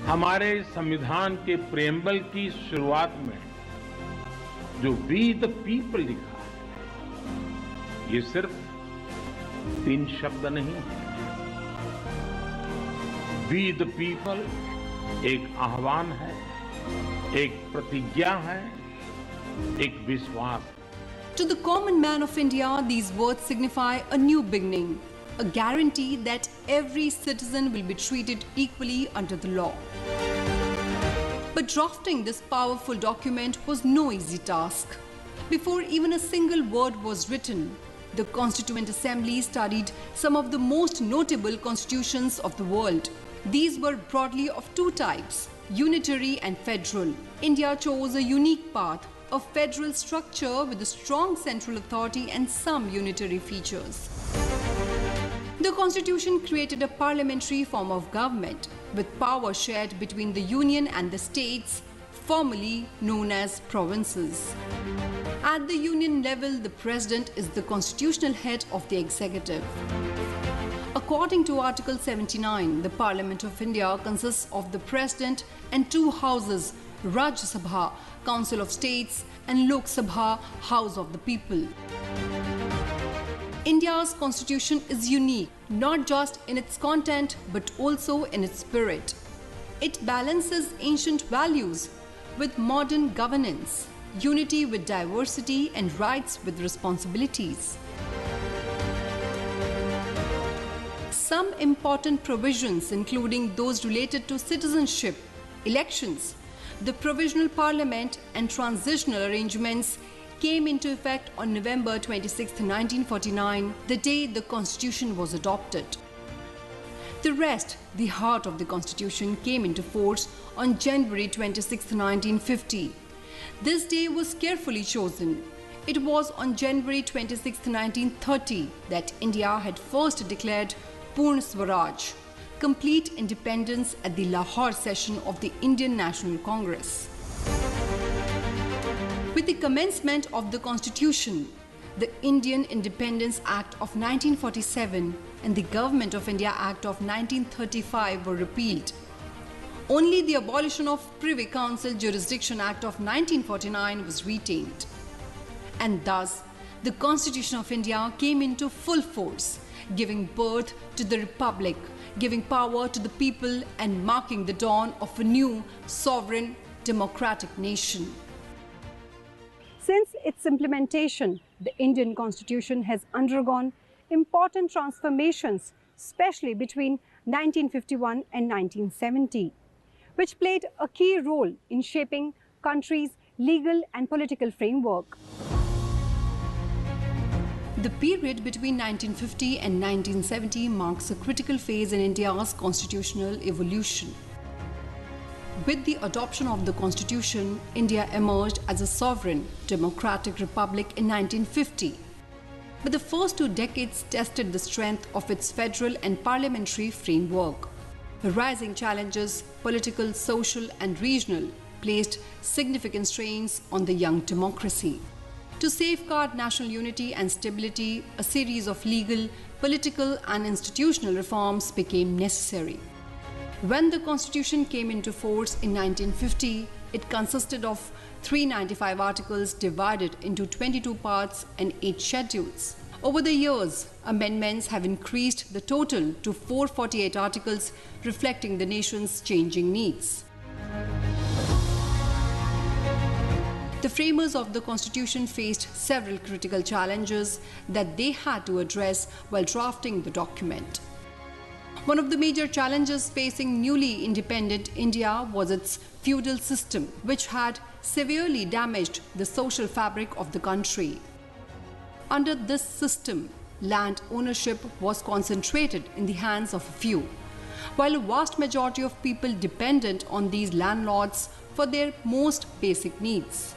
हमारे संविधान के preamble की शुरुआत में जो we the people लिखा है, ये सिर्फ 3 शब्द नहीं है। वी द पीपल एक आह्वान है, एक प्रतिज्ञा है, एक विश्वास। To the common man of India, these words signify a new beginning, a guarantee that every citizen will be treated equally under the law. But drafting this powerful document was no easy task. Before even a single word was written, the Constituent Assembly studied some of the most notable constitutions of the world. These were broadly of 2 types, unitary and federal. India chose a unique path, a federal structure with a strong central authority and some unitary features. The Constitution created a parliamentary form of government with power shared between the Union and the states, formerly known as provinces. At the Union level, the President is the constitutional head of the executive. According to Article 79, the Parliament of India consists of the President and 2 houses, Rajya Sabha, Council of States, and Lok Sabha, House of the People. India's constitution is unique, not just in its content, but also in its spirit. It balances ancient values with modern governance, unity with diversity, and rights with responsibilities. Some important provisions, including those related to citizenship, elections, the provisional parliament, and transitional arrangements, came into effect on November 26, 1949, the day the Constitution was adopted. The rest, the heart of the Constitution, came into force on January 26, 1950. This day was carefully chosen. It was on January 26, 1930 that India had first declared Purna Swaraj, complete independence at the Lahore session of the Indian National Congress. With the commencement of the Constitution, the Indian Independence Act of 1947 and the Government of India Act of 1935 were repealed. Only the abolition of Privy Council Jurisdiction Act of 1949 was retained. And thus, the Constitution of India came into full force, giving birth to the Republic, giving power to the people and marking the dawn of a new, sovereign, democratic nation. Since its implementation, the Indian Constitution has undergone important transformations, especially between 1951 and 1970, which played a key role in shaping country's legal and political framework. The period between 1950 and 1970 marks a critical phase in India's constitutional evolution. With the adoption of the Constitution, India emerged as a sovereign, democratic republic in 1950. But the first 2 decades tested the strength of its federal and parliamentary framework. Rising challenges, political, social, and regional, placed significant strains on the young democracy. To safeguard national unity and stability, a series of legal, political, and institutional reforms became necessary. When the Constitution came into force in 1950, it consisted of 395 articles divided into 22 parts and 8 schedules. Over the years, amendments have increased the total to 448 articles, reflecting the nation's changing needs. The framers of the Constitution faced several critical challenges that they had to address while drafting the document. One of the major challenges facing newly independent India was its feudal system, which had severely damaged the social fabric of the country. Under this system, land ownership was concentrated in the hands of a few, while a vast majority of people depended on these landlords for their most basic needs.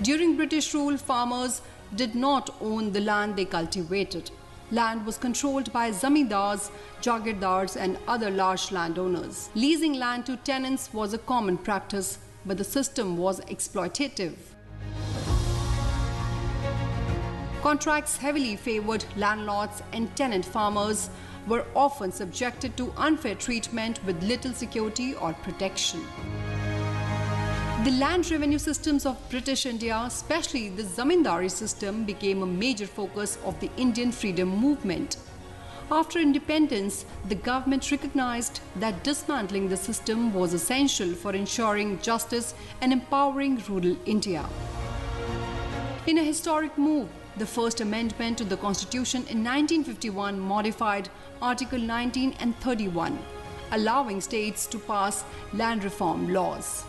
During British rule, farmers did not own the land they cultivated. Land was controlled by zamindars, jagirdars, and other large landowners. Leasing land to tenants was a common practice, but the system was exploitative. Contracts heavily favored landlords, and tenant farmers were often subjected to unfair treatment with little security or protection. The land revenue systems of British India, especially the zamindari system, became a major focus of the Indian freedom movement. After independence, the government recognized that dismantling the system was essential for ensuring justice and empowering rural India. In a historic move, the first amendment to the Constitution in 1951 modified Article 19 and 31, allowing states to pass land reform laws.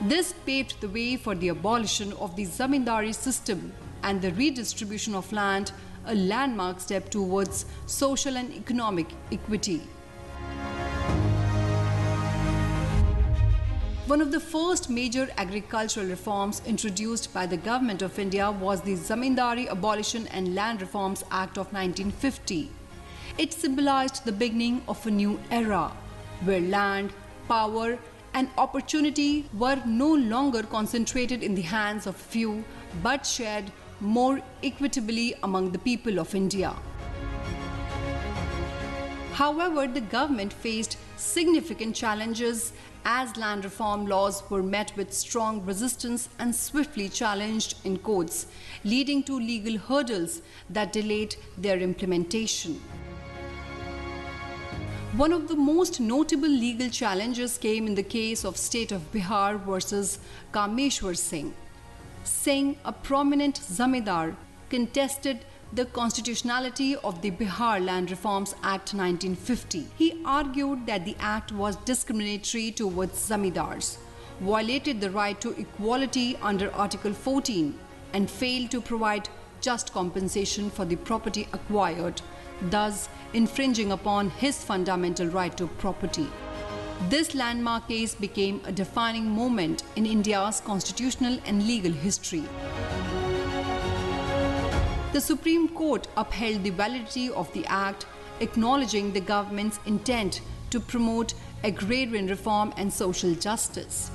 This paved the way for the abolition of the zamindari system and the redistribution of land, a landmark step towards social and economic equity. One of the first major agricultural reforms introduced by the Government of India was the Zamindari Abolition and Land Reforms Act of 1950. It symbolized the beginning of a new era, where land, power, and opportunity were no longer concentrated in the hands of few, but shared more equitably among the people of India. However, the government faced significant challenges as land reform laws were met with strong resistance and swiftly challenged in courts, leading to legal hurdles that delayed their implementation. One of the most notable legal challenges came in the case of State of Bihar versus Kameshwar Singh. Singh, a prominent zamindar, contested the constitutionality of the Bihar Land Reforms Act 1950. He argued that the act was discriminatory towards zamindars, violated the right to equality under Article 14, and failed to provide just compensation for the property acquired, thus infringing upon his fundamental right to property. This landmark case became a defining moment in India's constitutional and legal history. The Supreme Court upheld the validity of the Act, acknowledging the government's intent to promote agrarian reform and social justice.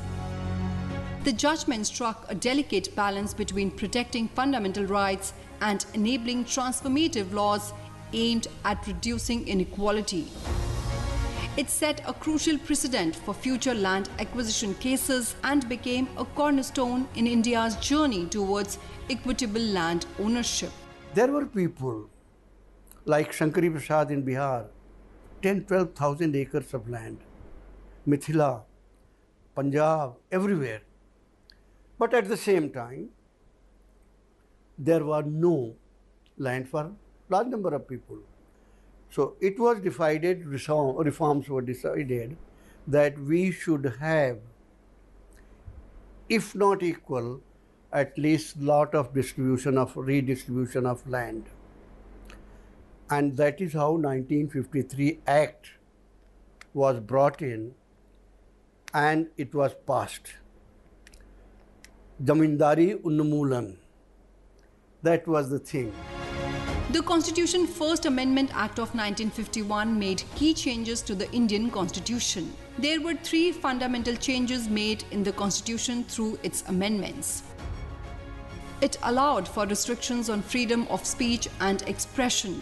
The judgment struck a delicate balance between protecting fundamental rights and enabling transformative laws aimed at reducing inequality. It set a crucial precedent for future land acquisition cases and became a cornerstone in India's journey towards equitable land ownership. There were people like Shankari Prasad in Bihar, 10-12,000 acres of land, Mithila, Punjab, everywhere. But at the same time, there was no land for large number of people. So it was decided, reforms were decided that we should have, if not equal, at least lot of redistribution of land. And that is how 1953 Act was brought in and it was passed. Zamindari Unmoolan, that was the thing. The Constitution First Amendment Act of 1951 made key changes to the Indian Constitution. There were 3 fundamental changes made in the Constitution through its amendments. It allowed for restrictions on freedom of speech and expression,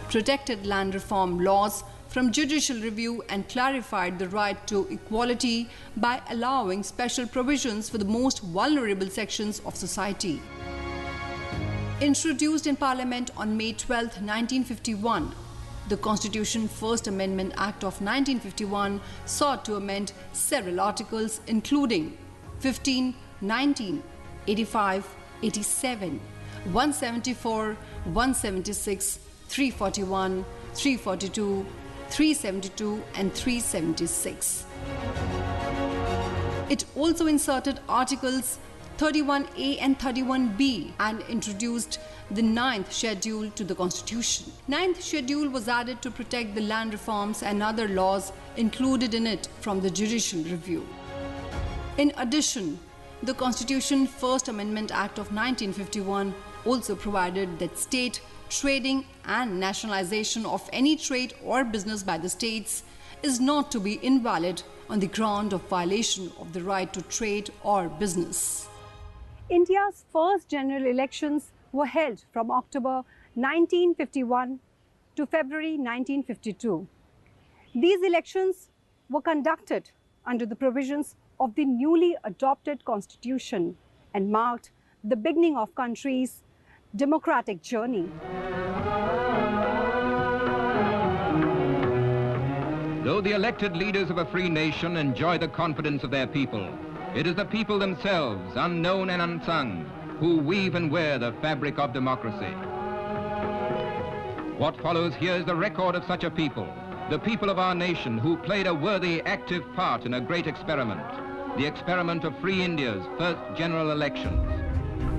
protected land reform laws from judicial review, and clarified the right to equality by allowing special provisions for the most vulnerable sections of society. Introduced in Parliament on May 12, 1951, the Constitution First Amendment Act of 1951 sought to amend several articles including 15, 19, 85, 87, 174, 176, 341, 342, 372 and 376. It also inserted articles 31A and 31B and introduced the 9th schedule to the Constitution. 9th schedule was added to protect the land reforms and other laws included in it from the judicial review. In addition, the Constitution First Amendment Act of 1951 also provided that state trading and nationalization of any trade or business by the states is not to be invalid on the ground of violation of the right to trade or business. India's first general elections were held from October 1951 to February 1952. These elections were conducted under the provisions of the newly adopted constitution and marked the beginning of country's democratic journey. Though the elected leaders of a free nation enjoy the confidence of their people, it is the people themselves, unknown and unsung, who weave and wear the fabric of democracy. What follows here is the record of such a people, the people of our nation who played a worthy, active part in a great experiment, the experiment of free India's first general elections.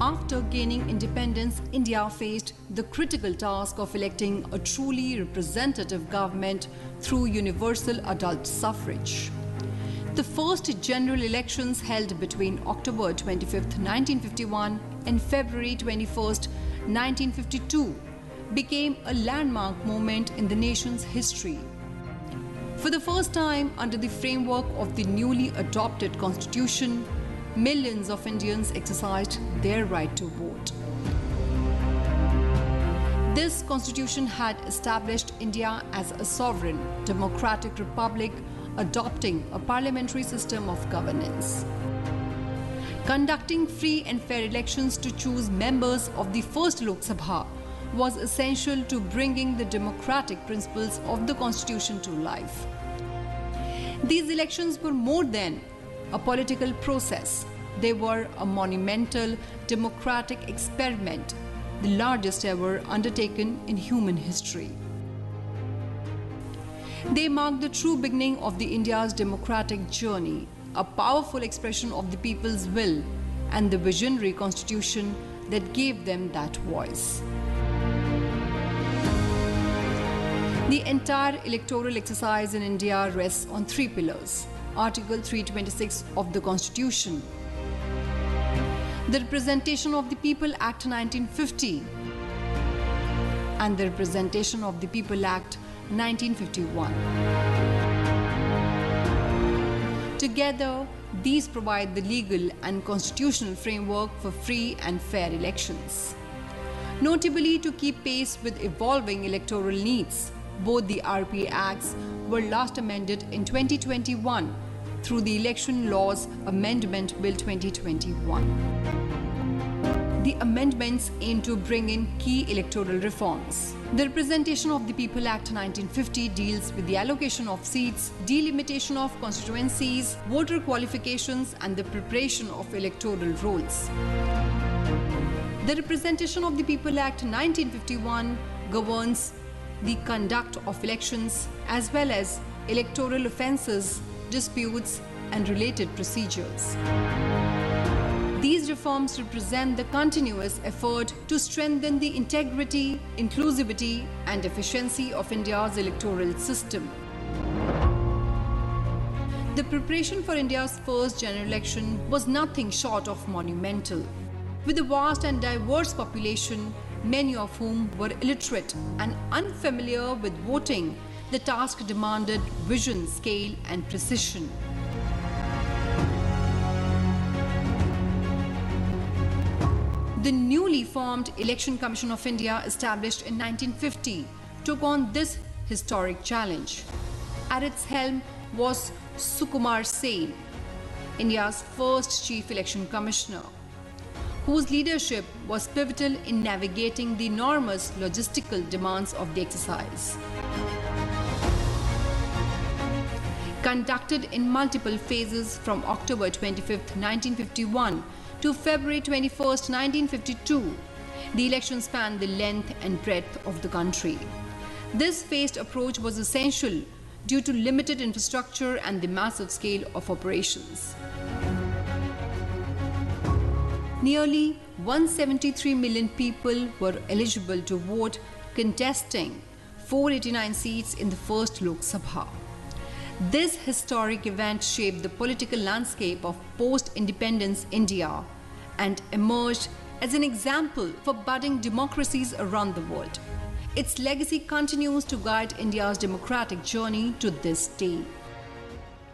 After gaining independence, India faced the critical task of electing a truly representative government through universal adult suffrage. The first general elections held between October 25, 1951 and February 21, 1952 became a landmark moment in the nation's history. For the first time, under the framework of the newly adopted constitution, millions of Indians exercised their right to vote. This constitution had established India as a sovereign, democratic republic, adopting a parliamentary system of governance. Conducting free and fair elections to choose members of the first Lok Sabha was essential to bringing the democratic principles of the constitution to life. These elections were more than a political process. They were a monumental democratic experiment, the largest ever undertaken in human history. They marked the true beginning of the India's democratic journey, a powerful expression of the people's will and the visionary constitution that gave them that voice. The entire electoral exercise in India rests on 3 pillars. Article 326 of the Constitution, the Representation of the People Act 1950, and the Representation of the People Act 1951. Together, these provide the legal and constitutional framework for free and fair elections. Notably, to keep pace with evolving electoral needs, both the RP Acts were last amended in 2021 through the Election Laws Amendment Bill 2021. The amendments aim to bring in key electoral reforms. The Representation of the People Act 1950 deals with the allocation of seats, delimitation of constituencies, voter qualifications, and the preparation of electoral rolls. The Representation of the People Act 1951 governs the conduct of elections as well as electoral offences, disputes, and related procedures. These reforms represent the continuous effort to strengthen the integrity, inclusivity, and efficiency of India's electoral system. The preparation for India's first general election was nothing short of monumental. With a vast and diverse population, many of whom were illiterate and unfamiliar with voting, the task demanded vision, scale, and precision. The newly formed Election Commission of India, established in 1950, took on this historic challenge. At its helm was Sukumar Sen, India's first Chief Election Commissioner, whose leadership was pivotal in navigating the enormous logistical demands of the exercise. Conducted in multiple phases from October 25, 1951 to February 21, 1952, the election spanned the length and breadth of the country. This phased approach was essential due to limited infrastructure and the massive scale of operations. Nearly 173 million people were eligible to vote, contesting 489 seats in the first Lok Sabha. This historic event shaped the political landscape of post-independence India and emerged as an example for budding democracies around the world. Its legacy continues to guide India's democratic journey to this day.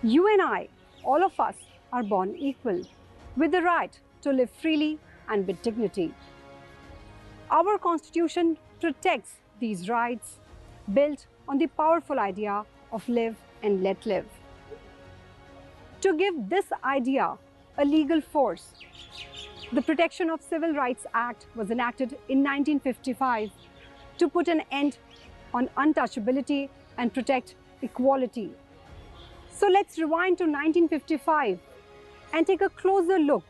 You and I, all of us, are born equal, with the right to live freely and with dignity. Our Constitution protects these rights, built on the powerful idea of live and let live. To give this idea a legal force, the Protection of Civil Rights Act was enacted in 1955 to put an end on untouchability and protect equality. So let's rewind to 1955 and take a closer look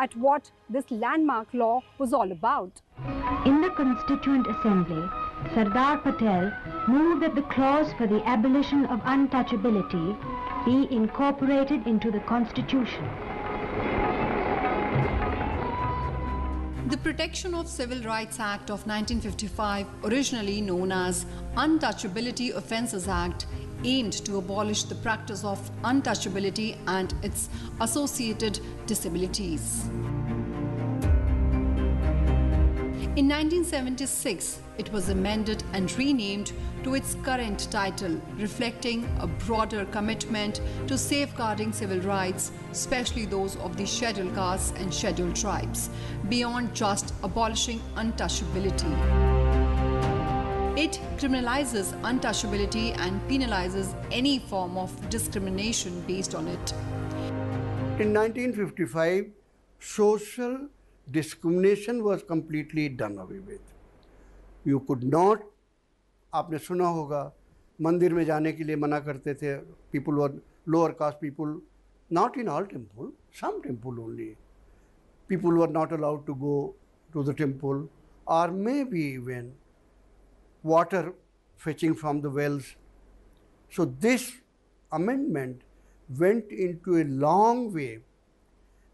at what this landmark law was all about. In the Constituent Assembly, Sardar Patel moved that the clause for the abolition of untouchability be incorporated into the Constitution. The Protection of Civil Rights Act of 1955, originally known as Untouchability Offences Act, aimed to abolish the practice of untouchability and its associated disabilities. In 1976, it was amended and renamed to its current title, reflecting a broader commitment to safeguarding civil rights, especially those of the scheduled castes and scheduled tribes, beyond just abolishing untouchability. It criminalizes untouchability and penalizes any form of discrimination based on it. In 1955, social discrimination was completely done away with. You could not, आपने सुना होगा, मंदिर में जाने के लिए मना करते थे. People were lower caste people, not in all temple, some temple only. People were not allowed to go to the temple, or maybe even water fetching from the wells. So this amendment went into a long way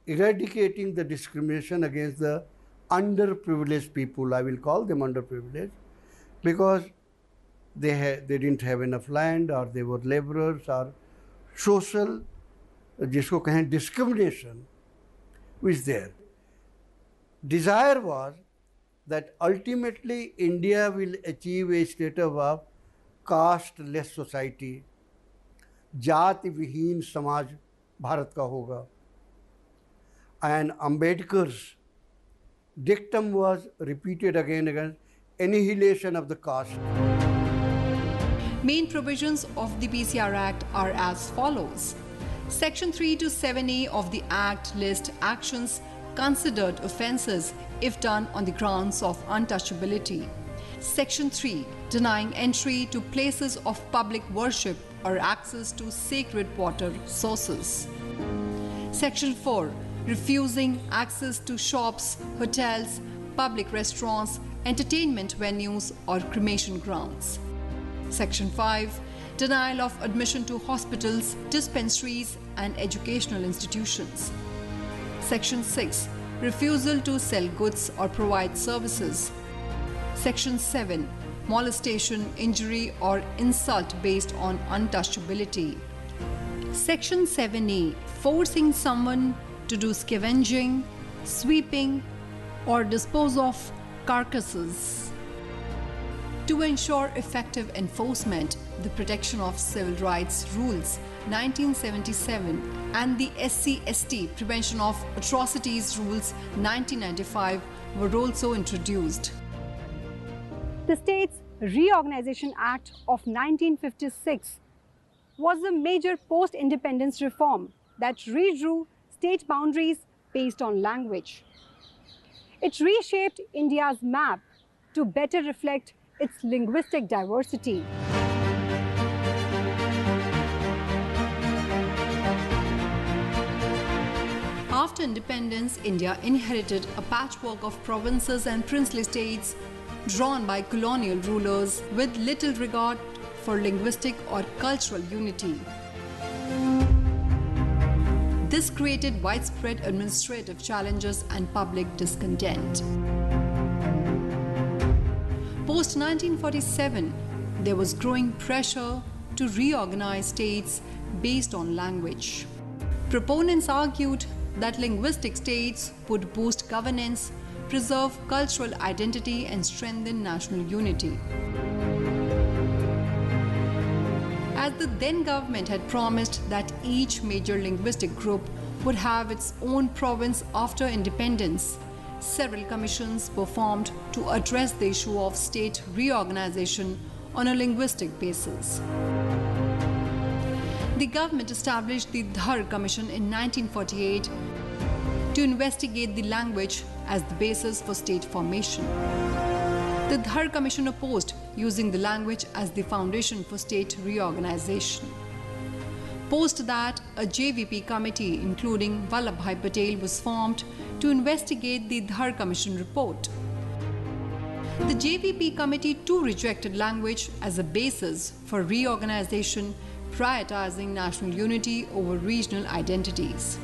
eradicating the discrimination against the underprivileged people. I will call them underprivileged because they didn't have enough land, or they were laborers, or social, जिसको कहें discrimination, was there. Desire was that ultimately India will achieve a status of caste-less society, जाति विहीन समाज भारत का होगा. And Ambedkar's dictum was repeated again and again, annihilation of the caste. Main provisions of the PCR Act are as follows. Section 3 to 7A of the Act list actions considered offences if done on the grounds of untouchability. Section 3. Denying entry to places of public worship or access to sacred water sources. Section 4. Refusing access to shops, hotels, public restaurants, entertainment venues or cremation grounds. Section 5. Denial of admission to hospitals, dispensaries and educational institutions. Section 6. Refusal to sell goods or provide services. Section 7. Molestation, injury or insult based on untouchability. Section 7A. Forcing someone to do scavenging, sweeping or dispose of carcasses. To ensure effective enforcement, the Protection of Civil Rights Rules 1977 and the SC/ST Prevention of Atrocities Rules 1995 were also introduced. The States Reorganization Act of 1956 was a major post-independence reform that redrew state boundaries based on language. It reshaped India's map to better reflect its linguistic diversity. After independence, India inherited a patchwork of provinces and princely states drawn by colonial rulers with little regard for linguistic or cultural unity. This created widespread administrative challenges and public discontent. Post-1947, there was growing pressure to reorganize states based on language. Proponents argued that linguistic states would boost governance, preserve cultural identity and strengthen national unity. As the then government had promised that each major linguistic group would have its own province after independence, several commissions were formed to address the issue of state reorganization on a linguistic basis. The government established the Dhar Commission in 1948 to investigate the language as the basis for state formation. The Dhar Commission opposed using the language as the foundation for state reorganization. Post that, a JVP committee including Vallabhbhai Patel was formed to investigate the Dhar Commission report. The JVP committee too rejected language as a basis for reorganization, prioritizing national unity over regional identities.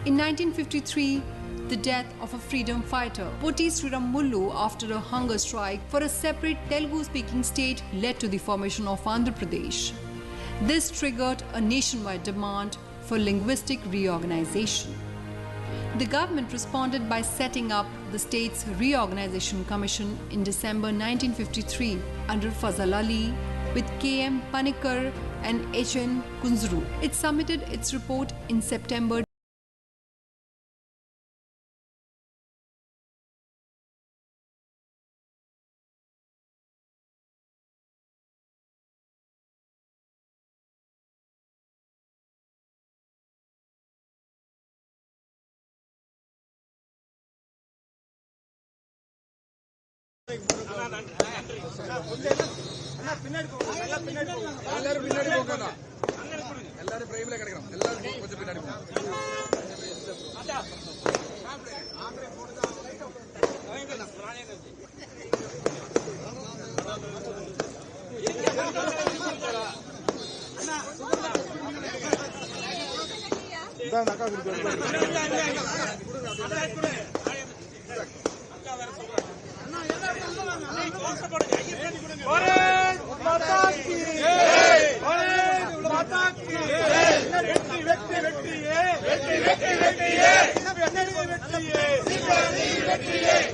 In 1953, the death of a freedom fighter, Poti Sriramullu, after a hunger strike for a separate Telugu-speaking state led to the formation of Andhra Pradesh. This triggered a nationwide demand for linguistic reorganization. The government responded by setting up the States Reorganization Commission in December 1953 under Fazal Ali with K.M. Panikkar and H.N. Kunzru. It submitted its report in September.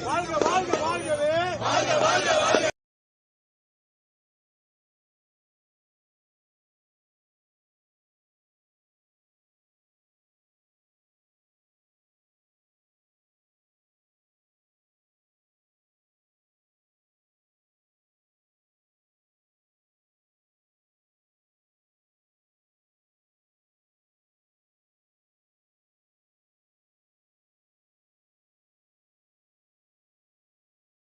வாழ்க வாழ்க